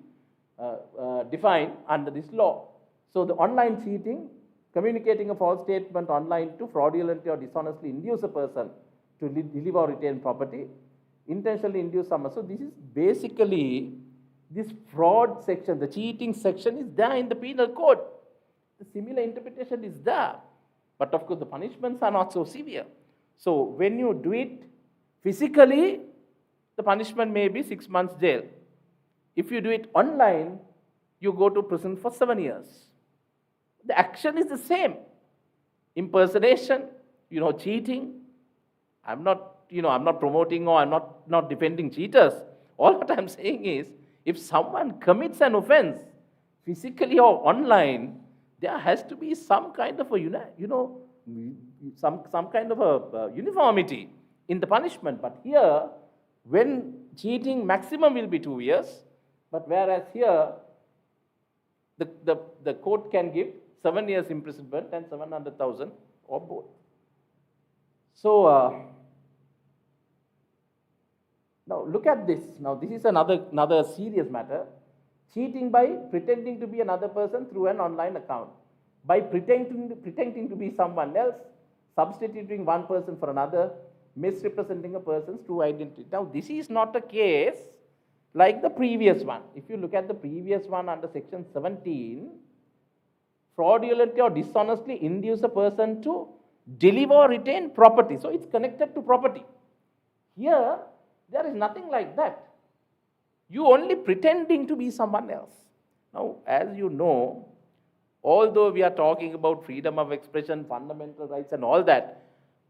defined under this law. So the online cheating, communicating a false statement online to fraudulently or dishonestly induce a person to deliver or retain property, intentionally induce someone. So this is basically this fraud section, the cheating section is there in the penal code. The similar interpretation is there. But of course, the punishments are not so severe. So when you do it physically, the punishment may be 6 months jail. If you do it online, you go to prison for 7 years. The action is the same. Impersonation, cheating. I'm not promoting or I'm not defending cheaters. All what I'm saying is, if someone commits an offense, physically or online, there has to be some kind of a, some kind of a uniformity in the punishment. But here, when cheating, maximum will be 2 years. But whereas here, the court can give 7 years imprisonment and 700,000 or both. So now look at this. Now this is another serious matter. Cheating by pretending to be another person through an online account. By pretending to be someone else, substituting one person for another, misrepresenting a person's true identity. Now this is not a case like the previous one. If you look at the previous one under section 17, fraudulently or dishonestly induce a person to deliver or retain property. So it's connected to property. Here, there is nothing like that. You only pretending to be someone else. Now, as you know, although we are talking about freedom of expression, fundamental rights and all that,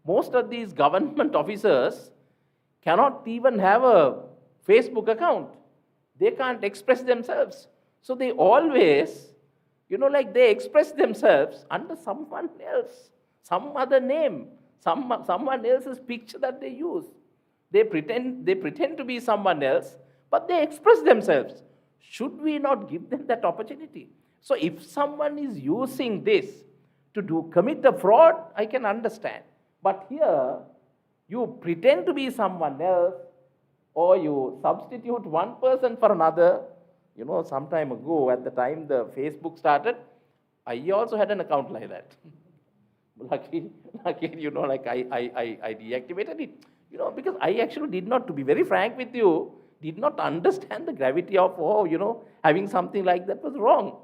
most of these government officers cannot even have a Facebook account. They can't express themselves. So they always, they express themselves under someone else, some other name, someone else's picture that they use. They pretend to be someone else, but they express themselves. Should we not give them that opportunity? So if someone is using this to commit a fraud, I can understand. But here, you pretend to be someone else, or you substitute one person for another. Some time ago, at the time the Facebook started, I also had an account like that. Lucky, I deactivated it. Because I actually did not, to be very frank with you, did not understand the gravity of, having something like that was wrong.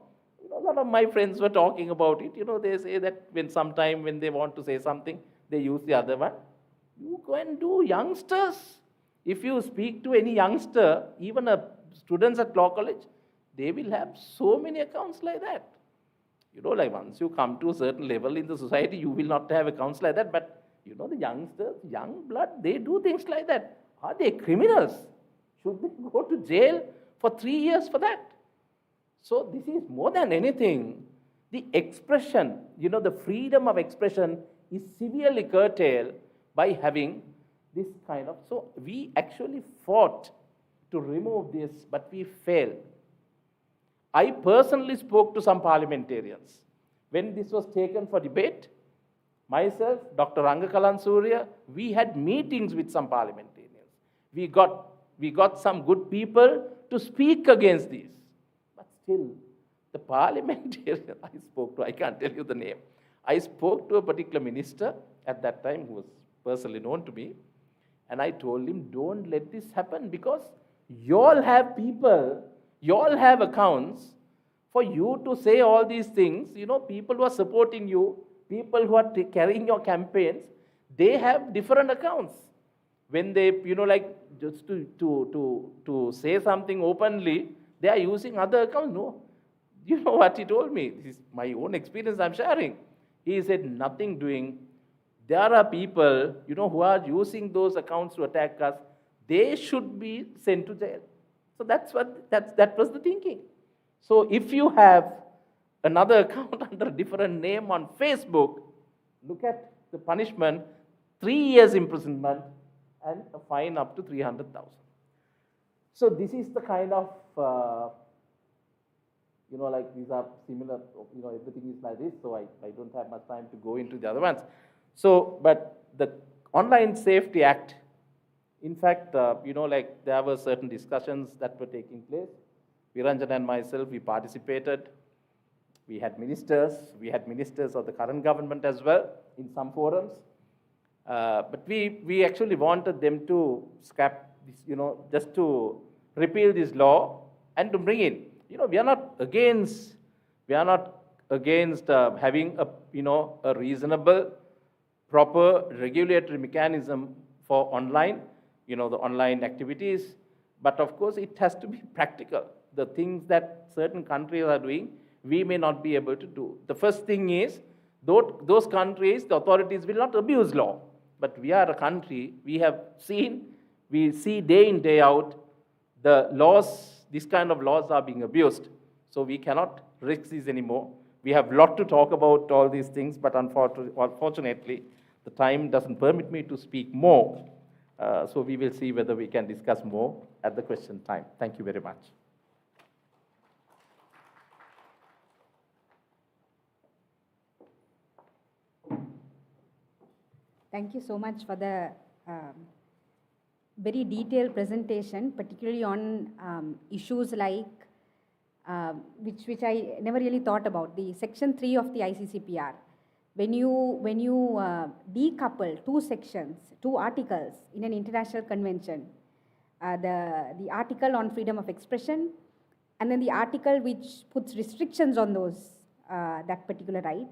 A lot of my friends were talking about it. They say that when they want to say something, they use the other one. You go and do. Youngsters. If you speak to any youngster, even students at law college, they will have so many accounts like that. Once you come to a certain level in the society, you will not have accounts like that. But, the youngsters, young blood, they do things like that. Are they criminals? Should they go to jail for 3 years for that? So this is more than anything, the expression, the freedom of expression is severely curtailed by having this kind of. So we actually fought to remove this, but we failed. I personally spoke to some parliamentarians. When this was taken for debate, myself, Dr. Rangakalan Surya, we had meetings with some parliamentarians. We got some good people to speak against this. But still, the parliamentarian I spoke to, I can't tell you the name, I spoke to a particular minister at that time who was personally known to me, and I told him, don't let this happen, because you all have people, you all have accounts. For you to say all these things, people who are supporting you, people who are carrying your campaigns, they have different accounts. When they, just to say something openly, they are using other accounts. No. You know what he told me? This is my own experience I'm sharing. He said, nothing doing. There are people, who are using those accounts to attack us. They should be sent to jail. So that was the thinking. So if you have another account under a different name on Facebook, look at the punishment, 3 years imprisonment and a fine up to 300,000. So this is the kind of, these are similar, everything is like this, so I don't have much time to go into the other ones. So, but the Online Safety Act, in fact, there were certain discussions that were taking place. Viranjan and myself, we participated. We had ministers of the current government as well in some forums. But we actually wanted them to scrap this, just to repeal this law and to bring in. We are not against having a reasonable, proper regulatory mechanism for online. the online activities. But of course, it has to be practical. The things that certain countries are doing, we may not be able to do. The first thing is, those countries, the authorities will not abuse law. But we are a country, we see day in, day out, the laws, these kind of laws are being abused. So we cannot risk these anymore. We have a lot to talk about all these things, but unfortunately, the time doesn't permit me to speak more. So we will see whether we can discuss more at the question time. Thank you very much. Thank you so much for the very detailed presentation, particularly on issues like, which I never really thought about, the Section 3 of the ICCPR. When you decouple two sections, two articles in an international convention, the article on freedom of expression, and then the article which puts restrictions on that particular right.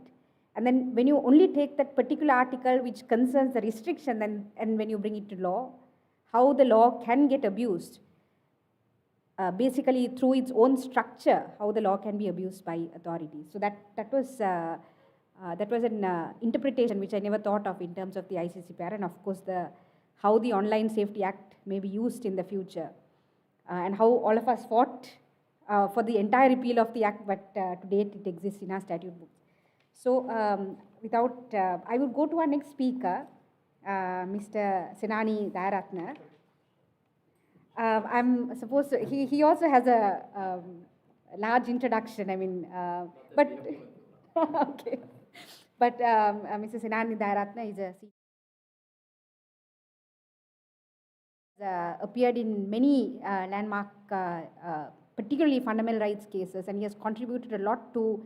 And then when you only take that particular article which concerns the restriction, and when you bring it to law, how the law can get abused, basically through its own structure, how the law can be abused by authorities. So that was an interpretation which I never thought of in terms of the ICCPR, and of course how the Online Safety Act may be used in the future, and how all of us fought for the entire repeal of the act, but to date it exists in our statute books. So I will go to our next speaker, Mr. Senani Dayaratna. I'm supposed to, he also has a large introduction, but, okay. But Mr. Senani Dayaratna appeared in many landmark, particularly fundamental rights cases, and he has contributed a lot to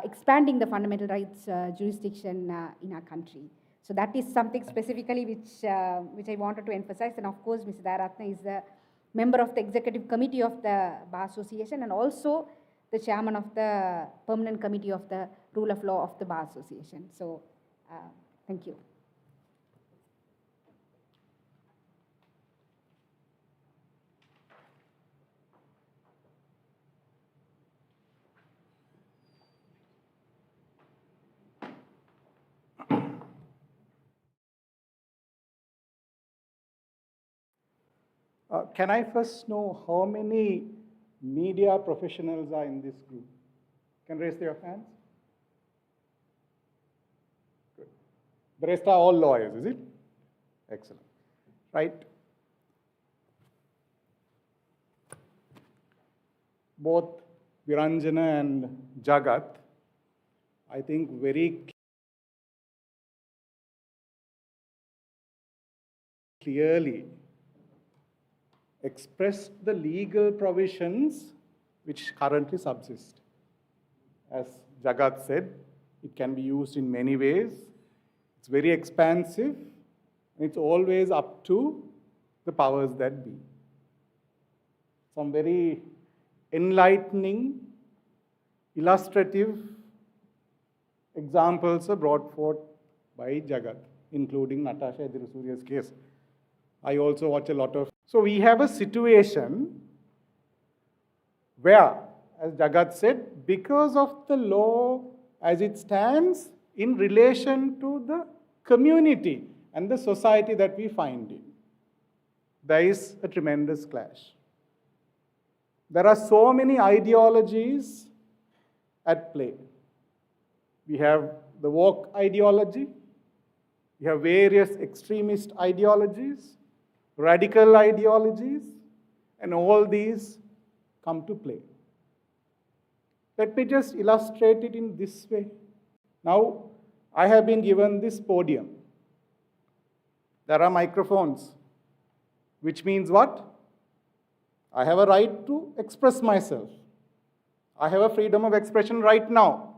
expanding the fundamental rights jurisdiction in our country. So that is something specifically which I wanted to emphasize. And of course, Mr. Dayaratna is a member of the executive committee of the Bar Association, and also the chairman of the permanent committee of the rule of law of the Bar Association. So thank you. Can I first know how many media professionals are in this group? Can raise their hands? Good. The rest are all lawyers, is it? Excellent. Right. Both Viranjana and Jagat, I think very clearly expressed the legal provisions which currently subsist. As Jagat said, it can be used in many ways. It's very expansive, and it's always up to the powers that be. Some very enlightening, illustrative examples are brought forth by Jagat, including Natasha Edirusuriya's case. I also watch a lot of. So we have a situation where, as Jagat said, because of the law as it stands in relation to the community and the society that we find in, there is a tremendous clash. There are so many ideologies at play. We have the woke ideology, we have various extremist ideologies, radical ideologies, and all these come to play. Let me just illustrate it in this way. Now, I have been given this podium. There are microphones, which means what? I have a right to express myself. I have a freedom of expression right now.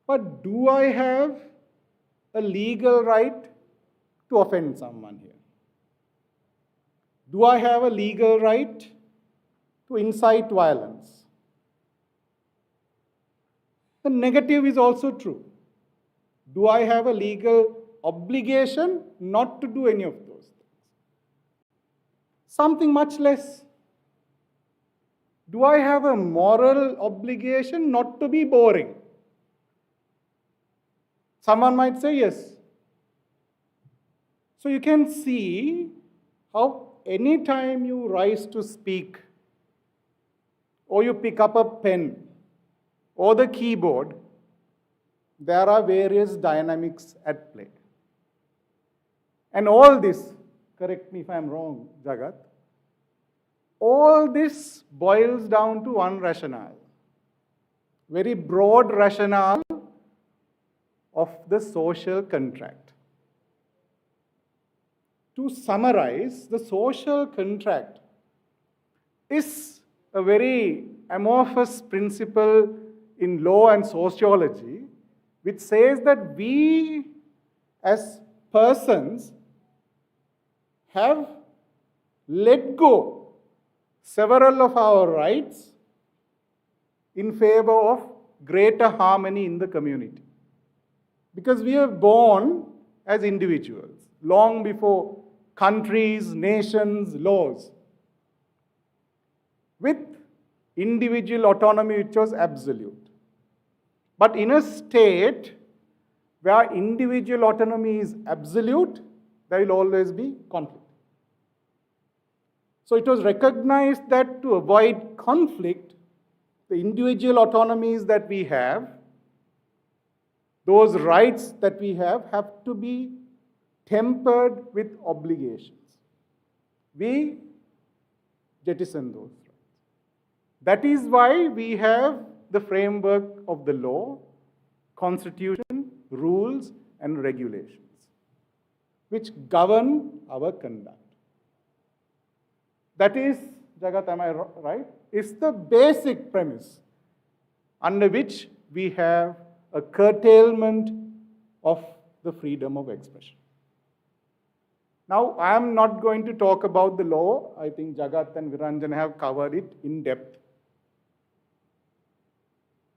But do I have a legal right to offend someone here? Do I have a legal right to incite violence? The negative is also true. Do I have a legal obligation not to do any of those things. Something much less. Do I have a moral obligation not to be boring? Someone might say yes. So you can see how anytime you rise to speak, or you pick up a pen, or the keyboard, there are various dynamics at play. And all this, correct me if I'm wrong, Jagat, all this boils down to one rationale, very broad rationale of the social contract. To summarize, the social contract is a very amorphous principle in law and sociology, which says that we as persons have let go several of our rights in favor of greater harmony in the community. Because we are born as individuals, long before countries, nations, laws, with individual autonomy which was absolute. But in a state where individual autonomy is absolute, there will always be conflict. So it was recognized that to avoid conflict, the individual autonomies that we have, those rights that we have to be tempered with obligations. We jettison those rights. That is why we have the framework of the law, constitution, rules, and regulations, which govern our conduct. That is, Jagat, am I right? Is the basic premise under which we have a curtailment of the freedom of expression. Now, I am not going to talk about the law. I think Jagat and Viranjan have covered it in depth.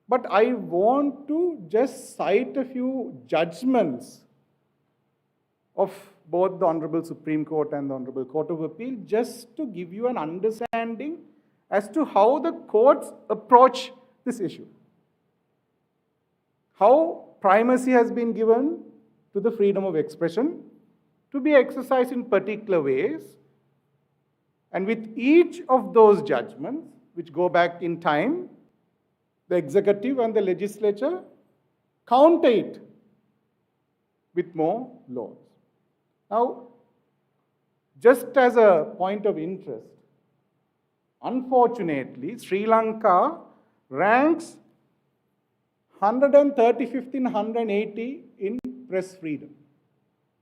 But I want to just cite a few judgments of both the Honorable Supreme Court and the Honorable Court of Appeal, just to give you an understanding as to how the courts approach this issue. How primacy has been given to the freedom of expression to be exercised in particular ways. And with each of those judgments, which go back in time, the executive and the legislature counter it with more laws. Now, just as a point of interest, unfortunately, Sri Lanka ranks 135th in 180 in press freedom.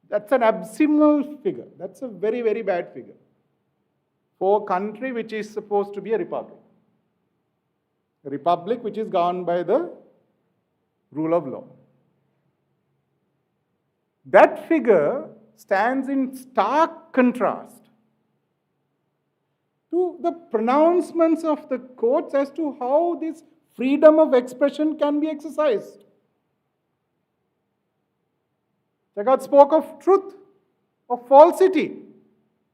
That's an abysmal figure. That's a very, very bad figure for a country which is supposed to be a republic. A republic which is governed by the rule of law. That figure stands in stark contrast to the pronouncements of the courts as to how this freedom of expression can be exercised. Jagat spoke of truth, of falsity.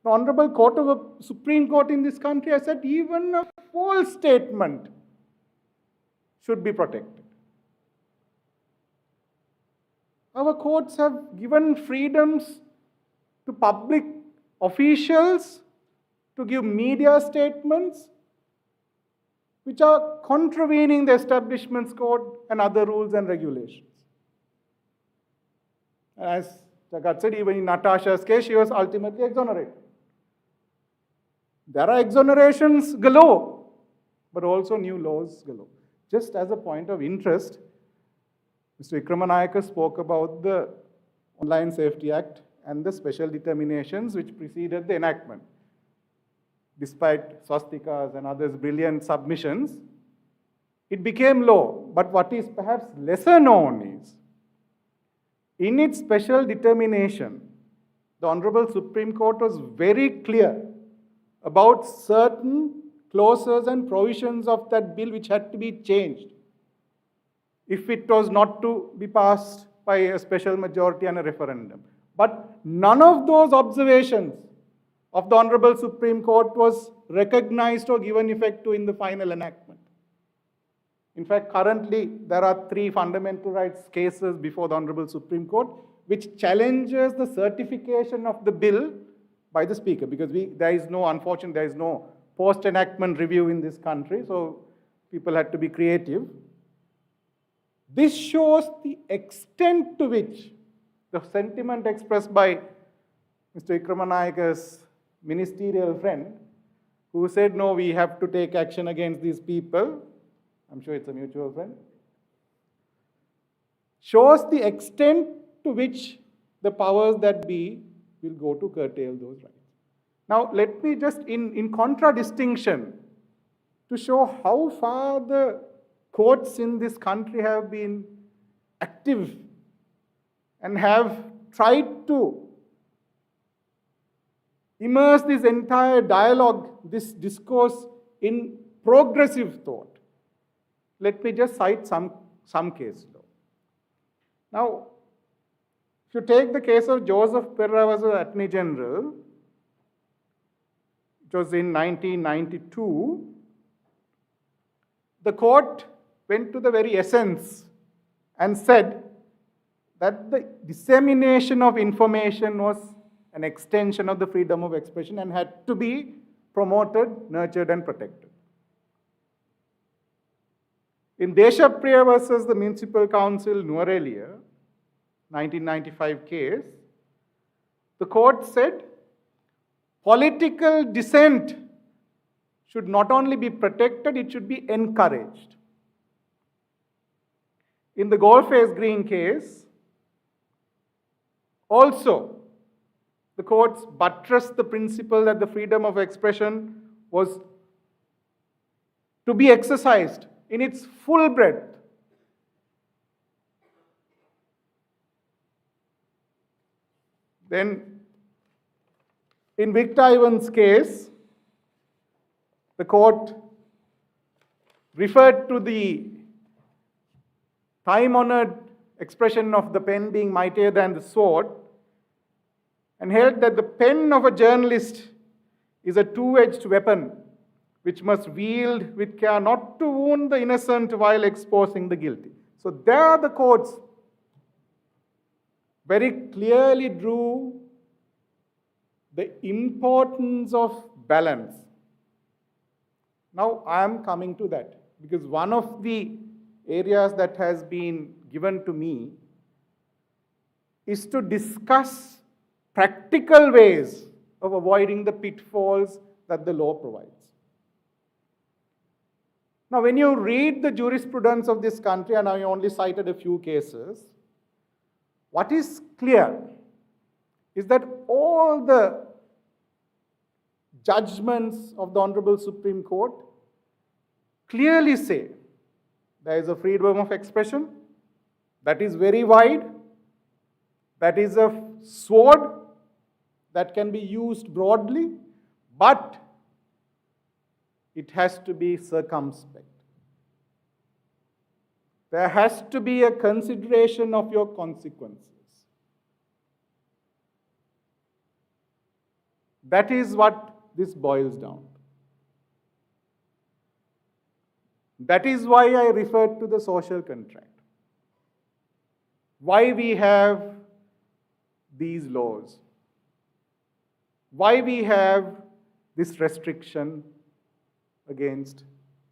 The Honorable Court of the Supreme Court in this country has said even a false statement should be protected. Our courts have given freedoms to public officials to give media statements which are contravening the Establishment Code and other rules and regulations. As Jagat said, even in Natasha's case, she was ultimately exonerated. There are exonerations galore, but also new laws galore. Just as a point of interest, Mr. Vikramanayake spoke about the Online Safety Act and the special determinations which preceded the enactment. Despite Swastika's and others' brilliant submissions, it became law. But what is perhaps lesser known is, in its special determination, the Honorable Supreme Court was very clear about certain clauses and provisions of that bill which had to be changed if it was not to be passed by a special majority and a referendum. But none of those observations of the Honorable Supreme Court was recognized or given effect to in the final enactment. In fact, currently, there are 3 fundamental rights cases before the Honorable Supreme Court which challenges the certification of the bill by the Speaker, because there is no post-enactment review in this country, so people had to be creative. This shows the extent to which the sentiment expressed by Mr. Vikramanayaka's ministerial friend, who said, no, we have to take action against these people, I'm sure it's a mutual friend, shows the extent to which the powers that be will go to curtail those rights. Now, let me just, in contradistinction, to show how far the courts in this country have been active and have tried to immerse this entire dialogue, this discourse in progressive thought. Let me just cite some case law. Now, if you take the case of Joseph Perera versus Attorney General, it was in 1992, the court went to the very essence and said that the dissemination of information was an extension of the freedom of expression and had to be promoted, nurtured, and protected. In Deshapriya versus the Municipal Council, Nuwara, 1995 case, the court said political dissent should not only be protected, it should be encouraged. In the Goldface Green case, also, the courts buttressed the principle that the freedom of expression was to be exercised in its full breadth. Then, in Victor Ivan's case, the court referred to the time-honored expression of the pen being mightier than the sword and held that the pen of a journalist is a two-edged weapon which must wield with care not to wound the innocent while exposing the guilty. So there the courts very clearly drew the importance of balance. Now I am coming to that, because one of the areas that has been given to me is to discuss practical ways of avoiding the pitfalls that the law provides. Now, when you read the jurisprudence of this country, and I only cited a few cases, what is clear is that all the judgments of the Honorable Supreme Court clearly say there is a freedom of expression that is very wide, that is a sword that can be used broadly, but it has to be circumspect. There has to be a consideration of your consequences. That is what this boils down to. That is why I referred to the social contract. Why we have these laws. Why we have this restriction against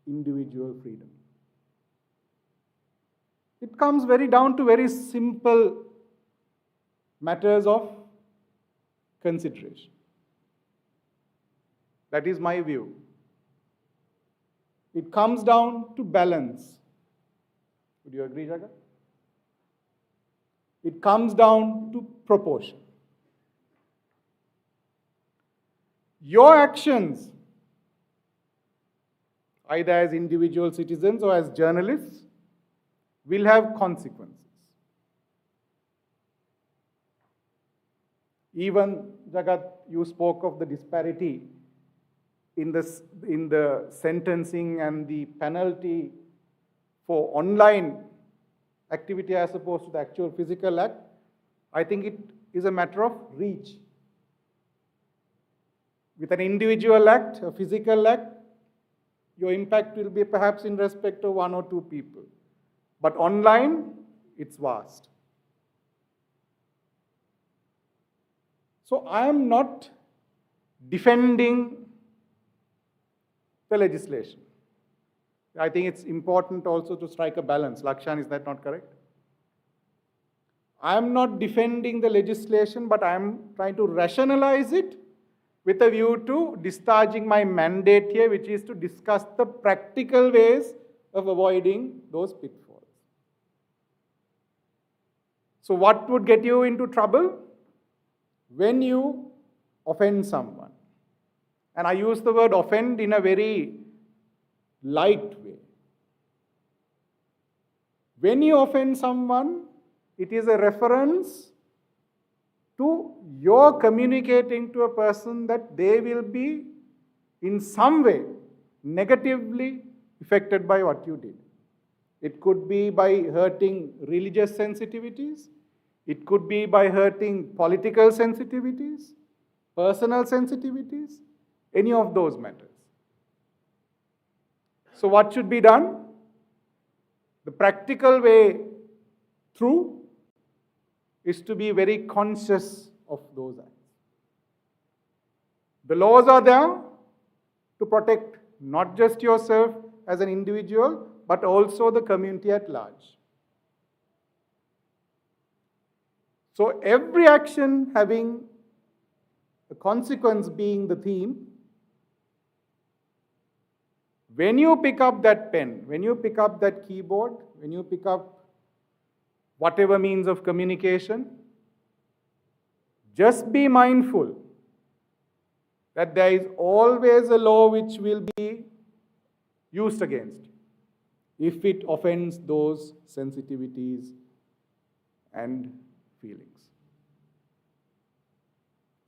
individual freedom. It comes down to very simple matters of consideration. That is my view. It comes down to balance. Would you agree, Jagat? It comes down to proportion. Your actions, either as individual citizens or as journalists, will have consequences. Even, Jagat, you spoke of the disparity in the sentencing and the penalty for online activity as opposed to the actual physical act, I think it is a matter of reach. With an individual act, a physical act, your impact will be perhaps in respect of 1 or 2 people. But online, it's vast. So I am not defending the legislation. I think it's important also to strike a balance. Lakshan, is that not correct? I am not defending the legislation, but I am trying to rationalize it with a view to discharging my mandate here, which is to discuss the practical ways of avoiding those pitfalls. So what would get you into trouble? When you offend someone. And I use the word offend in a very light way. When you offend someone, it is a reference to your communicating to a person that they will be in some way negatively affected by what you did. It could be by hurting religious sensitivities. It could be by hurting political sensitivities, personal sensitivities, any of those matters. So what should be done? The practical way through is to be very conscious of those acts. The laws are there to protect not just yourself as an individual, but also the community at large. So every action having a consequence being the theme, when you pick up that pen, when you pick up that keyboard, when you pick up whatever means of communication, just be mindful that there is always a law which will be used against you if it offends those sensitivities and feelings.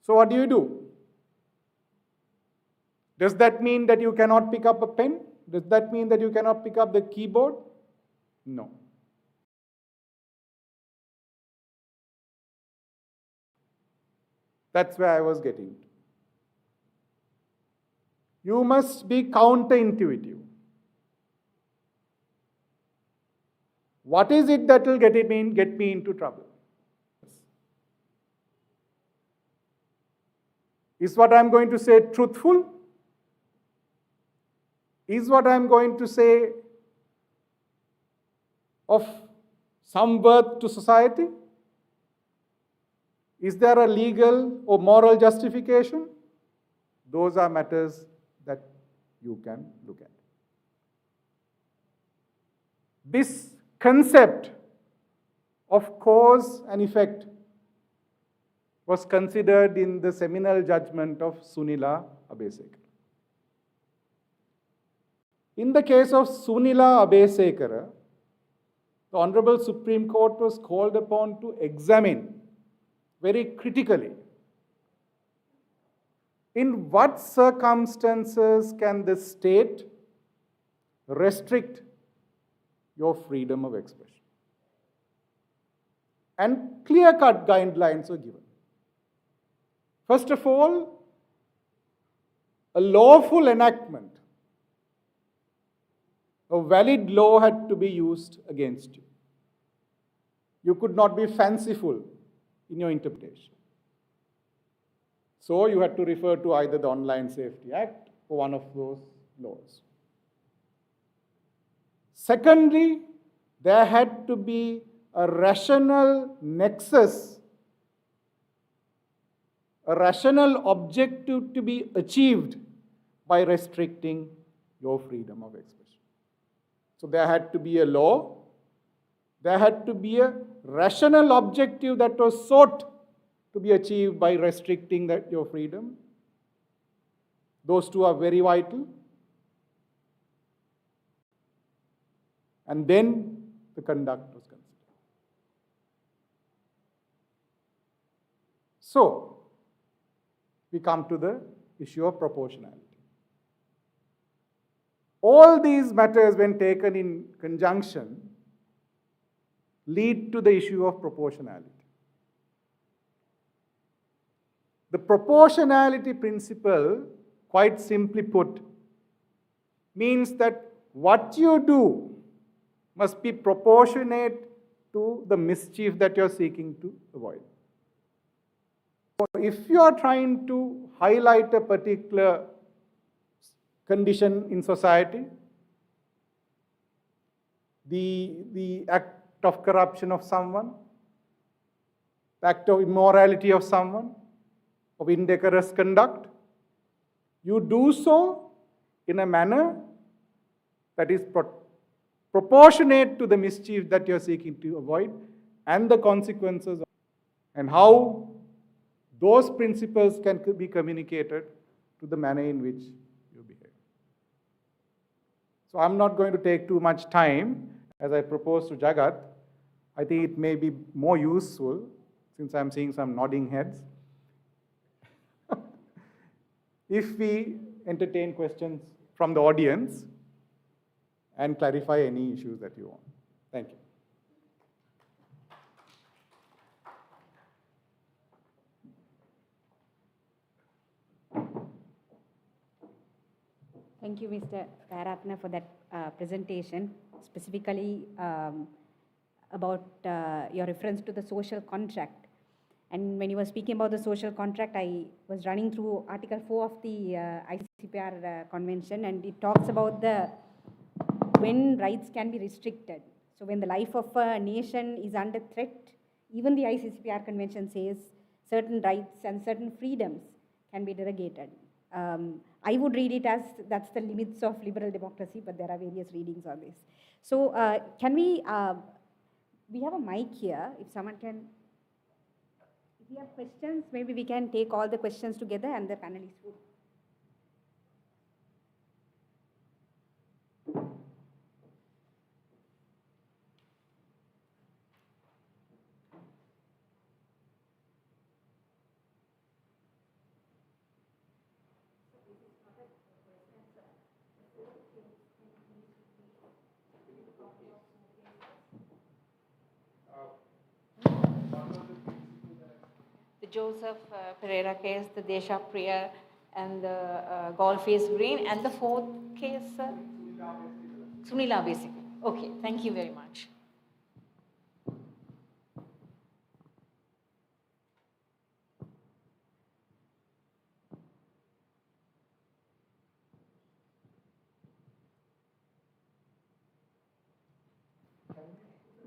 So what do? Does that mean that you cannot pick up a pen? Does that mean that you cannot pick up the keyboard? No. That's where I was getting to. You must be counterintuitive. What is it that will get me into trouble? Is what I'm going to say truthful? Is what I'm going to say of some worth to society? Is there a legal or moral justification? Those are matters that you can look at. This concept of cause and effect was considered in the seminal judgment of Sunila Abesekar. In the case of Sunila Abesekar, the Honorable Supreme Court was called upon to examine very critically in what circumstances can the state restrict your freedom of expression. And clear-cut guidelines were given. First of all, a lawful enactment, a valid law had to be used against you. You could not be fanciful in your interpretation. So you had to refer to either the Online Safety Act or one of those laws. Secondly, there had to be a rational nexus, a rational objective to be achieved by restricting your freedom of expression. So there had to be a law, there had to be a rational objective that was sought to be achieved by restricting your freedom. Those two are very vital. And then the conduct was considered. So, we come to the issue of proportionality. All these matters, when taken in conjunction, lead to the issue of proportionality. The proportionality principle, quite simply put, means that what you do must be proportionate to the mischief that you're seeking to avoid. So if you are trying to highlight a particular condition in society, the act of corruption of someone, the act of immorality of someone, of indecorous conduct, you do so in a manner that is proportionate to the mischief that you're seeking to avoid and the consequences, and how those principles can be communicated to the manner in which you behave. So I'm not going to take too much time as I propose to Jagat. I think it may be more useful, since I'm seeing some nodding heads, if we entertain questions from the audience and clarify any issues that you want. Thank you. Thank you, Mr. Dayaratna, for that presentation, specifically about your reference to the social contract. And when you were speaking about the social contract, I was running through Article 4 of the ICCPR Convention, and it talks about when rights can be restricted. So when the life of a nation is under threat, even the ICCPR Convention says certain rights and certain freedoms can be derogated. I would read it as that's the limits of liberal democracy, but there are various readings on this. So can we have a mic here, if someone can, if we have questions, maybe we can take all the questions together and the panelists would. The Joseph Pereira case, the Desha Priya, and the Golface Green, and the fourth case, Sunila, basically. Okay, thank you very much.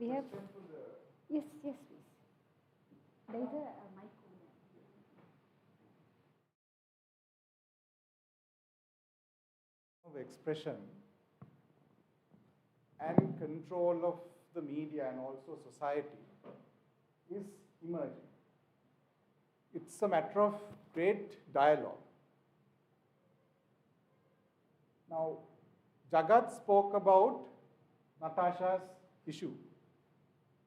We have, yes, please. There is a mic. Of expression and control of the media and also society is emerging. It's a matter of great dialogue. Now, Jagat spoke about Natasha's issue,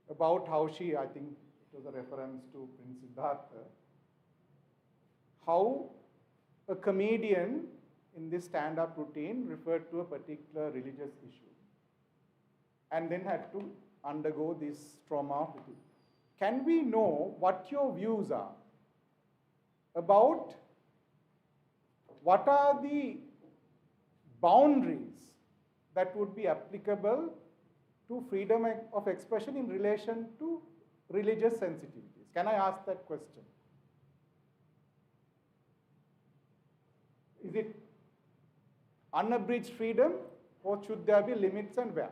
about how she, I think it was a reference to Prince Siddhartha, how a comedian in this stand-up routine referred to a particular religious issue and then had to undergo this trauma of it. Can we know what your views are about what are the boundaries that would be applicable to freedom of expression in relation to religious sensitivities? Can I ask that question? Is it unabridged freedom, or should there be limits, and where?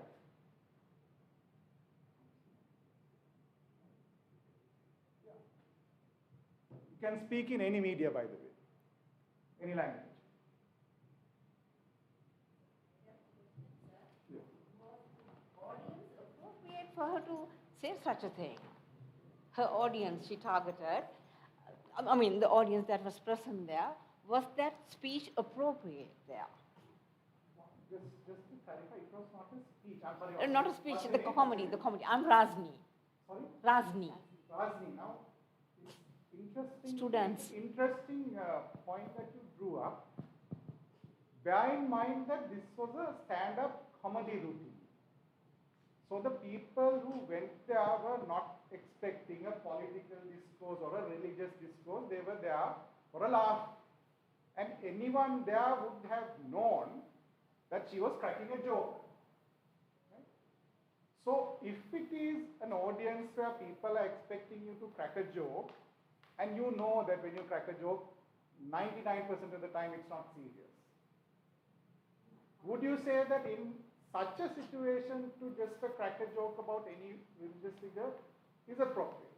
You can speak in any media, by the way, any language. Appropriate for her to say such a thing. Her audience she targeted, I mean the audience that was present there, was that speech appropriate there? Just to clarify, it was not a speech. I'm sorry. Not a speech, the comedy. I'm Razni. Sorry? Razni. Razni, now, it's interesting. Students. Interesting point that you drew up. Bear in mind that this was a stand-up comedy routine. So the people who went there were not expecting a political discourse or a religious discourse. They were there for a laugh. And anyone there would have known that she was cracking a joke. Right? So if it is an audience where people are expecting you to crack a joke, and you know that when you crack a joke, 99% of the time it's not serious. Would you say that in such a situation to just crack a joke about any religious figure is appropriate?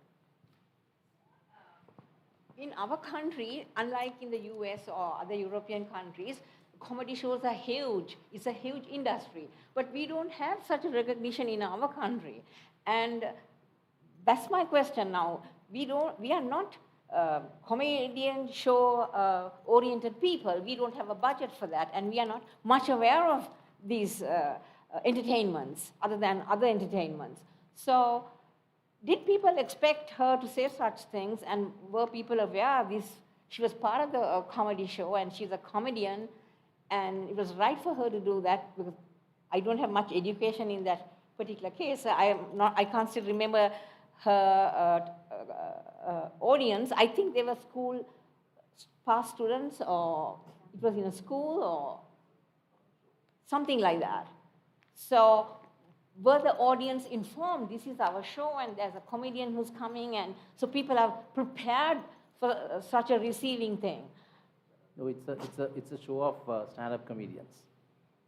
In our country, unlike in the US or other European countries, comedy shows are huge. It's a huge industry. But we don't have such a recognition in our country. And that's my question now. We are not comedian show oriented people. We don't have a budget for that, and we are not much aware of these entertainments other than other entertainments. So did people expect her to say such things, and were people aware of this? She was part of the comedy show, and she's a comedian, and it was right for her to do that, because I don't have much education in that particular case. I can't still remember her audience. I think they were school past students, or it was in a school or something like that. So were the audience informed, this is our show and there's a comedian who's coming, and so people are prepared for such a receiving thing? No, it's a show of stand-up comedians.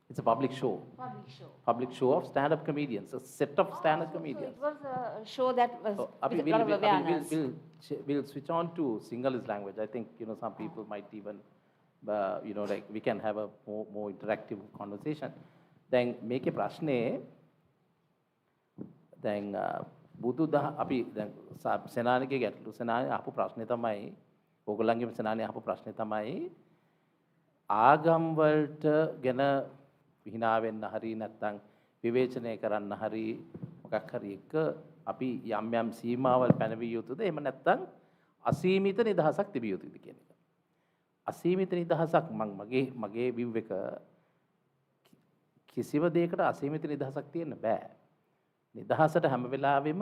It's a public show. Public show. Public show of stand-up comedians, a set of stand-up comedians. So it was a show that was Abhi, with a lot of awareness. we'll switch on to Sinhalese language. I think, some people might even, like we can have a more interactive conversation. Then මේකේ ප්‍රශ්නේ දැන් බුදුදහ අපි දැන් සෙනානිගේ ගැටලු සෙනානි අහපු ප්‍රශ්නේ තමයි ඕගොල්ලන්ගේම සෙනානි අහපු ප්‍රශ්නේ තමයි ආගම් වලට ගැන හිනා වෙන්න හරි නැත්නම් විවේචනය කරන්න හරි මොකක් හරි එක අපි යම් යම් සීමාවල් පැනවිය යුතුද එහෙම නැත්නම් අසීමිත නිදහසක් තිබිය යුතුද කියන එක. අසීමිත නිදහසක් මගේ view එක කිසිම දෙයකට අසීමිත නිදහසක් තියෙන්න බෑ. නිදහසට හැම වෙලාවෙම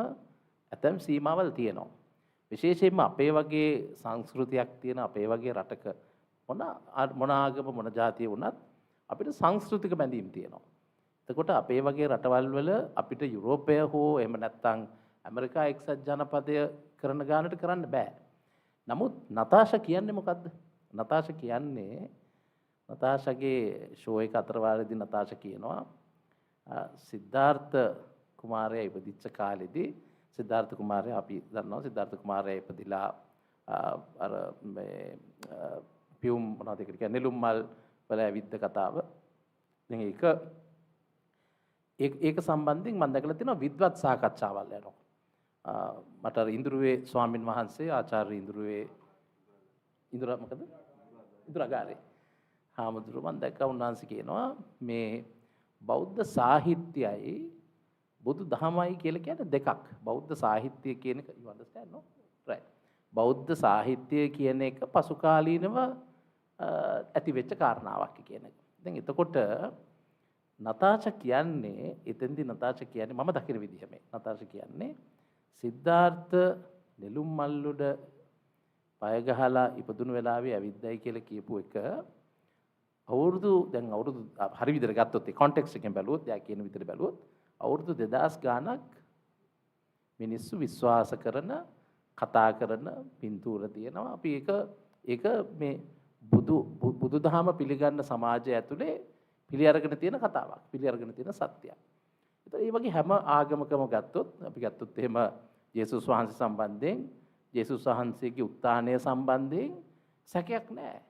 ඇතම් සීමාවල් තියෙනවා. විශේෂයෙන්ම අපේ වගේ සංස්කෘතියක් තියෙන අපේ වගේ රටක මොන ආගම මොන ජාතිය වුණත් අපිට සංස්කෘතික බැඳීම් තියෙනවා. එතකොට අපේ වගේ රටවල් වල අපිට යුරෝපය හෝ එහෙම නැත්නම් ඇමරිකා එක්සත් ජනපදය කරන ගානට කරන්න බෑ. නමුත් නතාෂා කියන්නේ මොකද්ද? නතාෂා කියන්නේ නතාෂාගේ ෂෝ එක අතරවාරදී නතාෂා කියනවා සිද්ධාර්ථ කුමාරයා ඉපදිච්ච කාලෙදී සිද්ධාර්ථ කුමාරයා අපි දන්නවා සිද්ධාර්ථ කුමාරයා ඉපදිලා අර මේ පියුම් මොනවද ඒකට කියන්නේ නෙළුම් මල් වල ඇවිද්ද කතාව. දැන් ඒක සම්බන්ධයෙන් මම දැකලා තියෙනවා විද්වත් සාකච්ඡාවල් යනවා. මට අර ඉන්ද්‍රුවේ ස්වාමින් වහන්සේ ආචාර්ය ඉන්ද්‍රාගාරේ හාමුදුරුවෝ මම දැක්කා උන්වහන්සේ කියනවා මේ බෞද්ධ සාහිත්‍යයයි බුදු දහමයි කියලා කියන්නේ දෙකක්. බෞද්ධ සාහිත්‍ය කියන එක you understand no? Right. බෞද්ධ සාහිත්‍ය කියන එක පසුකාලීනව ඇති වෙච්ච කාරණාවක් කියන එක. දැන් එතකොට නතාෂා කියන්නේ එතෙන්දී නතාෂා කියන්නේ මම දකින විදිහ මේ නතාෂා කියන්නේ සිද්ධාර්ථ නෙළුම් මල්ලුඩ පය ගහලා ඉපදුණු වෙලාවේ ඇවිද්දයි කියලා කියපු එක අවුරුදු හරි විදිහට ගත්තොත් ඒ කොන්ටෙක්ස්ට් එකෙන් බැලුවොත් එයා කියන විදිහට බැලුවොත් අවුරුදු 2000 ගාණක් මිනිස්සු විශ්වාස කරන කතා කරන පින්තූර තියෙනවා. අපි ඒක මේ බුදුදහම පිළිගන්න සමාජය ඇතුලේ පිළි අරගෙන තියෙන කතාවක්. පිළි අරගෙන තියෙන සත්‍යයක්. ඒතර මේ වගේ හැම ආගමකම ගත්තොත් අපි ගත්තොත් එහෙම යේසුස් වහන්සේ සම්බන්ධයෙන් යේසුස් වහන්සේගේ උත්ථානය සම්බන්ධයෙන් සැකයක් නැහැ.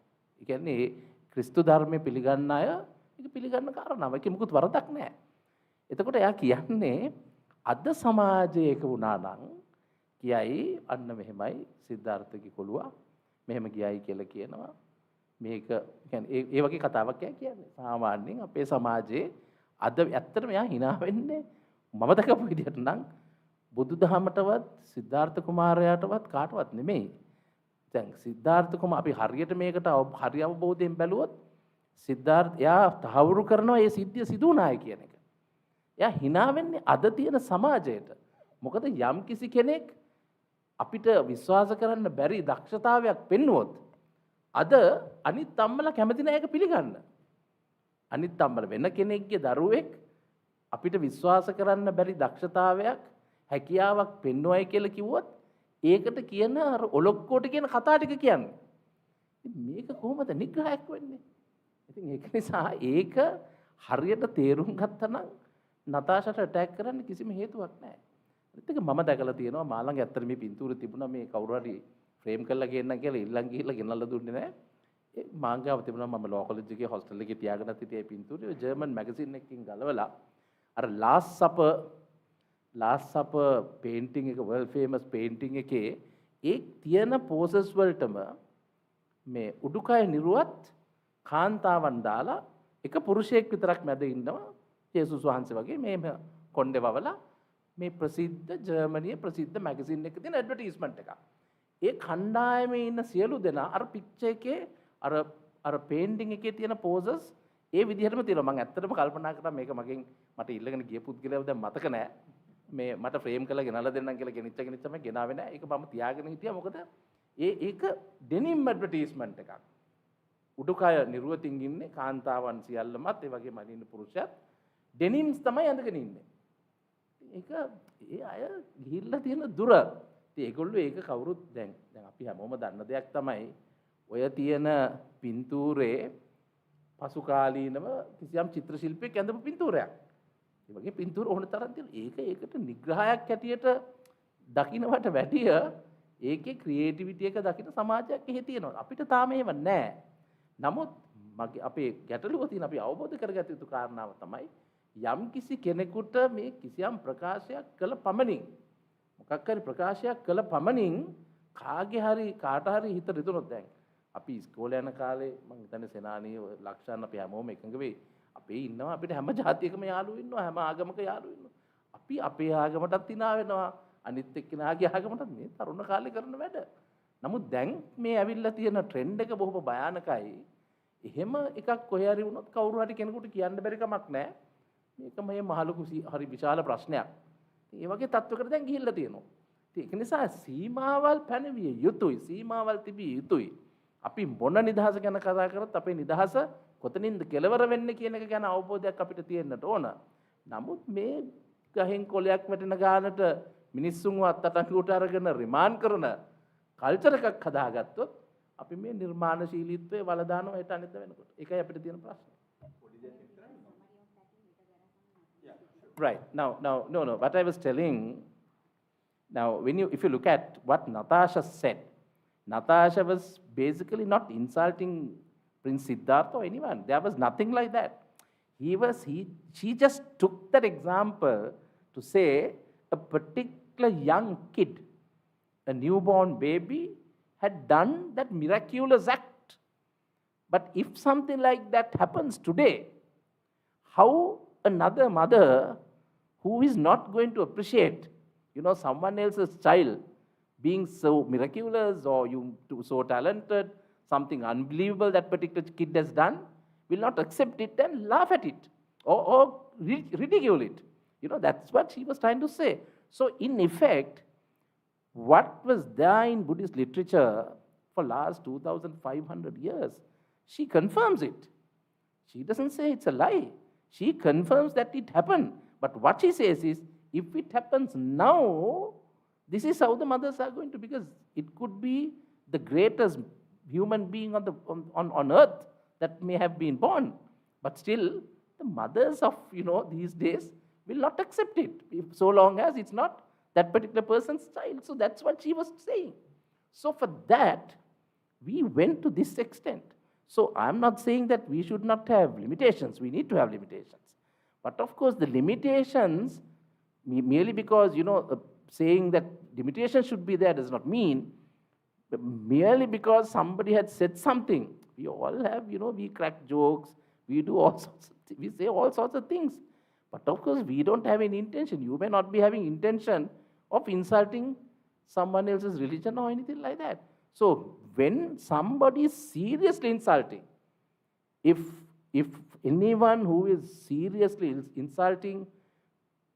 ඒ කියන්නේ ක්‍රිස්තු ධර්මයේ පිළිගන්න අය ඒක පිළිගන්න කාරණාවක්. ඒක මොකුත් වරදක් නැහැ. එතකොට එයා කියන්නේ අද සමාජයක වුණා නම් කියයි අන්න මෙහෙමයි සිද්ධාර්ථගේ කොළුවා මෙහෙම ගියයි කියලා කියනවා. මේක කියන්නේ ඒ වගේ කතාවක් කියන්නේ. සාමාන්‍යයෙන් අපේ සමාජයේ අද ඇත්තටම එයා hina වෙන්නේ මම දැකපු විදිහට නම් බුදුදහමටවත් සිද්ධාර්ථ කුමාරයාටවත් කාටවත් නෙමෙයි. දැන් සිද්ධාර්ථ කුමාර අපි හරියට මේකට හරි අවබෝධයෙන් බැලුවොත් සිද්ධාර්ථ එයා තහවුරු කරනවා මේ සිද්ධිය සිදු වුණායි කියන එක. එයා hina වෙන්නේ අද තියෙන සමාජයට. මොකද යම් කිසි කෙනෙක් අපිට විශ්වාස කරන්න බැරි දක්ෂතාවයක් පෙන්වුවොත් අද අනිත් අම්මලා කැමති නැහැ ඒක පිළිගන්න. අනිත් අම්මලා වෙන කෙනෙක්ගේ දරුවෙක් අපිට විශ්වාස කරන්න බැරි දක්ෂතාවයක් හැකියාවක් පෙන්වයි කියලා කිව්වොත් ඒකට කියන අර ඔලොක්කෝට කියන කතා ටික කියන්නේ. මේක කොහොමද නිග්‍රහයක් වෙන්නේ? ඉතින් ඒක නිසා ඒක හරියට තේරුම් ගත්තා නම් නතාෂාට ඇටැක් කරන්න කිසිම හේතුවක් නැහැ. අනිත් එක මම දැකලා තියෙනවා මා ළඟ ඇත්තට මේ පින්තූර තිබුණා මේ කවුරු හරි ෆ්‍රේම් කරලා ගේන්නම් කියලා ඉල්ලන් ගිහිල්ලා ගෙනල්ලා දුන්නේ නැහැ. ඒ මාංගාව තිබුණා මම ලෝ කොලෙජ් එකේ හොස්ටල් එකේ තියාගෙන හිටියේ පින්තූරය ජර්මන් මැගසින් එකකින් ගලවලා අර ලාස්ට් සපර් පේන්ටිං එක වර්ල්ඩ් ෆේමස් පේන්ටිං එකේ ඒ තියෙන පෝසස් වලටම මේ උඩුකය නිරුවත් කාන්තාවන් දාලා එක පුරුෂයෙක් විතරක් මැද ඉන්නවා ජේසුස් වහන්සේ වගේ මේ කොණ්ඩේ වවලා මේ ප්‍රසිද්ධ ජර්මනියේ ප්‍රසිද්ධ මැගසින් එකක තියෙන ඇඩ්වර්ටයිස්මන්ට් එකක්. ඒ කණ්ඩායමේ ඉන්න සියලු දෙනා අර පික්චර් එකේ අර පේන්ටිං එකේ තියෙන පෝසස් ඒ විදිහටම තියෙනවා. මම ඇත්තටම කල්පනා කරා මේක මගෙන් මට ඉල්ලගෙන ගිය පුද්ගලයාව දැන් මතක නැහැ. මේ මට ෆ්‍රේම් කරලා ගෙනල්ලා දෙන්නම් කියලා ගෙනිච්ච තමයි ගෙනාවේ නැහැ. ඒක මම තියාගෙන හිටියා. මොකද ඒක ඩෙනිම් ඇඩ්වර්ටයිස්මන්ට් එකක්. උඩුකය නිරුවතින් ඉන්නේ කාන්තාවන් සියල්ලමත් ඒ වගේම අනින්න පුරුෂයත් ඩෙනිම්ස් තමයි අඳගෙන ඉන්නේ. ඒක ඒ අය ගිහිල්ලා තියෙන දුර. ඉතින් ඒගොල්ලෝ ඒක කවුරුත් දැන් අපි හැමෝම දන්න දෙයක් තමයි ඔය තියෙන පින්තූරේ පසු කාලීනව කිසියම් චිත්‍ර ශිල්පියෙක් ඇඳපු පින්තූරයක්. ඒ වගේ පින්තූර ඕන තරම් තියෙනවා. ඒකට නිග්‍රහයක් හැටියට දකින්නවට වැඩිය ඒකේ ක්‍රියේටිවිටි එක දකින්න සමාජයක් එහෙ තියෙනවා. අපිට තාම එහෙම නැහැ. නමුත් අපේ ගැටලුව තියෙන අපි අවබෝධ කරගත යුතු කාරණාව තමයි යම් කිසි කෙනෙකුට මේ කිසියම් ප්‍රකාශයක් කළ පමණින් මොකක් හරි ප්‍රකාශයක් කළ පමණින් කාගේ හරි කාට හරි හිත රිදුනොත් දැන් අපි ඉස්කෝලේ යන කාලේ මම හිතන්නේ සෙනානී ලක්ෂණ අපි හැමෝම එකඟ වෙයි. අපේ ඉන්නවා අපිට හැම ජාතියකම යාළුවෝ ඉන්නවා හැම ආගමක යාළුවෝ ඉන්නවා. අපි අපේ ආගමටත් hina වෙනවා. අනිත් එක්කෙනාගේ ආගමටත් මේ තරුණ කාලේ කරන වැඩ. නමුත් දැන් මේ ඇවිල්ලා තියෙන ට්‍රෙන්ඩ් එක බොහොම භයානකයි. එහෙම එකක් කොහේ හරි වුණොත් කවුරු හරි කෙනෙකුට කියන්න බැරි කමක් නැහැ. මේක මේ මහලුකු හරි විශාල ප්‍රශ්නයක්. ඒ වගේ තත්ත්වයකට දැන් ගිහිල්ලා තියෙනවා. ඒක නිසා සීමාවල් පැනවිය යුතුයි. සීමාවල් තිබිය යුතුයි. අපි මොන නිදහස ගැන කතා කරත් අපේ නිදහස කොතනින්ද කෙලවර වෙන්නේ කියන එක ගැන අවබෝධයක් අපිට තියෙන්නට ඕන. නමුත් මේ ගහෙන් කොලයක් වැටෙන ගානට මිනිස්සුන්ව අත්අඩංගුවට අරගෙන රිමාන්ඩ් කරන කල්චර් එකක් හදාගත්තොත් අපි මේ නිර්මාණශීලීත්වයේ වලදානවා හෙට අනිත් වෙනකොට. ඒකයි අපිට තියෙන ප්‍රශ්නේ. Right. Now, no. What I was telling, now, if you look at what Natasha said, Natasha was basically not insulting Prince Siddhartha or anyone. There was nothing like that. She just took that example to say a particular young kid, a newborn baby, had done that miraculous act. But if something like that happens today, how another mother who is not going to appreciate, someone else's child being so miraculous or so talented, something unbelievable that particular kid has done, will not accept it and laugh at it or ridicule it. That's what she was trying to say. So in effect, what was there in Buddhist literature for last 2,500 years, she confirms it. She doesn't say it's a lie. She confirms that it happened. But what she says is, if it happens now, this is how the mothers are going to, because it could be the greatest human being on earth that may have been born. But still, the mothers of, these days will not accept it, so long as it's not that particular person's child. So that's what she was saying. So for that, we went to this extent. So I'm not saying that we should not have limitations. We need to have limitations. But of course, the limitations, merely because, saying that limitations should be there does not mean, but merely because somebody had said something. We all have, we crack jokes, we do all sorts of things, we say all sorts of things. But of course, we don't have any intention. You may not be having intention of insulting someone else's religion or anything like that. So when somebody is seriously insulting, if anyone who is seriously insulting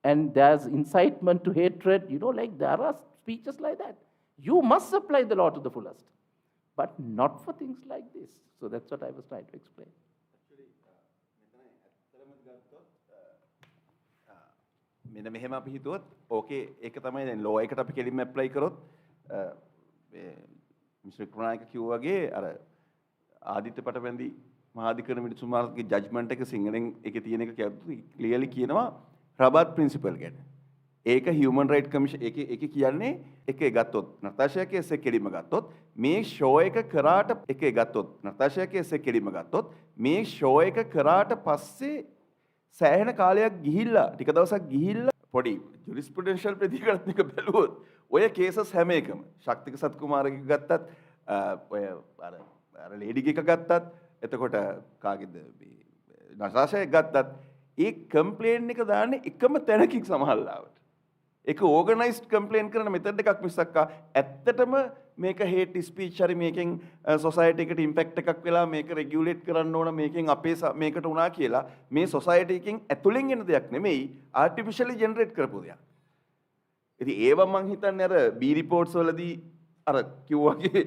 and there's incitement to hatred, like there are speeches like that. You must apply the law to the fullest, but not for things like this. So that's what I was trying to explain. මෙන්න මෙහෙම අපි හිතුවොත් ඕකේ ඒක තමයි දැන් ලෝ එකට අපි කෙලින්ම ඇප්ලයි කරොත් මිස්ටර් ක්‍රනායක කිව්වා වගේ අර ආදිත්‍ය පටවැන්දි මහාධිකරණ මිනිසුමාගේ ජජ්මන්ට් එක සිංහලෙන් එකේ තියෙන එක ක්ලියර්ලි කියනවා රබාත් ප්‍රින්සිපල් ගැන. ඒක හියුමන් රයිට් කමිෂන් එකේ කියන්නේ එකේ ගත්තොත් නතාෂා කේස් එක කෙලින්ම ගත්තොත් මේ ෂෝ එක කරාට එකේ ගත්තොත් නතාෂා කේස් එක කෙලින්ම ගත්තොත් මේ ෂෝ එක කරාට පස්සේ සෑහෙන කාලයක් ගිහිල්ලා ටික දවසක් ගිහිල්ලා පොඩි ජුරිස්ප්‍රුඩෙන්ෂල් ප්‍රතිකරණයක බැලුවොත් ඔය කේසස් හැම එකම ශක්තික සත්කුමාරගේ ගත්තත් ඔය අර ලේඩිගේ එක ගත්තත් එතකොට කාගේද නතාෂා එක ගත්තත් ඒ කම්ප්ලේන් එක දාන්නේ එකම තැනකින් සමහරවිට ඒක ඕගනයිස්ඩ් කම්ප්ලේන් කරන මෙතඩ් එකක් මිසක් ඇත්තටම මේක හේට් ස්පීච් හරි මේකෙන් සොසයිටි එකට ඉම්පැක්ට් එකක් වෙලා මේක රෙගියුලේට් කරන්න ඕන මේකෙන් අපේ මේකට උනා කියලා මේ සොසයිටි එකෙන් ඇතුලෙන් එන දෙයක් නෙමෙයි ආටිෆිෂියලි ජෙනරේට් කරපු දෙයක්. ඉතින් ඒව මං හිතන්නේ අර බී රිපෝට්ස් වලදී අර කිව්වාගේ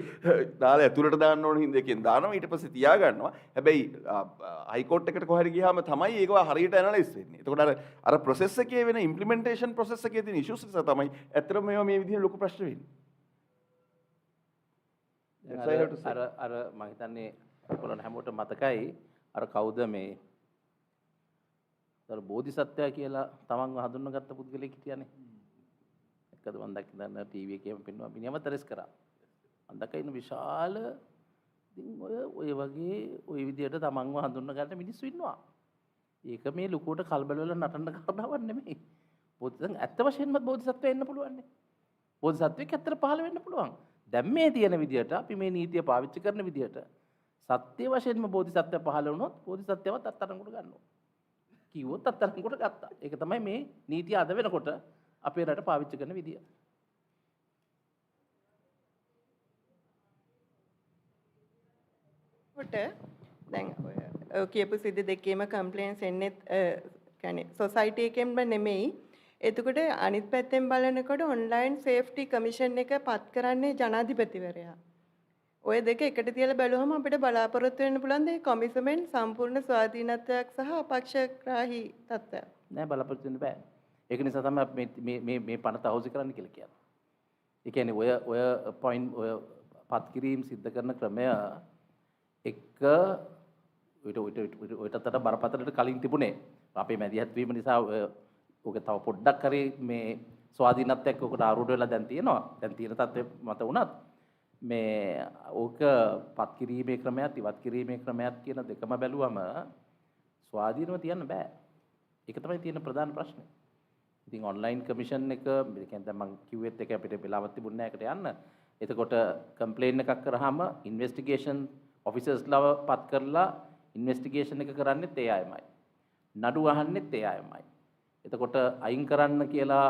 දාලා ඇතුළට දාන්න ඕන හින්දා එකෙන් දානවා ඊට පස්සේ තියා ගන්නවා. හැබැයි හයිකෝට් එකට කොහරි ගියාම තමයි ඒක හරියට ඇනලයිස් වෙන්නේ. එතකොට අර ප්‍රොසෙස් එකේ වෙන ඉම්ප්ලිමන්ටේෂන් ප්‍රොසෙස් එකේ තියෙන ඉෂුස් නිසා තමයි ඇත්තටම මේවා මේ විදිහට ලොකු ප්‍රශ්න වෙන්නේ. අර මම හිතන්නේ ඔයගොල්ලන් හැමෝටම මතකයි අර කවුද මේ අර බෝධිසත්වයා කියලා තමන්ව හඳුන්වගත්ත පුද්ගලෙක් හිටියානේ. එකද මම දැක්කම ටීවී එකේම පෙන්වුවා මිනිහම තරස් කරා. මම දැක්ක ඉන්න විශාල ඉතින් ඔය වගේ ඔය විදියට තමන්ව හඳුන්ව ගන්න මිනිස්සු ඉන්නවා. ඒක මේ ලුකුවට කලබල වෙලා නටන්න කාරණාවක් නෙමෙයි. බෝධිසත්වයන් ඇත්ත වශයෙන්ම බෝධිසත්වය වෙන්න පුළුවන්නේ. බෝධිසත්වෙක් ඇත්තට පහළ වෙන්න පුළුවන්. දැන් මේ තියෙන විදියට අපි මේ නීතිය පාවිච්චි කරන විදියට සත්‍ය වශයෙන්ම බෝධිසත්වය පහළ වුණොත් බෝධිසත්වයවත් අත්අඩංගුවට ගන්නවා. කිව්වොත් අත්අඩංගුවට ගත්තා. ඒක තමයි මේ නීතිය අද වෙනකොට අපේ රට පාවිච්චි කරන විදිය. කොට දැන් ඔය කියපු සිද්ධි දෙකේම කම්ප්ලේන්ට්ස් එන්නේ කියන්නේ සොසයිටි එකෙන්ම නෙමෙයි. එතකොට අනිත් පැත්තෙන් බලනකොට ඔන්ලයින් සේෆ්ටි කමිෂන් එක පත් කරන්නේ ජනාධිපතිවරයා. ඔය දෙක එකට තියලා බැලුවම අපිට බලාපොරොත්තු වෙන්න පුළුවන් දේ කොමිසමෙන් සම්පූර්ණ ස්වාධීනත්වයක් සහ අපක්ෂග්‍රාහී තත්ත්වයක්. නෑ බලාපොරොත්තු වෙන්න බෑ. ඒක නිසා තමයි මේ පනත අහෝසි කරන්න කියලා කියන්නේ. ඒ කියන්නේ ඔය පොයින්ට් ඔය පත් කිරීම සිද්ධ කරන ක්‍රමය එක ඔයටතර බරපතලට කලින් තිබුණේ. අපේ මැදිහත් වීම නිසා ඔක තව පොඩ්ඩක් හරි මේ ස්වාධීනත්වයක් ඔකට ආරූඪ වෙලා දැන් තියෙනවා. දැන් තියෙන තත්ත්වෙ මත උනත් මේ ඕක පත් කිරීමේ ක්‍රමයක් ඉවත් කිරීමේ ක්‍රමයක් කියන දෙකම බැලුවම ස්වාධීනව තියන්න බෑ. ඒක තමයි තියෙන ප්‍රධාන ප්‍රශ්නේ. ඉතින් ඔන්ලයින් කමිෂන් එක කියන්නේ දැන් මම කිව්වෙත් එක අපිට වෙලාවක් තිබුණේ නැහැ ඒකට යන්න. එතකොට කම්ප්ලේන් එකක් කරාම ඉන්වෙස්ටිගේෂන් ඔෆිසර්ස්ලාව පත් කරලා ඉන්වෙස්ටිගේෂන් එක කරන්නේත් ඒ අයමයි. නඩු අහන්නෙත් ඒ අයමයි. එතකොට අයින් කරන්න කියලා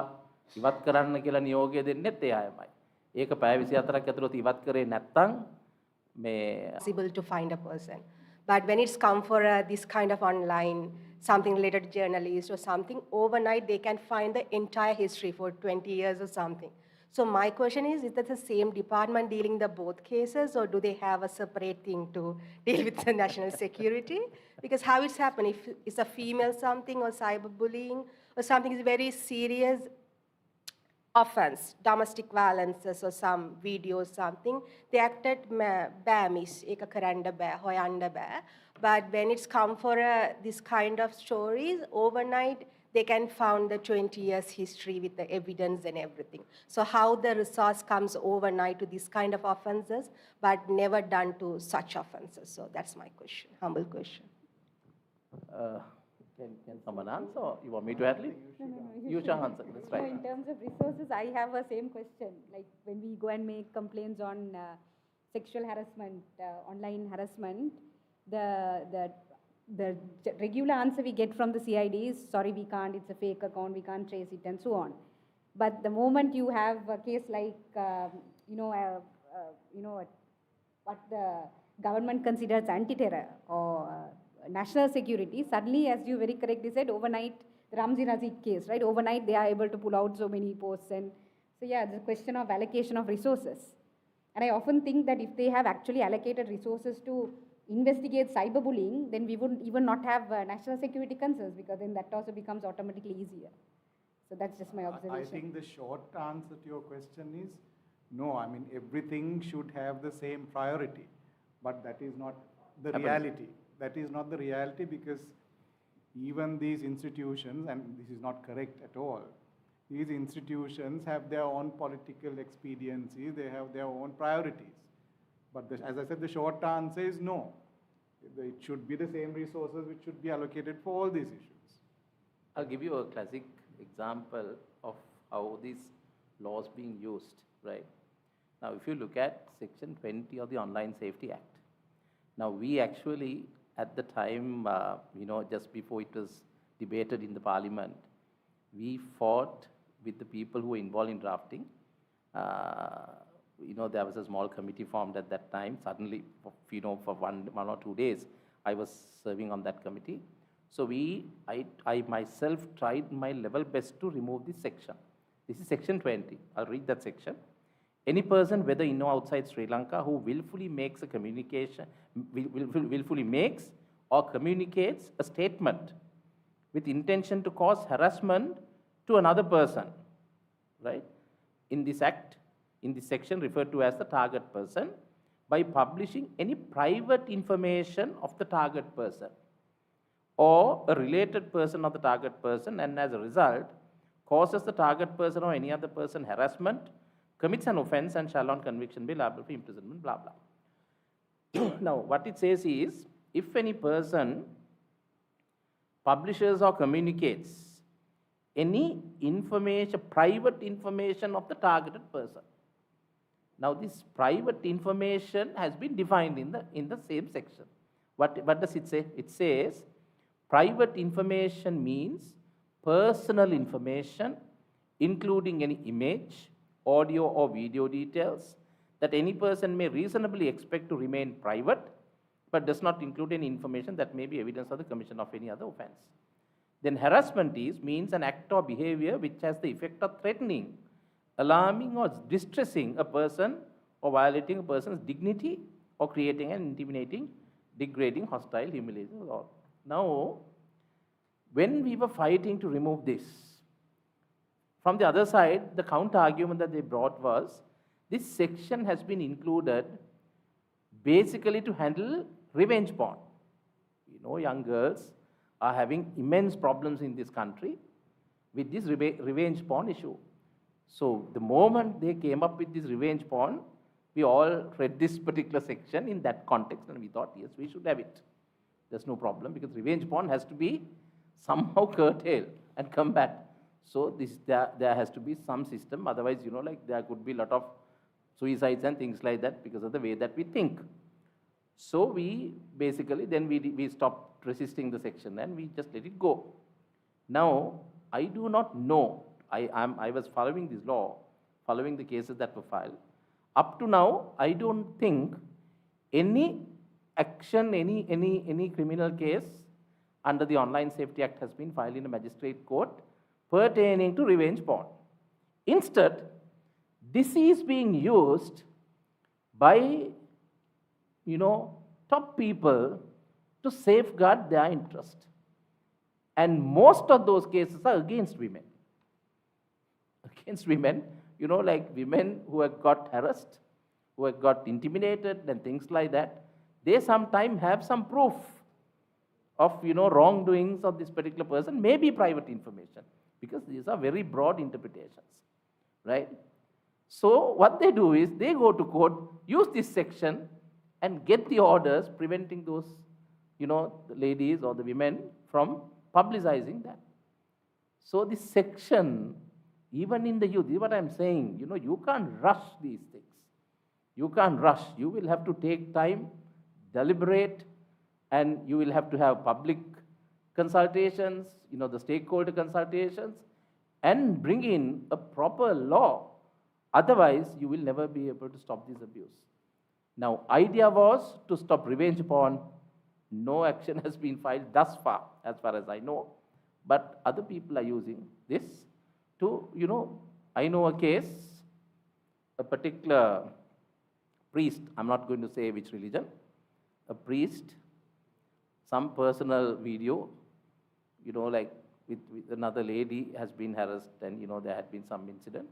ඉවත් කරන්න කියලා නියෝගය දෙන්නෙත් ඒ අයමයි. ඒක පැය 24ක් ඇතුළත ඉවත් කරේ නැත්නම් මේ possible to find a person. But when it's come for this kind of online, something related to journalists or something, overnight they can find the entire history for 20 years or something. So my question is that the same department dealing the both cases, or do they have a separate thing to deal with the national security? Because how it's happened, if it's a female something or cyberbullying or something is very serious offense, domestic violence or some video or something, they acted bamish, eka karanda ba, hoyanda ba. But when it's come for this kind of stories, overnight they can found the 20 years history with the evidence and everything. So how the resource comes overnight to this kind of offenses, but never done to such offenses? So that's my question, humble question. Can someone answer? Or you want me to at least? No. You shall answer. That's So right. in terms of resources, I have a same question. Like when we go and make complaints on sexual harassment, online harassment, the regular answer we get from the CID is, sorry, we can't, it's a fake account, we can't trace it, and so on. But the moment you have a case like, what the government considers anti-terror or national security, suddenly, as you very correctly said, overnight the Ramzi Nazik case, right? Overnight, they are able to pull out so many posts. And so, yeah, the question of allocation of resources. And I often think that if they have actually allocated resources to investigate cyberbullying, then we would even not have national security concerns, because then that also becomes automatically easier. So that's just my observation. I think the short answer to your question is no. I mean, everything should have the same priority, but that is not the reality. That is not the reality, because even these institutions, and this is not correct at all, these institutions have their own political expediencies, they have their own priorities. But as I said, the short answer is no. It should be the same resources which should be allocated for all these issues. I'll give you a classic example of how these laws being used, right? Now, if you look at Section 20 of the Online Safety Act, now we actually, at the time, just before it was debated in the Parliament, we fought with the people who were involved in drafting. There was a small committee formed at that time. Suddenly, for one or 2 days, I was serving on that committee. So I myself tried my level best to remove this section. This is Section 20. I'll read that section. Any person, whether in or outside Sri Lanka, who willfully makes a communication, willfully makes or communicates a statement with intention to cause harassment to another person, right? In this act, in this section referred to as the target person, by publishing any private information of the target person or a related person of the target person, and as a result causes the target person or any other person harassment, commits an offense, and shall on conviction be liable for imprisonment, blah, blah. Now, what it says is, if any person publishes or communicates any information, private information of the targeted person. Now, this private information has been defined in the same section. What does it say? It says, private information means personal information, including any image, audio or video details that any person may reasonably expect to remain private, but does not include any information that may be evidence of the commission of any other offense. Then harassment means an act or behavior which has the effect of threatening, alarming or distressing a person, or violating a person's dignity, or creating an intimidating, degrading, hostile, humiliating law. Now, when we were fighting to remove this, from the other side, the counter argument that they brought was, this section has been included basically to handle revenge porn. Young girls are having immense problems in this country with this revenge porn issue. So the moment they came up with this revenge porn, we all read this particular section in that context, and we thought, yes, we should have it. There's no problem, because revenge porn has to be somehow curtailed and combated. So there has to be some system, otherwise, there could be a lot of suicides and things like that because of the way that we think. So we basically, then we stopped resisting the section and we just let it go. Now, I do not know, I was following this law, following the cases that were filed. Up to now, I don't think any action, any criminal case under the Online Safety Act has been filed in a magistrate court pertaining to revenge porn. Instead, this is being used by, top people to safeguard their interest. And most of those cases are against women. Against women, like women who have got harassed, who have got intimidated and things like that, they sometimes have some proof of, wrongdoings of this particular person, maybe private information, because these are very broad interpretations, right? So what they do is they go to court, use this section, and get the orders preventing those, the ladies or the women from publicizing that. So this section, even in the youth, this is what I'm saying, you can't rush these things. You can't rush. You will have to take time, deliberate, and you will have to have public consultations, the stakeholder consultations, and bring in a proper law. Otherwise, you will never be able to stop this abuse. Now, idea was to stop revenge porn. No action has been filed thus far as I know. but other people are using this to, I know a case, a particular priest, I'm not going to say which religion, a priest, some personal video, like with another lady has been harassed and, there had been some incident.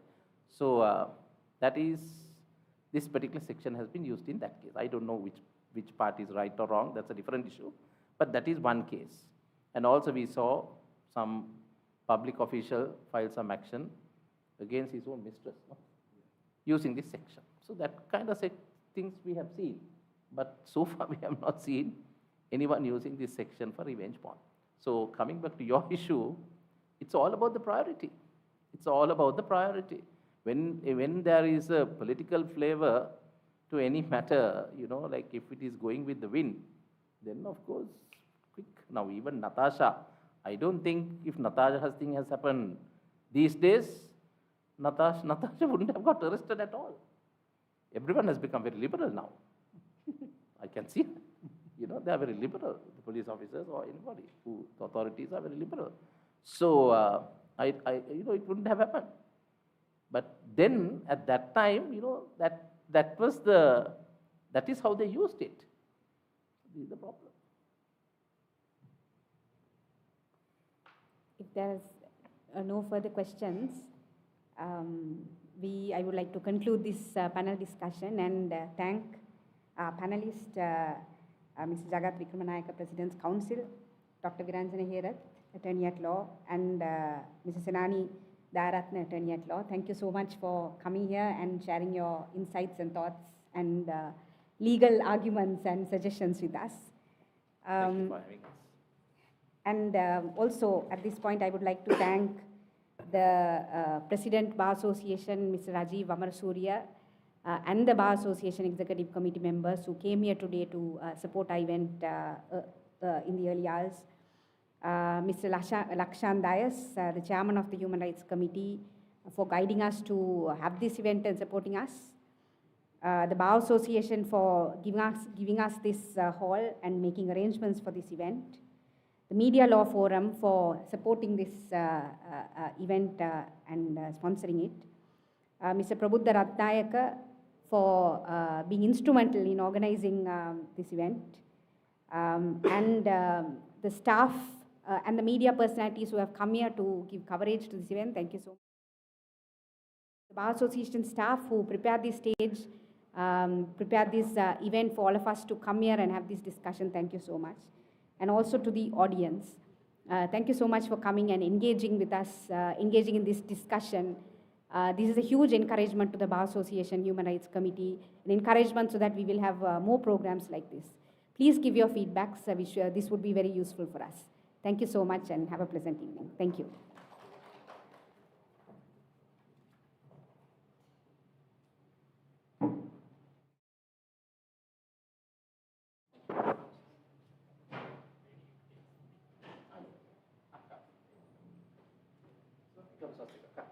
So this particular section has been used in that case. I don't know which part is right or wrong, that's a different issue, but that is one case. And also we saw some public official file some action against his own mistress, using this section. So that kind of things we have seen, but so far we have not seen anyone using this section for revenge porn. So coming back to your issue, it's all about the priority. It's all about the priority. When there is a political flavor to any matter, like if it is going with the wind, then of course, quick. Now even Natasha, I don't think if Natasha's thing has happened these days, Natasha wouldn't have got arrested at all. Everyone has become very liberal now. I can see, they are very liberal, the police officers or anybody, the authorities are very liberal. So, it wouldn't have happened. But then, at that time, that is how they used it. This is the problem. If there's no further questions, I would like to conclude this panel discussion and thank our panelist, Mr. Jagat Vikramanayaka, President's Council, Dr. Viranjana Herath, Attorney at Law, and Mrs. Senani Dayaratna, Attorney at Law. Thank you so much for coming here and sharing your insights and thoughts and legal arguments and suggestions with us. Thank you for having us. And also, at this point, I would like to thank the President Bar Association, Mr. Rajiv Amarasuriya, and the Bar Association Executive Committee members who came here today to support our event in the early hours. Mr. Lakshan Dayas, the Chairman of the Human Rights Committee, for guiding us to have this event and supporting us. The Bar Association for giving us this hall and making arrangements for this event. The Media Law Forum for supporting this event and sponsoring it. Mr. Prabuddha Ratnayaka for being instrumental in organizing this event. And the staff and the media personalities who have come here to give coverage to this event, thank you so much. The Bar Association staff who prepared this stage, prepared this event for all of us to come here and have this discussion, thank you so much. And also to the audience. Thank you so much for coming and engaging with us, engaging in this discussion. This is a huge encouragement to the Bar Association Human Rights Committee, an encouragement so that we will have more programs like this. Please give your feedbacks. This would be very useful for us. Thank you so much and have a pleasant evening. Thank you. Swastika.